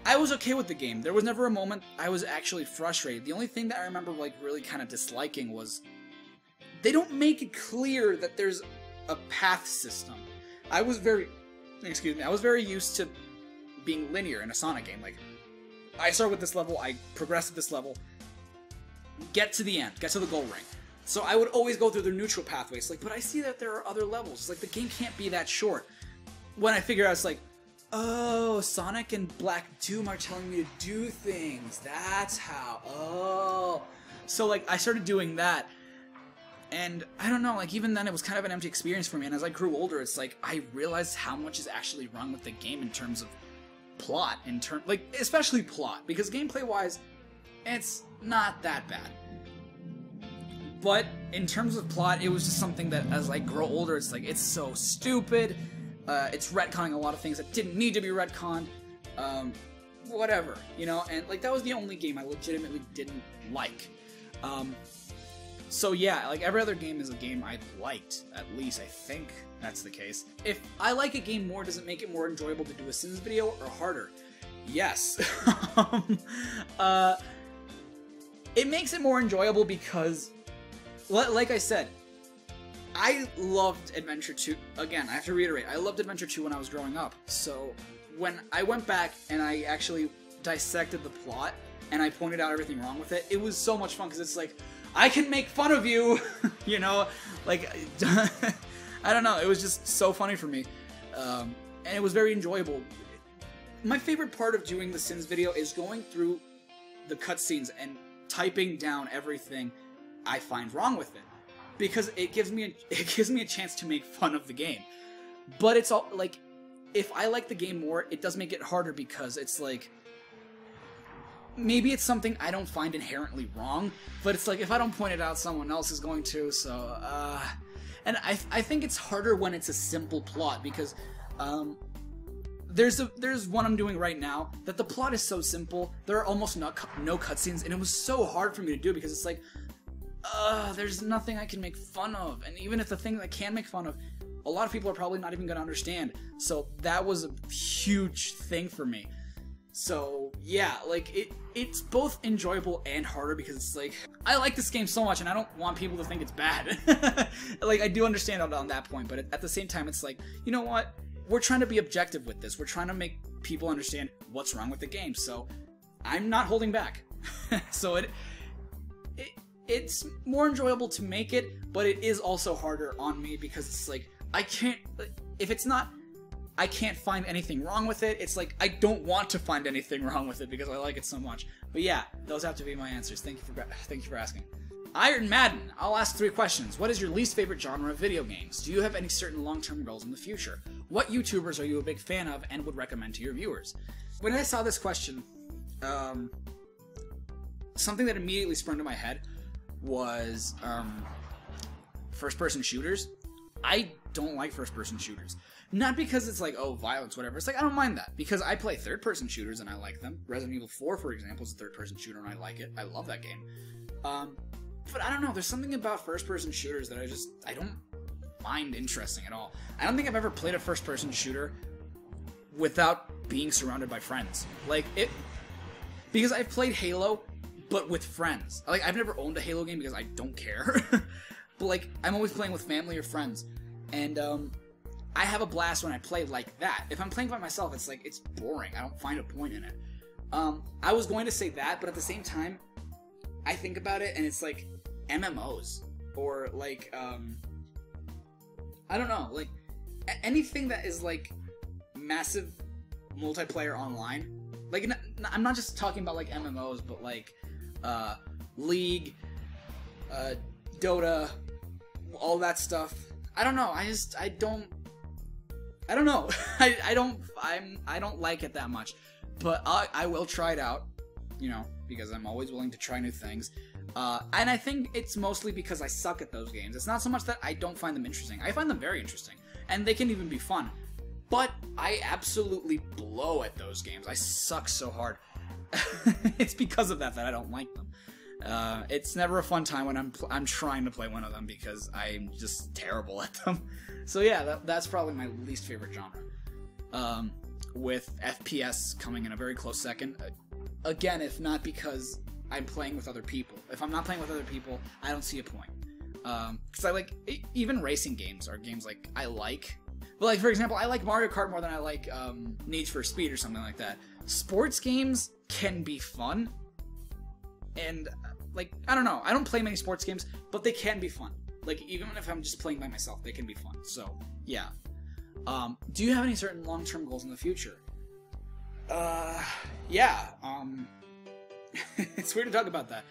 I was okay with the game. There was never a moment I was actually frustrated. The only thing that I remember, like, really kind of disliking was they don't make it clear that there's a path system. I was very used to being linear in a Sonic game. Like, I start with this level, I progress at this level, get to the end, get to the goal ring. So I would always go through the neutral pathways. Like, but I see that there are other levels. Like, the game can't be that short. When I figure out, it's like, oh, Sonic and Black Doom are telling me to do things. That's how. Oh. So, like, I started doing that. And I don't know, like, even then it was kind of an empty experience for me, and as I grew older, it's like, I realized how much is actually wrong with the game in terms of plot, like, especially plot, because gameplay-wise, it's not that bad. But in terms of plot, it was just something that, as I grow older, it's like, it's so stupid, it's retconning a lot of things that didn't need to be retconned, whatever, you know, and, like, that was the only game I legitimately didn't like. So yeah, like, every other game is a game I liked, at least I think that's the case. If I like a game more, does it make it more enjoyable to do a Sims video, or harder? Yes. It makes it more enjoyable because, like I said, I loved Adventure 2. Again, I have to reiterate, I loved Adventure 2 when I was growing up. So when I went back and I actually dissected the plot and I pointed out everything wrong with it, it was so much fun because it's like, I can make fun of you, you know, like, I don't know, it was just so funny for me, and it was very enjoyable. My favorite part of doing the Sims video is going through the cutscenes and typing down everything I find wrong with it, because it gives me a chance to make fun of the game. But it's all, like, if I like the game more, it does make it harder because it's like, maybe it's something I don't find inherently wrong, but it's like, if I don't point it out, someone else is going to, so, and I think it's harder when it's a simple plot, because, there's one I'm doing right now, that the plot is so simple, there are almost no cutscenes, and it was so hard for me to do, because it's like, there's nothing I can make fun of, and even if the thing I can make fun of, a lot of people are probably not even gonna understand, so that was a huge thing for me. So, yeah, like, it's both enjoyable and harder, because it's like, I like this game so much, and I don't want people to think it's bad. Like, I do understand on that point, but at the same time, it's like, you know what? We're trying to be objective with this. We're trying to make people understand what's wrong with the game, so I'm not holding back. So it's more enjoyable to make it, but it is also harder on me, because it's like, I can't, if it's not, I can't find anything wrong with it. It's like, I don't want to find anything wrong with it because I like it so much. But yeah, those have to be my answers. Thank you for asking. Iron Madden, I'll ask 3 questions. What is your least favorite genre of video games? Do you have any certain long-term goals in the future? What YouTubers are you a big fan of and would recommend to your viewers? When I saw this question, something that immediately sprung to my head was first-person shooters. I don't like first-person shooters. Not because it's like, oh, violence, whatever. It's like, I don't mind that, because I play third-person shooters and I like them. Resident Evil 4, for example, is a third-person shooter and I like it. I love that game. But I don't know, there's something about first-person shooters that I don't find interesting at all. I don't think I've ever played a first-person shooter without being surrounded by friends. Like, because I've played Halo, but with friends. Like, I've never owned a Halo game because I don't care. But, like, I'm always playing with family or friends. And, I have a blast when I play like that. If I'm playing by myself, it's like, it's boring. I don't find a point in it. I was going to say that, but at the same time, I think about it, and it's like, MMOs. Or, like, I don't know, like, anything that is, like, massive multiplayer online. Like, I'm not just talking about, like, MMOs, but, like, League, Dota, all that stuff. I don't know, I don't know. I don't like it that much, but I will try it out, you know, because I'm always willing to try new things. And I think it's mostly because I suck at those games. It's not so much that I don't find them interesting. I find them very interesting, and they can even be fun. But I absolutely blow at those games. I suck so hard. It's because of that I don't like them. It's never a fun time when I'm trying to play one of them because I'm just terrible at them. So yeah, that's probably my least favorite genre. With FPS coming in a very close second. Again, if not because I'm playing with other people. If I'm not playing with other people, I don't see a point. Because I like, even racing games are games like I like. But like, for example, I like Mario Kart more than I like Need for Speed or something like that. Sports games can be fun. And, like, I don't know. I don't play many sports games, but they can be fun. Like, even if I'm just playing by myself, they can be fun. So, yeah. Do you have any certain long-term goals in the future? Yeah. It's weird to talk about that.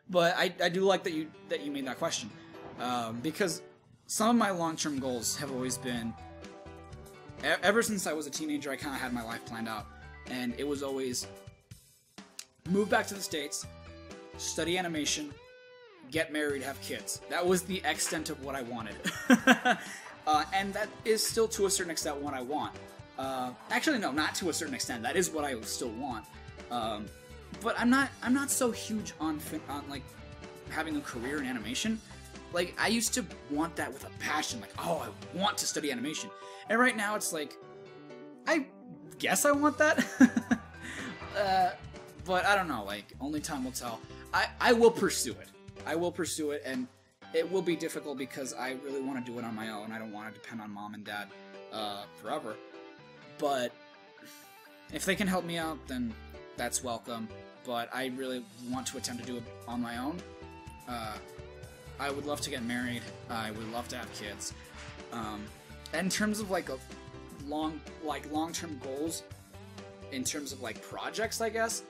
But I do like that you made that question. Because some of my long-term goals have always been, ever since I was a teenager, I kind of had my life planned out, and it was always move back to the States, study animation, get married, have kids. That was the extent of what I wanted. And that is still to a certain extent what I want. Actually, no, not to a certain extent. That is what I still want. But I'm not so huge on like having a career in animation. Like, I used to want that with a passion. Like, oh, I want to study animation. And right now it's like, I guess I want that. But I don't know, like, only time will tell. I will pursue it. I will pursue it, and it will be difficult because I really want to do it on my own. I don't want to depend on mom and dad forever. But if they can help me out, then that's welcome. But I really want to attempt to do it on my own. I would love to get married. I would love to have kids. In terms of like long-term goals, in terms of like projects, I guess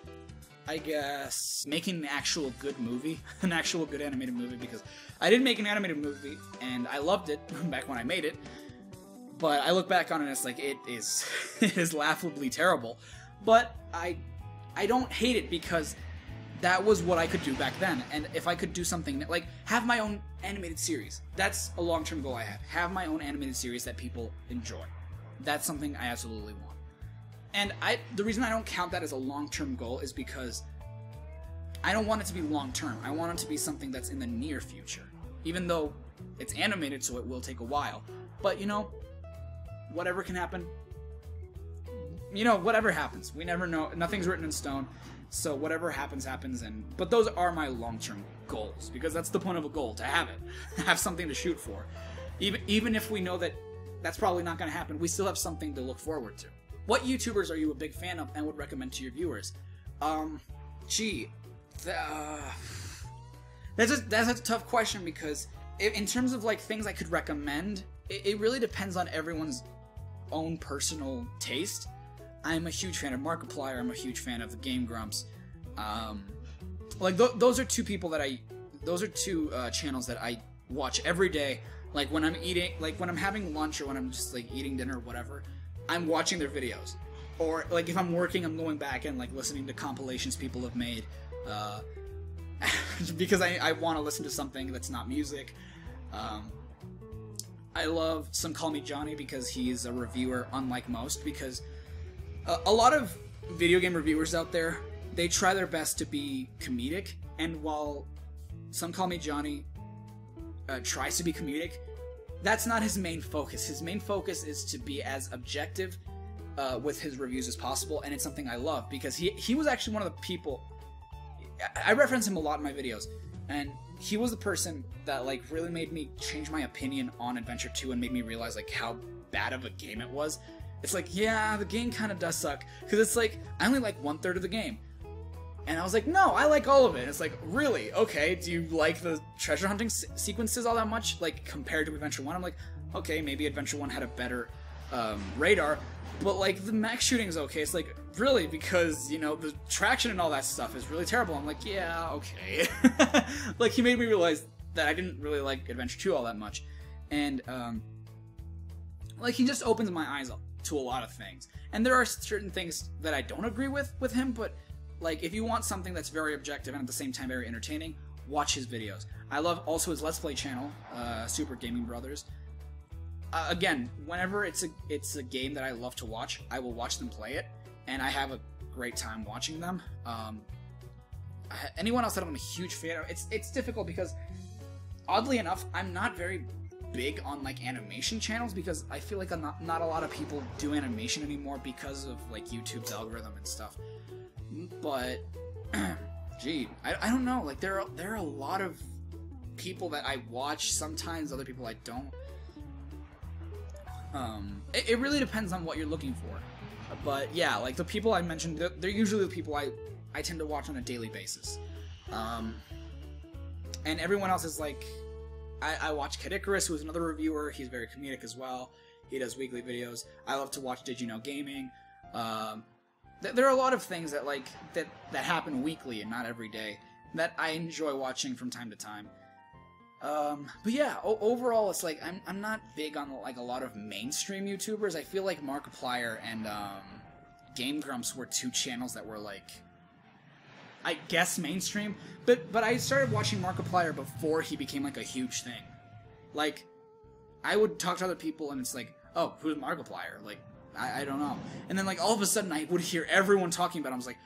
making an actual good movie, an actual good animated movie, because I did make an animated movie and I loved it back when I made it. But I look back on it and it's like, it is laughably terrible. But I don't hate it because that was what I could do back then. And if I could do something like have my own animated series, that's a long-term goal I have. Have my own animated series that people enjoy. That's something I absolutely want. And the reason I don't count that as a long-term goal is because I don't want it to be long-term. I want it to be something that's in the near future. Even though it's animated, so it will take a while. But, you know, whatever can happen. You know, whatever happens. We never know. Nothing's written in stone. So whatever happens, happens. But those are my long-term goals. Because that's the point of a goal, to have it. Have something to shoot for. Even if we know that that's probably not going to happen, we still have something to look forward to. What YouTubers are you a big fan of and would recommend to your viewers? That's a tough question because in terms of like things I could recommend, it really depends on everyone's own personal taste. I'm a huge fan of Markiplier. I'm a huge fan of the Game Grumps. Like those are two people that those are two channels that I watch every day. Like when I'm eating, like when I'm having lunch or when I'm just like eating dinner or whatever. I'm watching their videos, or like if I'm working, I'm going back and like listening to compilations people have made, because I want to listen to something that's not music. I love Some Call Me Johnny because he's a reviewer unlike most, because a lot of video game reviewers out there, they try their best to be comedic, and while Some Call Me Johnny tries to be comedic, that's not his main focus. His main focus is to be as objective with his reviews as possible, and it's something I love because he was actually one of the people. I reference him a lot in my videos, and he was the person that like really made me change my opinion on Adventure 2 and made me realize like how bad of a game it was. It's like, yeah, the game kind of does suck, because it's like I only like 1/3 of the game. And I was like, no, I like all of it. And it's like, really? Okay, do you like the treasure hunting sequences all that much? Like, compared to Adventure 1? I'm like, okay, maybe Adventure 1 had a better radar, but, like, the max shooting is okay. It's like, really? Because, you know, the traction and all that stuff is really terrible. I'm like, yeah, okay. Like, he made me realize that I didn't really like Adventure 2 all that much. And, like, he just opens my eyes up to a lot of things. And there are certain things that I don't agree with him, but like, if you want something that's very objective and at the same time very entertaining, watch his videos. I love also his Let's Play channel, Super Gaming Brothers. Again, whenever it's a game that I love to watch, I will watch them play it, and I have a great time watching them. Anyone else that I'm a huge fan of, it's difficult because, oddly enough, I'm not very big on like animation channels because I feel like not a lot of people do animation anymore because of like YouTube's algorithm and stuff. But, gee, I don't know. Like there are a lot of people that I watch. Sometimes other people I don't. It really depends on what you're looking for. But yeah, like the people I mentioned, they're usually the people I tend to watch on a daily basis. And everyone else is like, I watch Kid Icarus, who is another reviewer. He's very comedic as well. He does weekly videos. I love to watch Did You Know Gaming. There are a lot of things that like that happen weekly and not every day that I enjoy watching from time to time. But yeah, overall, it's like I'm not big on like a lot of mainstream YouTubers. I feel like Markiplier and Game Grumps were two channels that were like, I guess, mainstream. But I started watching Markiplier before he became like a huge thing. Like, I would talk to other people and it's like, oh, who's Markiplier? Like, I don't know. And then like all of a sudden I would hear everyone talking about him. I was like,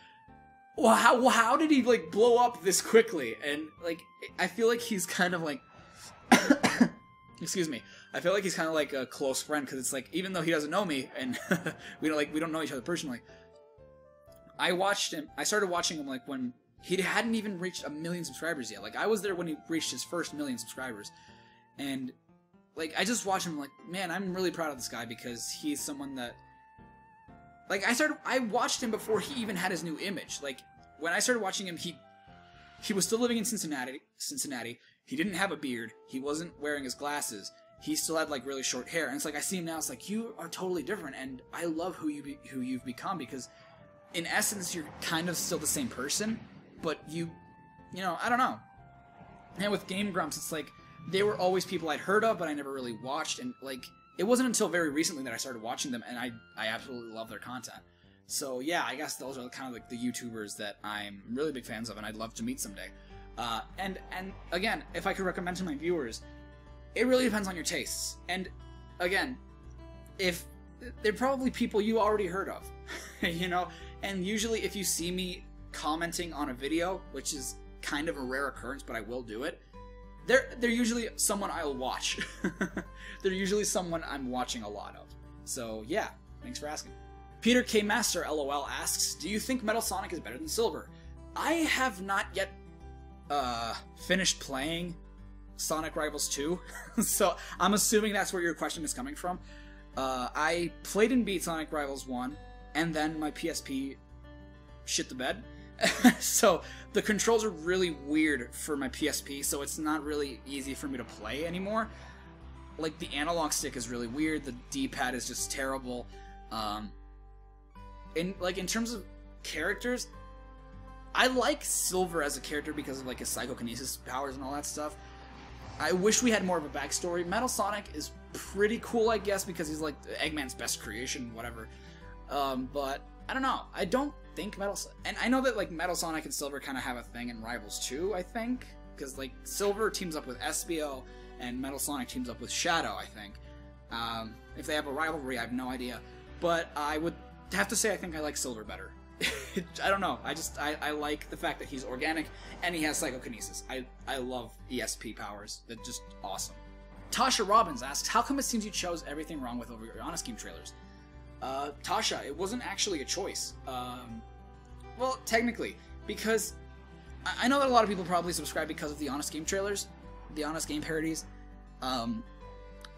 well, how did he like blow up this quickly? And like, I feel like he's kind of like, excuse me, I feel like he's kind of like a close friend, because it's like, even though he doesn't know me and we don't know each other personally, I started watching him like when he hadn't even reached 1 million subscribers yet. Like, I was there when he reached his first 1 million subscribers, and like, I just watched him like, man, I'm really proud of this guy, because he's someone that, like, I watched him before he even had his new image. Like, when I started watching him, he was still living in Cincinnati. He didn't have a beard. He wasn't wearing his glasses. He still had like really short hair. And it's like, I see him now, it's like, you are totally different, and I love who you've become, because in essence you're kind of still the same person, but you know, I don't know. And with Game Grumps, it's like, they were always people I'd heard of, but I never really watched, and like, it wasn't until very recently that I started watching them, and I absolutely love their content. So yeah, I guess those are kind of like the YouTubers that I'm really big fans of, and I'd love to meet someday. And again, if I could recommend to my viewers, it really depends on your tastes. And again, if they're probably people you already heard of, you know. And usually, if you see me commenting on a video, which is kind of a rare occurrence, but I will do it, they're usually someone I'll watch. They're usually someone I'm watching a lot of. So yeah, thanks for asking. Peter K. Master LOL asks, do you think Metal Sonic is better than Silver? I have not yet finished playing Sonic Rivals 2, so I'm assuming that's where your question is coming from. I played and beat Sonic Rivals 1, and then my PSP shit the bed. So the controls are really weird for my PSP, so it's not really easy for me to play anymore. Like, the analog stick is really weird, the D-pad is just terrible. In terms of characters, I like Silver as a character because of like his psychokinesis powers and all that stuff. I wish we had more of a backstory. Metal Sonic is pretty cool, I guess, because he's like Eggman's best creation, whatever. But I don't know. I don't think and I know that like Metal Sonic and Silver kind of have a thing in Rivals 2, I think, because like Silver teams up with Espio and Metal Sonic teams up with Shadow, I think. If they have a rivalry, I have no idea. But I would have to say I think I like Silver better. I don't know. I like the fact that he's organic and he has psychokinesis. I love ESP powers. They're just awesome. Tasha Robbins asks, how come it seems you chose Everything Wrong with over your Honest Game trailers? Tasha, it wasn't actually a choice. Well, technically, because I know that a lot of people probably subscribe because of the Honest Game trailers, the Honest Game parodies, and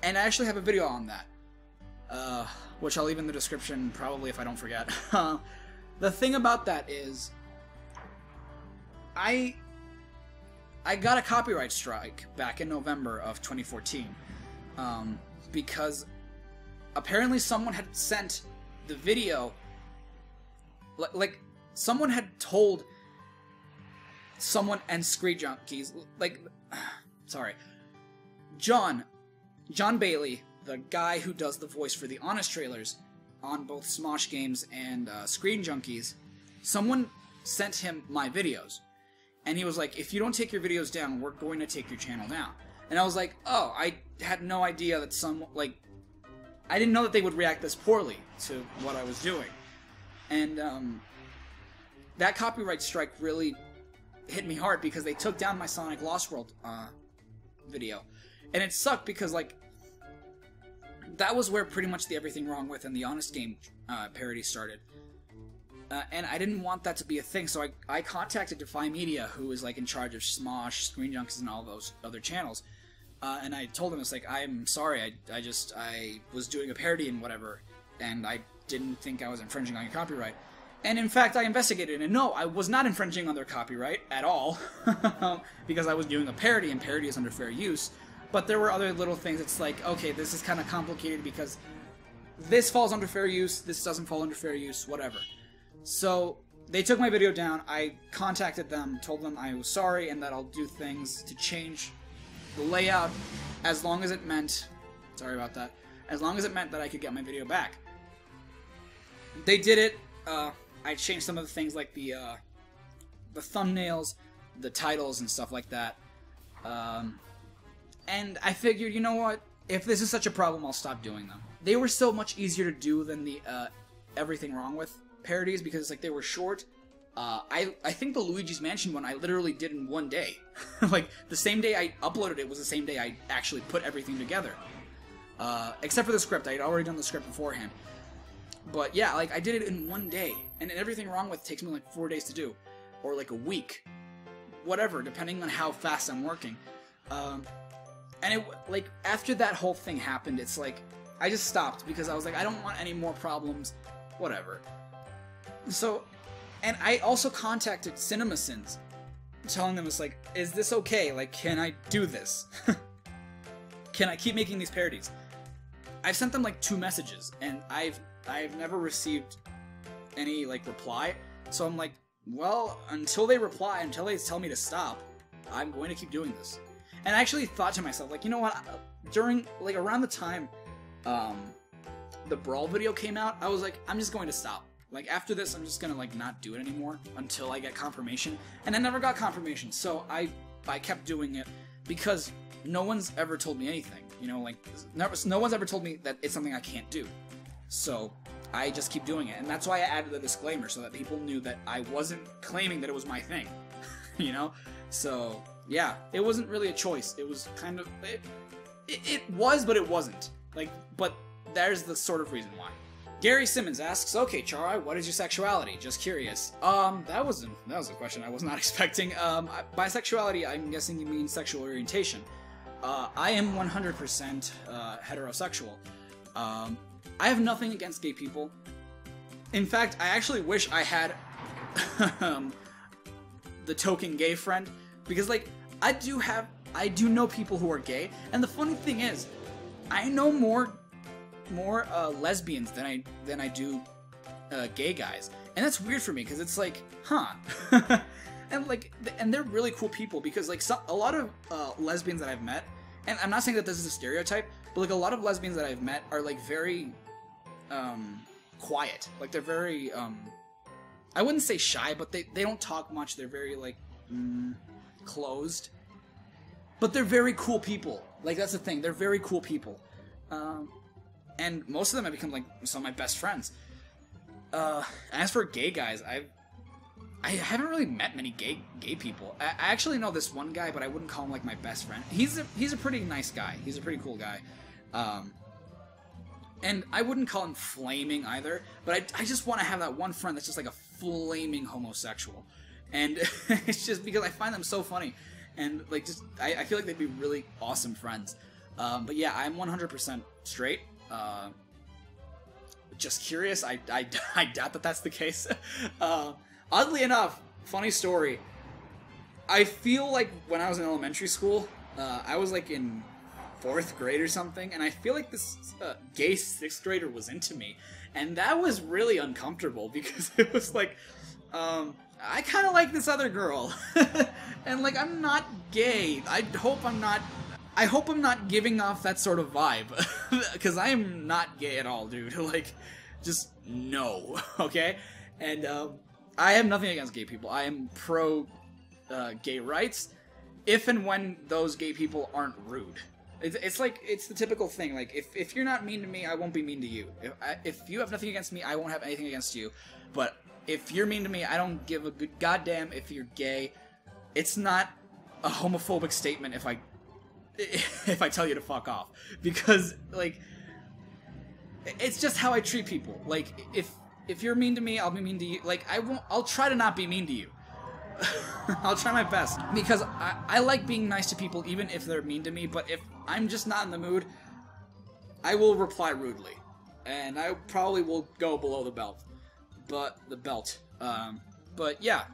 I actually have a video on that, which I'll leave in the description probably if I don't forget. The thing about that is, I got a copyright strike back in November of 2014, because apparently someone had sent the video, like someone had told someone and Screen Junkies, like, sorry, John Bailey, the guy who does the voice for the Honest trailers on both Smosh Games and Screen Junkies, someone sent him my videos. And he was like, if you don't take your videos down, we're going to take your channel down. And I was like, oh, I had no idea that I didn't know that they would react this poorly to what I was doing. And that copyright strike really hit me hard because they took down my Sonic Lost World video. And it sucked because, like, that was where pretty much the Everything Wrong With and the Honest Game parody started. And I didn't want that to be a thing, so I contacted Defy Media, who is like in charge of Smosh, Screen Junkies, and all those other channels. And I told them, it's like, I'm sorry, I was doing a parody and whatever, and I didn't think I was infringing on your copyright. And in fact, I investigated, and no, I was not infringing on their copyright at all, because I was doing a parody, and parody is under fair use. But there were other little things. It's like, okay, this is kind of complicated because this falls under fair use, this doesn't fall under fair use, whatever. So they took my video down. I contacted them, told them I was sorry and that I'll do things to change the layout, as long as it meant, sorry about that, as long as it meant that I could get my video back. They did it. I changed some of the things like the thumbnails, the titles, and stuff like that. And I figured, you know what? If this is such a problem, I'll stop doing them. They were so much easier to do than the Everything Wrong With parodies because like they were short. I think the Luigi's Mansion one I literally did in one day. Like the same day I uploaded it was the same day I actually put everything together. Except for the script. I had already done the script beforehand. But yeah, like I did it in one day. And Everything Wrong With takes me like 4 days to do. Or like a week. Whatever, depending on how fast I'm working. And it, like, after that whole thing happened, it's like, I just stopped because I was like, I don't want any more problems, whatever. So, and I also contacted CinemaSins, telling them, it's like, is this okay? Like, can I do this? Can I keep making these parodies? I've sent them, like, 2 messages, and I've never received any, like, reply, so I'm like, well, until they reply, until they tell me to stop, I'm going to keep doing this. And I actually thought to myself, like, you know what, during, like, around the time the Brawl video came out, I was like, I'm just going to stop. Like, after this, I'm just gonna, like, not do it anymore until I get confirmation. And I never got confirmation, so I kept doing it because no one's ever told me anything. You know, like, no one's ever told me that it's something I can't do. So I just keep doing it. And that's why I added the disclaimer, so that people knew that I wasn't claiming that it was my thing. You know? So yeah, it wasn't really a choice. It was kind of it was, but it wasn't. Like, but there's the sort of reason why. Gary Simmons asks, "Okay, Chara, what is your sexuality? Just curious." That was a question I was not expecting. By sexuality, I'm guessing you mean sexual orientation. I am 100% heterosexual. I have nothing against gay people. In fact, I actually wish I had the token gay friend, because like I do know people who are gay, and the funny thing is, I know more lesbians than I do gay guys, and that's weird for me because it's like, huh. and they're really cool people, because like a lot of lesbians that I've met, and I'm not saying that this is a stereotype, but like a lot of lesbians that I've met are like very quiet. Like they're very I wouldn't say shy, but they don't talk much. They're very like closed, but they're very cool people. Like that's the thing, they're very cool people. And most of them have become like some of my best friends. As for gay guys, I haven't really met many gay people. I actually know this one guy, but I wouldn't call him like my best friend. He's a pretty nice guy. He's a pretty cool guy. And I wouldn't call him flaming either, but I just want to have that one friend that's just like a flaming homosexual. And it's just because I find them so funny. And like just I feel like they'd be really awesome friends. But yeah, I'm 100% straight. Just curious, I doubt that that's the case. Oddly enough, funny story, I feel like when I was in elementary school, I was like in 4th grade or something, and I feel like this gay 6th grader was into me, and that was really uncomfortable, because it was like, I kind of like this other girl, and like, I'm not gay. I hope I'm not giving off that sort of vibe, because I am not gay at all, dude. Like, just no, okay? And I have nothing against gay people. I am pro gay rights, if and when those gay people aren't rude. It's like, it's the typical thing, like, if you're not mean to me, I won't be mean to you. If you have nothing against me, I won't have anything against you. But if you're mean to me, I don't give a good goddamn if you're gay. It's not a homophobic statement if I tell you to fuck off, because like it's just how I treat people. Like if you're mean to me, I'll be mean to you. Like I'll try to not be mean to you. I'll try my best, because I like being nice to people even if they're mean to me, but if I'm just not in the mood, I will reply rudely, and I probably will go below the belt. But yeah,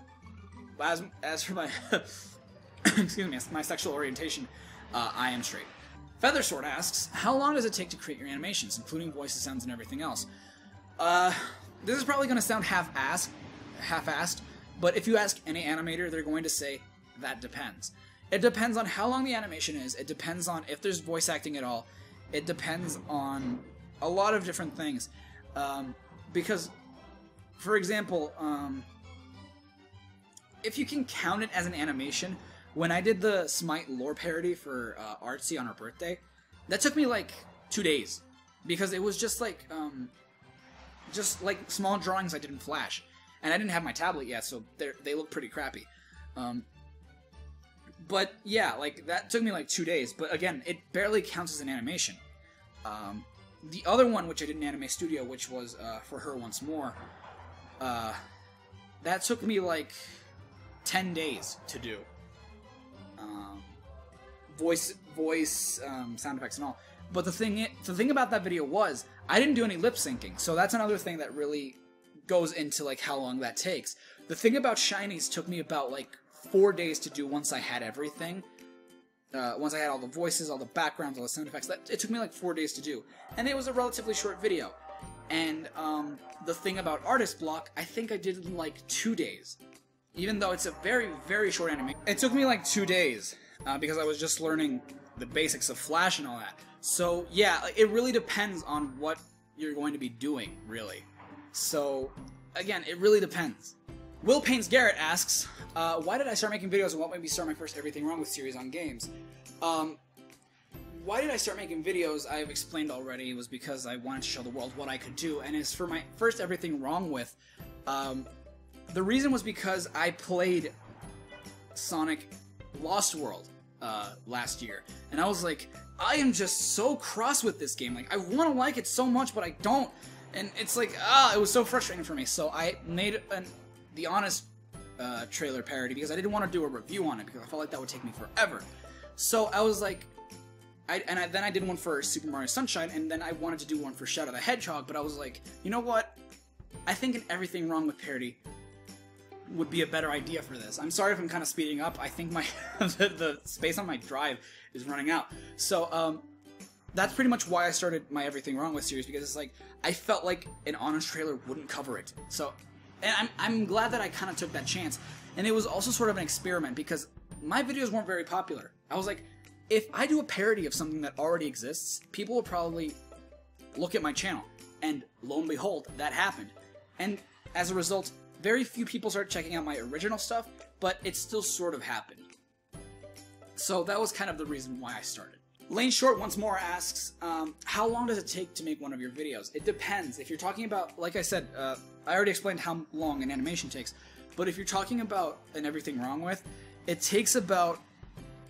as for my excuse me, my sexual orientation, I am straight. Feathersword asks, how long does it take to create your animations, including voices, sounds, and everything else? This is probably going to sound half-assed, but if you ask any animator, they're going to say, that depends. It depends on how long the animation is. It depends on if there's voice acting at all. It depends on a lot of different things. Because, for example, if you can count it as an animation, when I did the Smite lore parody for Artsy on her birthday, that took me like 2 days. Because it was just like small drawings I did in Flash. And I didn't have my tablet yet, so they look pretty crappy. But yeah, like that took me like 2 days. But again, it barely counts as an animation. The other one, which I did in Anime Studio, which was For Her Once More, that took me like 10 days to do. Voice, sound effects and all. But the thing about that video was, I didn't do any lip syncing, so that's another thing that really goes into like how long that takes. The thing about Shinies took me about like 4 days to do once I had everything. Once I had all the voices, all the backgrounds, all the sound effects, it took me like 4 days to do. And it was a relatively short video. And the thing about Artist Block, I think I did it in like 2 days. Even though it's a very, very short animation. It took me like 2 days, because I was just learning the basics of Flash and all that. So yeah, it really depends on what you're going to be doing, really. So, again, it really depends. Will Paynes Garrett asks, why did I start making videos and what made me start my first Everything Wrong With series on games? Why did I start making videos? I've explained already. It was because I wanted to show the world what I could do. And as for my first Everything Wrong With, the reason was because I played Sonic Lost World last year. And I was like, I am just so cross with this game. Like, I want to like it so much, but I don't. And it's like, it was so frustrating for me. So I made the Honest trailer parody because I didn't want to do a review on it because I felt like that would take me forever. So I was like, then I did one for Super Mario Sunshine, and then I wanted to do one for Shadow the Hedgehog, but I was like, you know what? I think an Everything Wrong With parody would be a better idea for this. I'm sorry if I'm kind of speeding up. I think my the space on my drive is running out. So that's pretty much why I started my Everything Wrong With series, because it's like I felt like an Honest trailer wouldn't cover it. So, and I'm glad that I kind of took that chance. And it was also sort of an experiment because my videos weren't very popular. I was like, if I do a parody of something that already exists, people will probably look at my channel. And lo and behold, that happened. And as a result, very few people started checking out my original stuff, but it still sort of happened. So that was kind of the reason why I started. Lane Short once more asks, how long does it take to make one of your videos? It depends. If you're talking about, like I said, I already explained how long an animation takes, but if you're talking about an Everything Wrong With, it takes about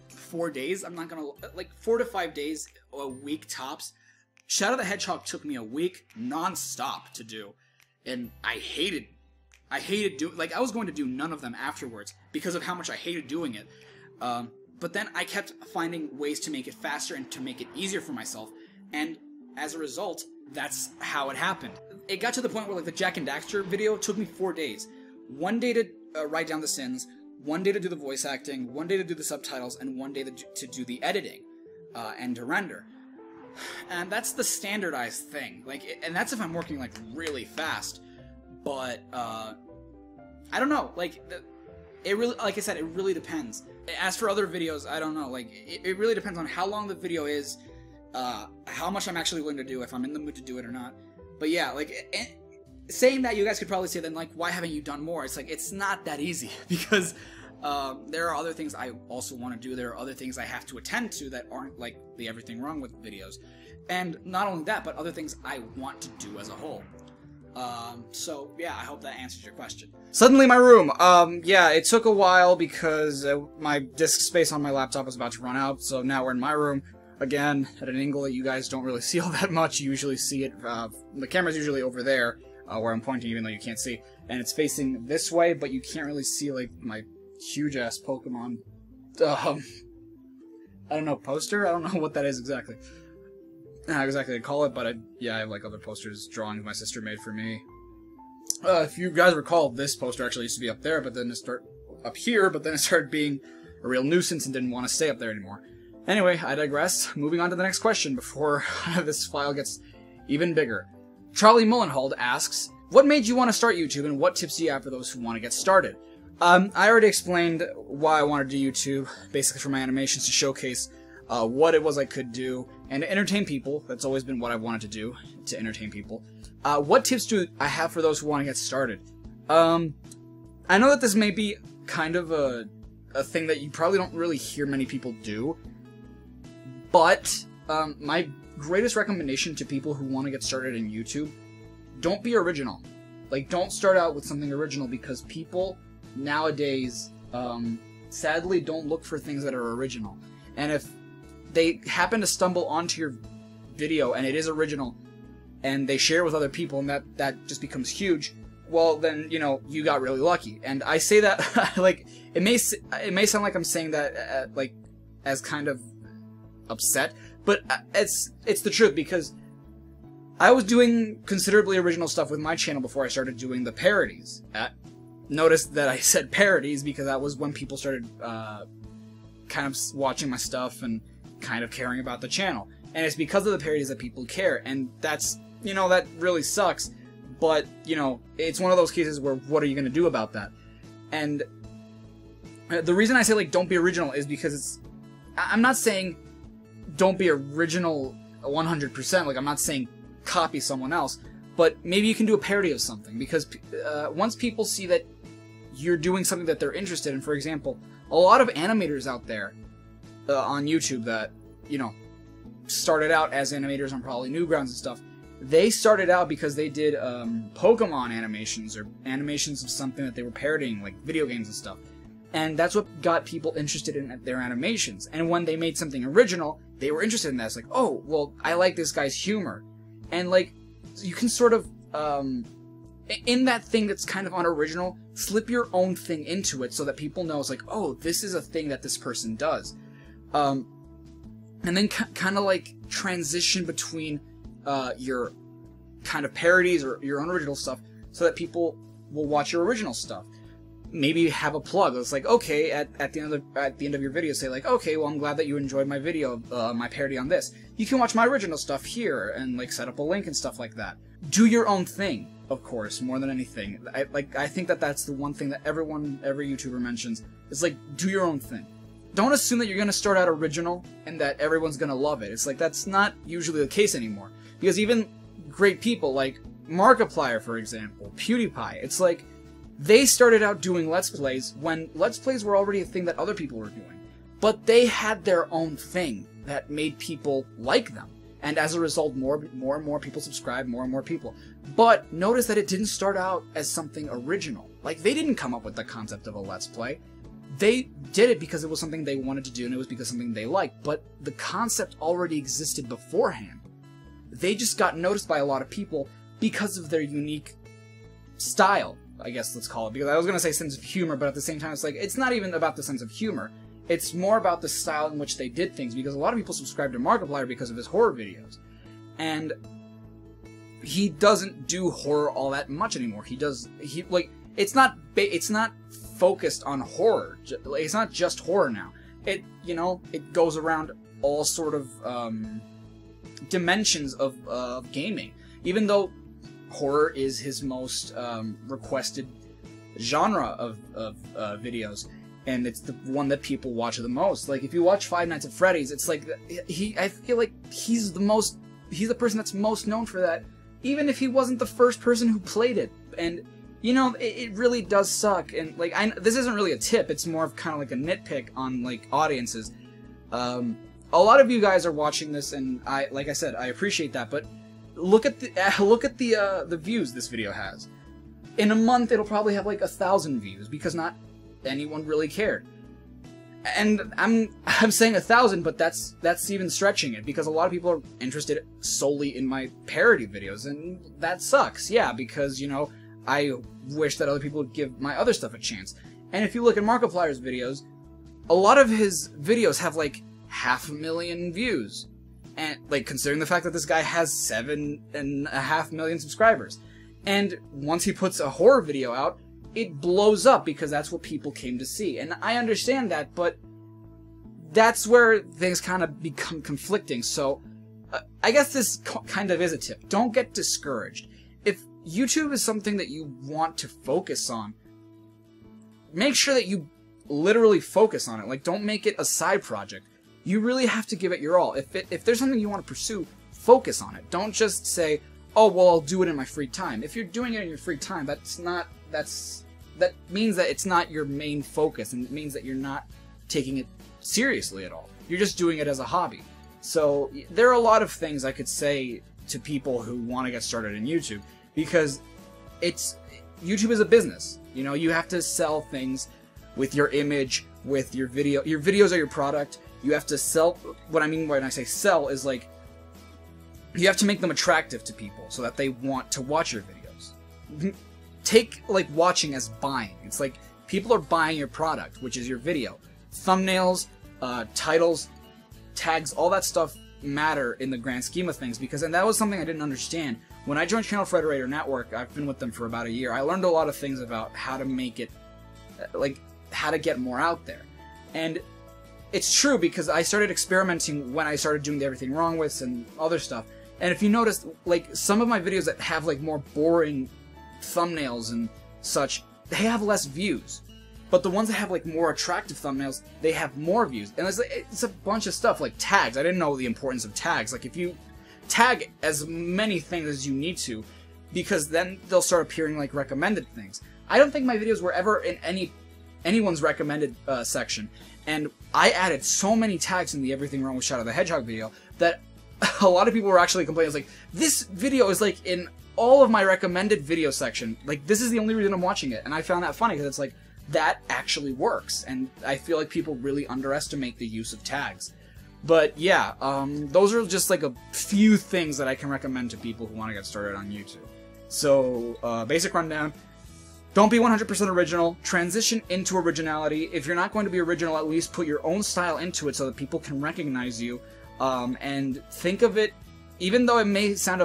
4 days. I'm not gonna, like 4 to 5 days, a week tops. Shadow the Hedgehog took me a week non-stop to do, and I hated doing, like I was going to do none of them afterwards because of how much I hated doing it. But then I kept finding ways to make it faster and to make it easier for myself, and as a result, that's how it happened. It got to the point where like the Jak and Daxter video took me 4 days. 1 day to write down the sins, 1 day to do the voice acting, 1 day to do the subtitles, and 1 day to do the editing and to render. And that's the standardized thing. Like, and that's if I'm working like really fast. But I don't know. Like, it really, like I said, it really depends. As for other videos, I don't know. Like, it really depends on how long the video is, how much I'm actually willing to do, if I'm in the mood to do it or not. But yeah, like, saying that, you guys could probably say then, like, why haven't you done more? It's like, it's not that easy because there are other things I also want to do. There are other things I have to attend to that aren't like the Everything Wrong With videos. And not only that, but other things I want to do as a whole. So yeah, I hope that answers your question. Suddenly my room. Yeah, it took a while because my disk space on my laptop was about to run out, so now we're in my room. Again, at an angle that you guys don't really see all that much. You usually see it, the camera's usually over there, where I'm pointing, even though you can't see. And it's facing this way, but you can't really see, like, my huge-ass Pokemon, I don't know, poster? I don't know what that is exactly. Not exactly to call it, but yeah, I have, like, other posters, drawings my sister made for me. If you guys recall, this poster actually used to be up there, but then it started up here, but then it started being a real nuisance and didn't want to stay up there anymore. Anyway, I digress. Moving on to the next question before this file gets even bigger. Charlie Mullenhold asks, what made you want to start YouTube and what tips do you have for those who want to get started? I already explained why I wanted to do YouTube, basically for my animations to showcase what it was I could do, and to entertain people. That's always been what I wanted to do, to entertain people. What tips do I have for those who want to get started? I know that this may be kind of a thing that you probably don't really hear many people do, but my greatest recommendation to people who want to get started in YouTube, don't be original. Like, don't start out with something original, because people nowadays, sadly, don't look for things that are original. And if they happen to stumble onto your video and it is original, and they share it with other people, and that just becomes huge, well, then, you know, you got really lucky. And I say that, like, it may sound like I'm saying that, like, as kind of upset, but it's the truth, because I was doing considerably original stuff with my channel before I started doing the parodies. Notice that I said parodies because that was when people started kind of watching my stuff and kind of caring about the channel. And it's because of the parodies that people care, and that's, you know, that really sucks. But, you know, it's one of those cases where what are you going to do about that? And the reason I say, like, don't be original is because I'm not saying don't be original 100%. Like, I'm not saying copy someone else, but maybe you can do a parody of something, because once people see that you're doing something that they're interested in, for example, a lot of animators out there on YouTube that, you know, started out as animators on probably Newgrounds and stuff, they started out because they did Pokemon animations, or animations of something that they were parodying, like video games and stuff. And that's what got people interested in their animations. And when they made something original, they were interested in that. It's like, oh, well, I like this guy's humor. And, like, you can sort of, in that thing that's kind of unoriginal, slip your own thing into it so that people know it's like, oh, this is a thing that this person does. And then kind of, like, transition between your kind of parodies or your own original stuff so that people will watch your original stuff. Maybe have a plug. It's like, okay, at the end of your video, say like, okay, well, I'm glad that you enjoyed my video, my parody on this. You can watch my original stuff here, and like set up a link and stuff like that. Do your own thing, of course, more than anything. I think that that's the one thing that every YouTuber mentions. It's like, do your own thing. Don't assume that you're gonna start out original and that everyone's gonna love it. It's like, that's not usually the case anymore. Because even great people like Markiplier, for example, PewDiePie, it's like, they started out doing Let's Plays when Let's Plays were already a thing that other people were doing. But they had their own thing that made people like them. And as a result, more and more people subscribed, more and more people. But notice that it didn't start out as something original. Like, they didn't come up with the concept of a Let's Play. They did it because it was something they wanted to do, and it was because something they liked. But the concept already existed beforehand. They just got noticed by a lot of people because of their unique style, I guess let's call it, because I was going to say sense of humor, but at the same time, it's like, it's not even about the sense of humor. It's more about the style in which they did things, because a lot of people subscribe to Markiplier because of his horror videos. And he doesn't do horror all that much anymore. It's not focused on horror. It's not just horror now. It goes around all sort of dimensions of gaming. Even though horror is his most requested genre of videos, and it's the one that people watch the most. Like, if you watch Five Nights at Freddy's, it's like I feel like he's the person that's most known for that, even if he wasn't the first person who played it. And you know, it really does suck. And like, this isn't really a tip, it's more of kind of like a nitpick on like audiences. A lot of you guys are watching this, and like I said, I appreciate that, but look at the views this video has. In a month, it'll probably have like 1,000 views, because not anyone really cared. And I'm saying 1,000, but that's even stretching it, because a lot of people are interested solely in my parody videos, and that sucks. Yeah, because, you know, I wish that other people would give my other stuff a chance. And if you look at Markiplier's videos, a lot of his videos have like 500,000 views. And, like, considering the fact that this guy has 7.5 million subscribers. And once he puts a horror video out, it blows up, because that's what people came to see. And I understand that, but that's where things kind of become conflicting. So, I guess this kind of is a tip. Don't get discouraged. If YouTube is something that you want to focus on, make sure that you literally focus on it. Like, don't make it a side project. You really have to give it your all. If there's something you want to pursue, focus on it. Don't just say, oh, well, I'll do it in my free time. If you're doing it in your free time, that means that it's not your main focus, and it means that you're not taking it seriously at all. You're just doing it as a hobby. So there are a lot of things I could say to people who want to get started in YouTube, because YouTube is a business. You know, you have to sell things with your image, with your video. Your videos are your product. You have to sell. What I mean when I say sell is, like, you have to make them attractive to people so that they want to watch your videos. Take, like, watching as buying. It's like people are buying your product, which is your video. Thumbnails, titles, tags, all that stuff matter in the grand scheme of things, and that was something I didn't understand. When I joined Channel Frederator Network, I've been with them for about a year, I learned a lot of things about how to make it, like, how to get more out there. And it's true, because I started experimenting when I started doing the Everything Wrong With and other stuff. And if you notice, like, some of my videos that have, like, more boring thumbnails and such, they have less views. But the ones that have, like, more attractive thumbnails, they have more views. And it's a bunch of stuff, like tags. I didn't know the importance of tags. Like, if you tag as many things as you need to, because then they'll start appearing like recommended things. I don't think my videos were ever in anyone's recommended section. And I added so many tags in the Everything Wrong with Shadow the Hedgehog video that a lot of people were actually complaining. It's like, this video is, like, in all of my recommended video section. Like, this is the only reason I'm watching it. And I found that funny, because it's like, that actually works, and I feel like people really underestimate the use of tags. But yeah, those are just like a few things that I can recommend to people who want to get started on YouTube. So, basic rundown. Don't be 100% original. Transition into originality. If you're not going to be original, at least put your own style into it so that people can recognize you. And think of it, even though it may sound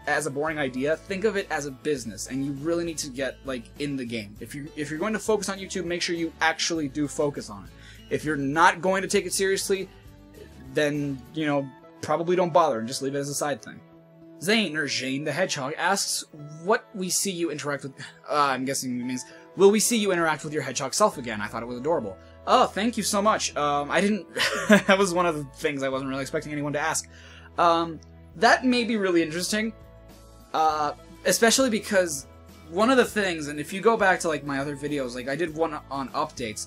as a boring idea, think of it as a business, and you really need to get, like, in the game. If you're going to focus on YouTube, make sure you actually do focus on it. If you're not going to take it seriously, then, you know, probably don't bother and just leave it as a side thing. Zane, or Zane the Hedgehog, asks, what we see you interact with... I'm guessing it means, will we see you interact with your hedgehog self again? I thought it was adorable. Oh, thank you so much. I didn't... that was one of the things I wasn't really expecting anyone to ask. That may be really interesting, especially because one of the things, and if you go back to, like, my other videos, like, I did one on updates,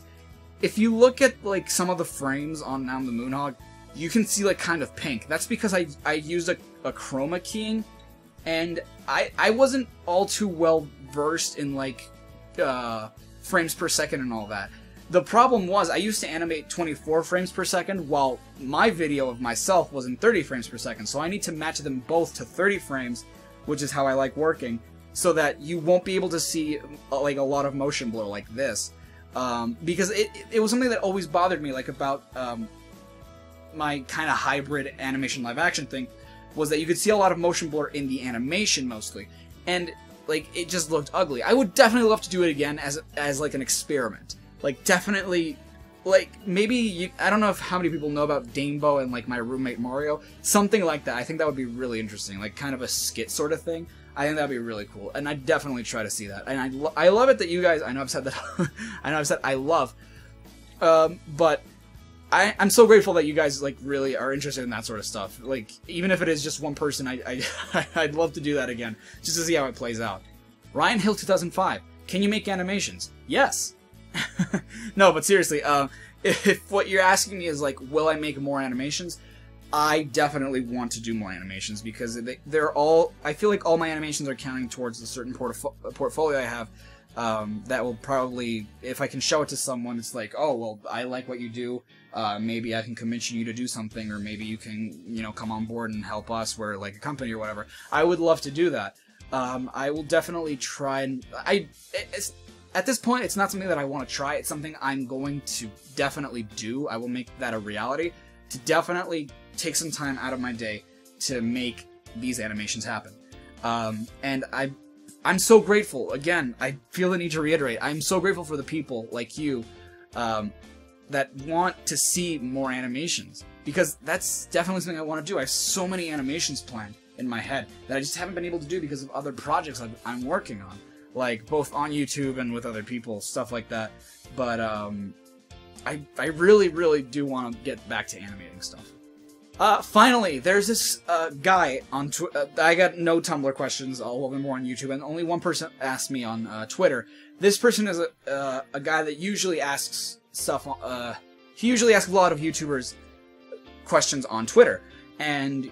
if you look at, like, some of the frames on Now I'm the Moonhog, you can see, like, kind of pink. That's because I used a chroma keying, and I wasn't all too well versed in, like, frames per second and all that. The problem was, I used to animate 24 frames per second, while my video of myself was in 30 frames per second, so I need to match them both to 30 frames, which is how I like working, so that you won't be able to see, like, a lot of motion blur like this. Because it was something that always bothered me, like, about my kind of hybrid animation live action thing, was that you could see a lot of motion blur in the animation, mostly, and, like, it just looked ugly. I would definitely love to do it again as like, an experiment. Like, definitely, like, maybe, I don't know how many people know about Danebo and, like, My Roommate Mario. Something like that. I think that would be really interesting. Like, kind of a skit sort of thing. I think that'd be really cool. And I'd definitely try to see that. And I love it that you guys, I know I've said that, I know I've said I love, but I'm so grateful that you guys, like, really are interested in that sort of stuff. Like, even if it is just one person, I'd love to do that again, just to see how it plays out. Ryan Hill 2005. Can you make animations? Yes. No, but seriously, if what you're asking me is, like, will I make more animations? I definitely want to do more animations, because they're all, I feel like all my animations are counting towards a certain portfolio I have, that will probably, if I can show it to someone, it's like, oh, well, I like what you do, maybe I can commission you to do something, or maybe you can, you know, come on board and help us, we're like a company or whatever. I would love to do that. I will definitely try, and at this point, it's not something that I want to try, it's something I'm going to definitely do. I will make that a reality, to definitely take some time out of my day to make these animations happen. And I'm so grateful, again, I feel the need to reiterate, I'm so grateful for the people like you that want to see more animations, because that's definitely something I want to do. I have so many animations planned in my head that I just haven't been able to do because of other projects I'm working on. like both on YouTube and with other people, stuff like that. But I really do want to get back to animating stuff. Finally, there's this guy on I got no Tumblr questions, all of them were on YouTube, and only one person asked me on Twitter. This person is a guy that usually asks stuff. He usually asks a lot of YouTubers questions on Twitter, and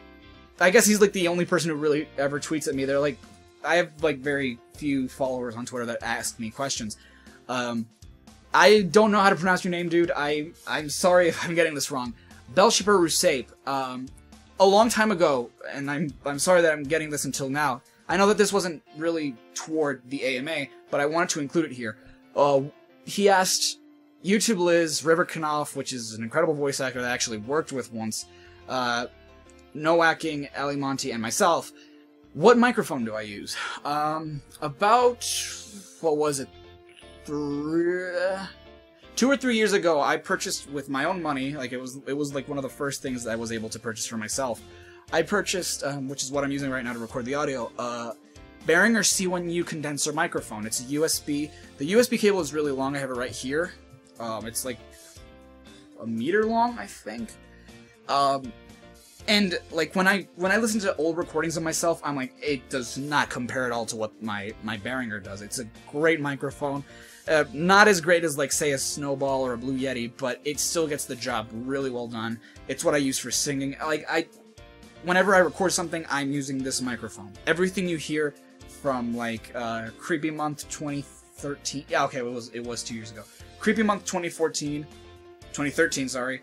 I guess he's like the only person who really ever tweets at me. They're like, I have like very few followers on Twitter that ask me questions. I don't know how to pronounce your name, dude. I'm sorry if I'm getting this wrong. Belshipper Rusape, a long time ago, and I'm sorry that I'm getting this until now. I know that this wasn't really toward the AMA, but I wanted to include it here. He asked YouTube Liz, River Knopf, which is an incredible voice actor that I actually worked with once, Noacking, Ali Monty, and myself, what microphone do I use? About, what was it, 2 or 3 years ago, I purchased with my own money, like it was like one of the first things that I was able to purchase for myself. I purchased, which is what I'm using right now to record the audio, Behringer C1U condenser microphone. It's a USB. The USB cable is really long. I have it right here. It's like a meter long, I think. And like when I listen to old recordings of myself, I'm like, it does not compare at all to what my Behringer does. It's a great microphone. Not as great as, like, say, a Snowball or a Blue Yeti, but it still gets the job really well done. It's what I use for singing. Like, whenever I record something, I'm using this microphone. Everything you hear from, like, Creepy Month 2013... Yeah, okay, it was 2 years ago. Creepy Month 2013, sorry.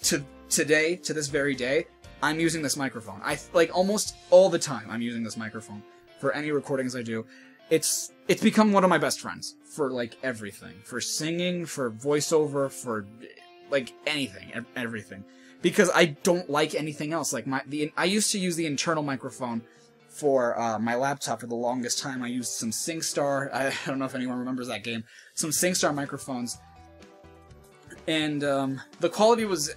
To today, to this very day, I'm using this microphone. Like, almost all the time, I'm using this microphone for any recordings I do. It's become one of my best friends for, like, everything. For singing, for voiceover, for, like, anything, everything. Because I don't like anything else. Like, I used to use the internal microphone for my laptop for the longest time. I used some SingStar. I don't know if anyone remembers that game. Some SingStar microphones. And the quality was,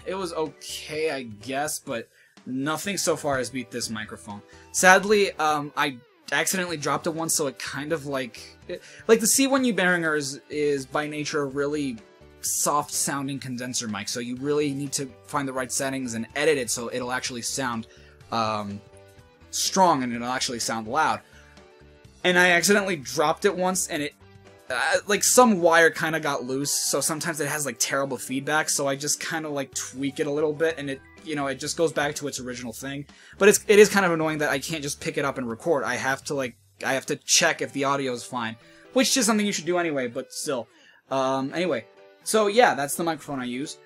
it was okay, I guess, but nothing so far has beat this microphone. Sadly, I accidentally dropped it once, so it kind of like the C1U Behringer is by nature a really soft sounding condenser mic, so you really need to find the right settings and edit it so it'll actually sound strong and it'll actually sound loud. And I accidentally dropped it once, and it like some wire kind of got loose, so sometimes it has like terrible feedback, so I just kind of like tweak it a little bit, and it, you know, it just goes back to its original thing. But it is kind of annoying that I can't just pick it up and record. I have to check if the audio is fine, which is something you should do anyway, but still. Anyway, so yeah, that's the microphone I use.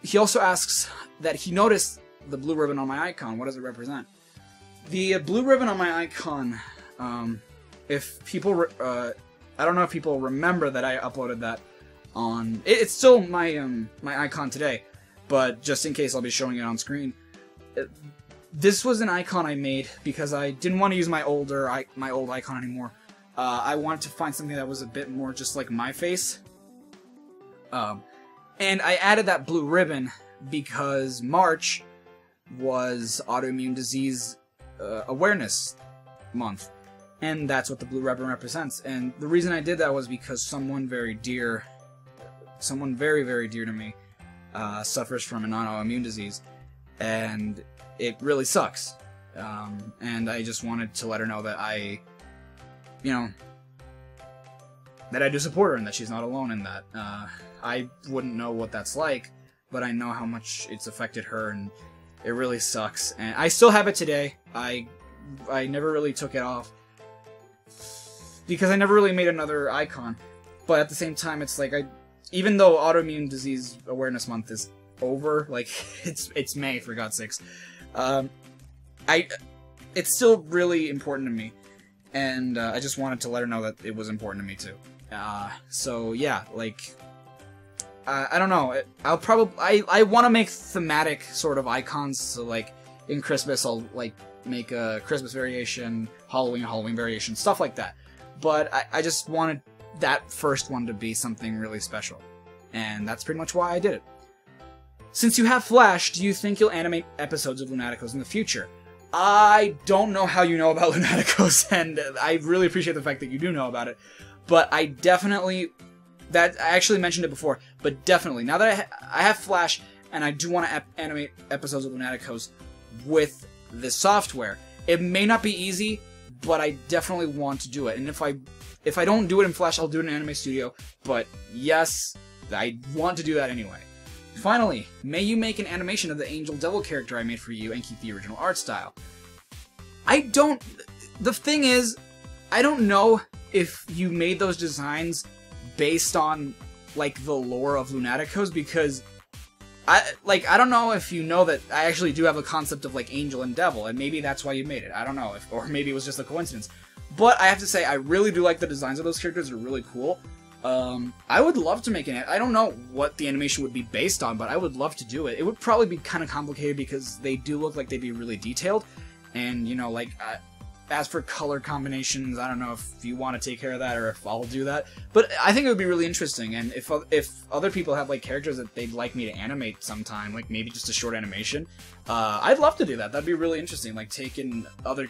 He also asks that he noticed the blue ribbon on my icon. What does it represent? The blue ribbon on my icon, if people, I don't know if people remember that I uploaded that on, it's still my, my icon today, but just in case I'll be showing it on screen. This was an icon I made because I didn't want to use my old icon anymore. I wanted to find something that was a bit more just like my face. And I added that blue ribbon because March was Autoimmune Disease Awareness Month. And that's what the blue ribbon represents. And the reason I did that was because someone very, very dear to me suffers from an autoimmune disease. And it really sucks. And I just wanted to let her know that I do support her and that she's not alone in that. I wouldn't know what that's like, but I know how much it's affected her, and it really sucks. And I still have it today. I never really took it off because I never really made another icon. But at the same time, it's like even though Autoimmune Disease Awareness Month is over, like it's May, for God's sakes, it's still really important to me, and I just wanted to let her know that it was important to me too. So yeah, like I don't know. I want to make thematic sort of icons. So like in Christmas, I'll like make a Christmas variation, Halloween, a Halloween variation, stuff like that. But I just wanted that first one to be something really special, and that's pretty much why I did it. Since you have Flash, do you think you'll animate episodes of Lunaticos in the future? I don't know how you know about Lunaticos, and I really appreciate the fact that you do know about it, but I definitely, I actually mentioned it before, but definitely, now that I have Flash, and I do want to animate episodes of Lunaticos with this software, it may not be easy, but I definitely want to do it, and if I don't do it in Flash, I'll do it in Anime Studio, but yes, I want to do that anyway. Finally, may you make an animation of the Angel Devil character I made for you and keep the original art style. The thing is, I don't know if you made those designs based on, like, the lore of Lunaticos, because I don't know if you know that I actually do have a concept of, like, Angel and Devil, and maybe that's why you made it. I don't know, or maybe it was just a coincidence. But I have to say, I really do like the designs of those characters. They're really cool. I would love to make I don't know what the animation would be based on, but I would love to do it. It would probably be kind of complicated because they do look like they'd be really detailed, and, you know, like, as for color combinations, I don't know if you want to take care of that or if I'll do that, but I think it would be really interesting, and if other people have, like, characters that they'd like me to animate sometime, like, maybe just a short animation, I'd love to do that. That'd be really interesting, like, taking other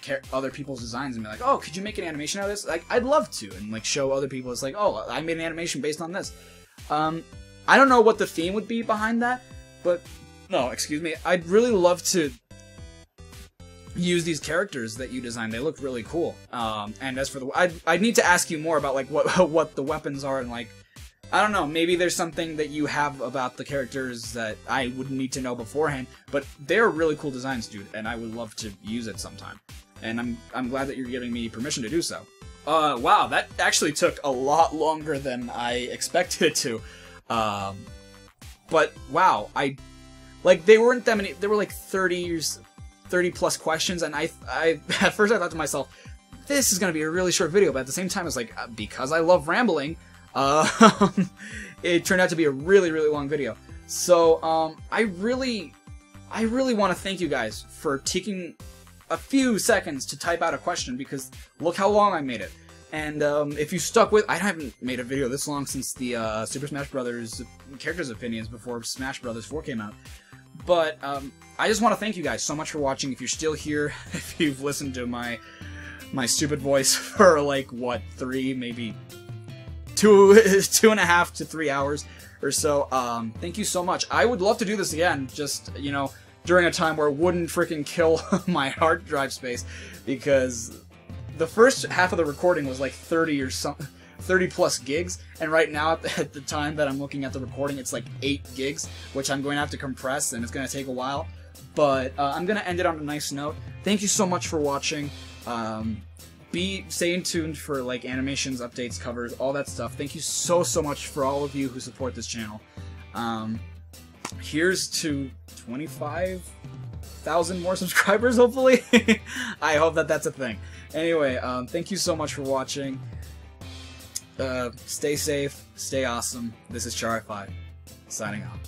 people's designs and be like, oh, could you make an animation out of this? Like, I'd love to, and, like, show other people, it's like, oh, I made an animation based on this. I don't know what the theme would be behind that, but, no, excuse me, I'd really love to use these characters that you designed. They look really cool. And as for I'd need to ask you more about, like, what the weapons are, and, like, I don't know, maybe there's something that you have about the characters that I would need to know beforehand, but they're really cool designs, dude, and I would love to use it sometime. And I'm glad that you're giving me permission to do so. Wow, that actually took a lot longer than I expected it to. But wow, they weren't that many, there were like 30 plus questions, and I at first I thought to myself, this is gonna be a really short video, but at the same time, it's like, because I love rambling, it turned out to be a really, really long video. So, I really want to thank you guys for taking a few seconds to type out a question, because look how long I made it. And, if you stuck with, I haven't made a video this long since the, Super Smash Bros. Characters Opinions before Smash Bros. 4 came out. But, I just want to thank you guys so much for watching. If you're still here, if you've listened to my stupid voice for, like, what, 3, maybe 2.5 to 3 hours or so, thank you so much. I would love to do this again, just, you know, during a time where it wouldn't freaking kill my hard drive space, because the first half of the recording was like 30 plus gigs, and right now at the time that I'm looking at the recording, it's like 8 gigs, which I'm going to have to compress, and it's going to take a while, but I'm going to end it on a nice note. Thank you so much for watching. Stay tuned for, like, animations, updates, covers, all that stuff. Thank you so much for all of you who support this channel. Here's to 25,000 more subscribers, hopefully. I hope that that's a thing. Anyway, thank you so much for watching. Stay safe, stay awesome. This is Char5, signing off.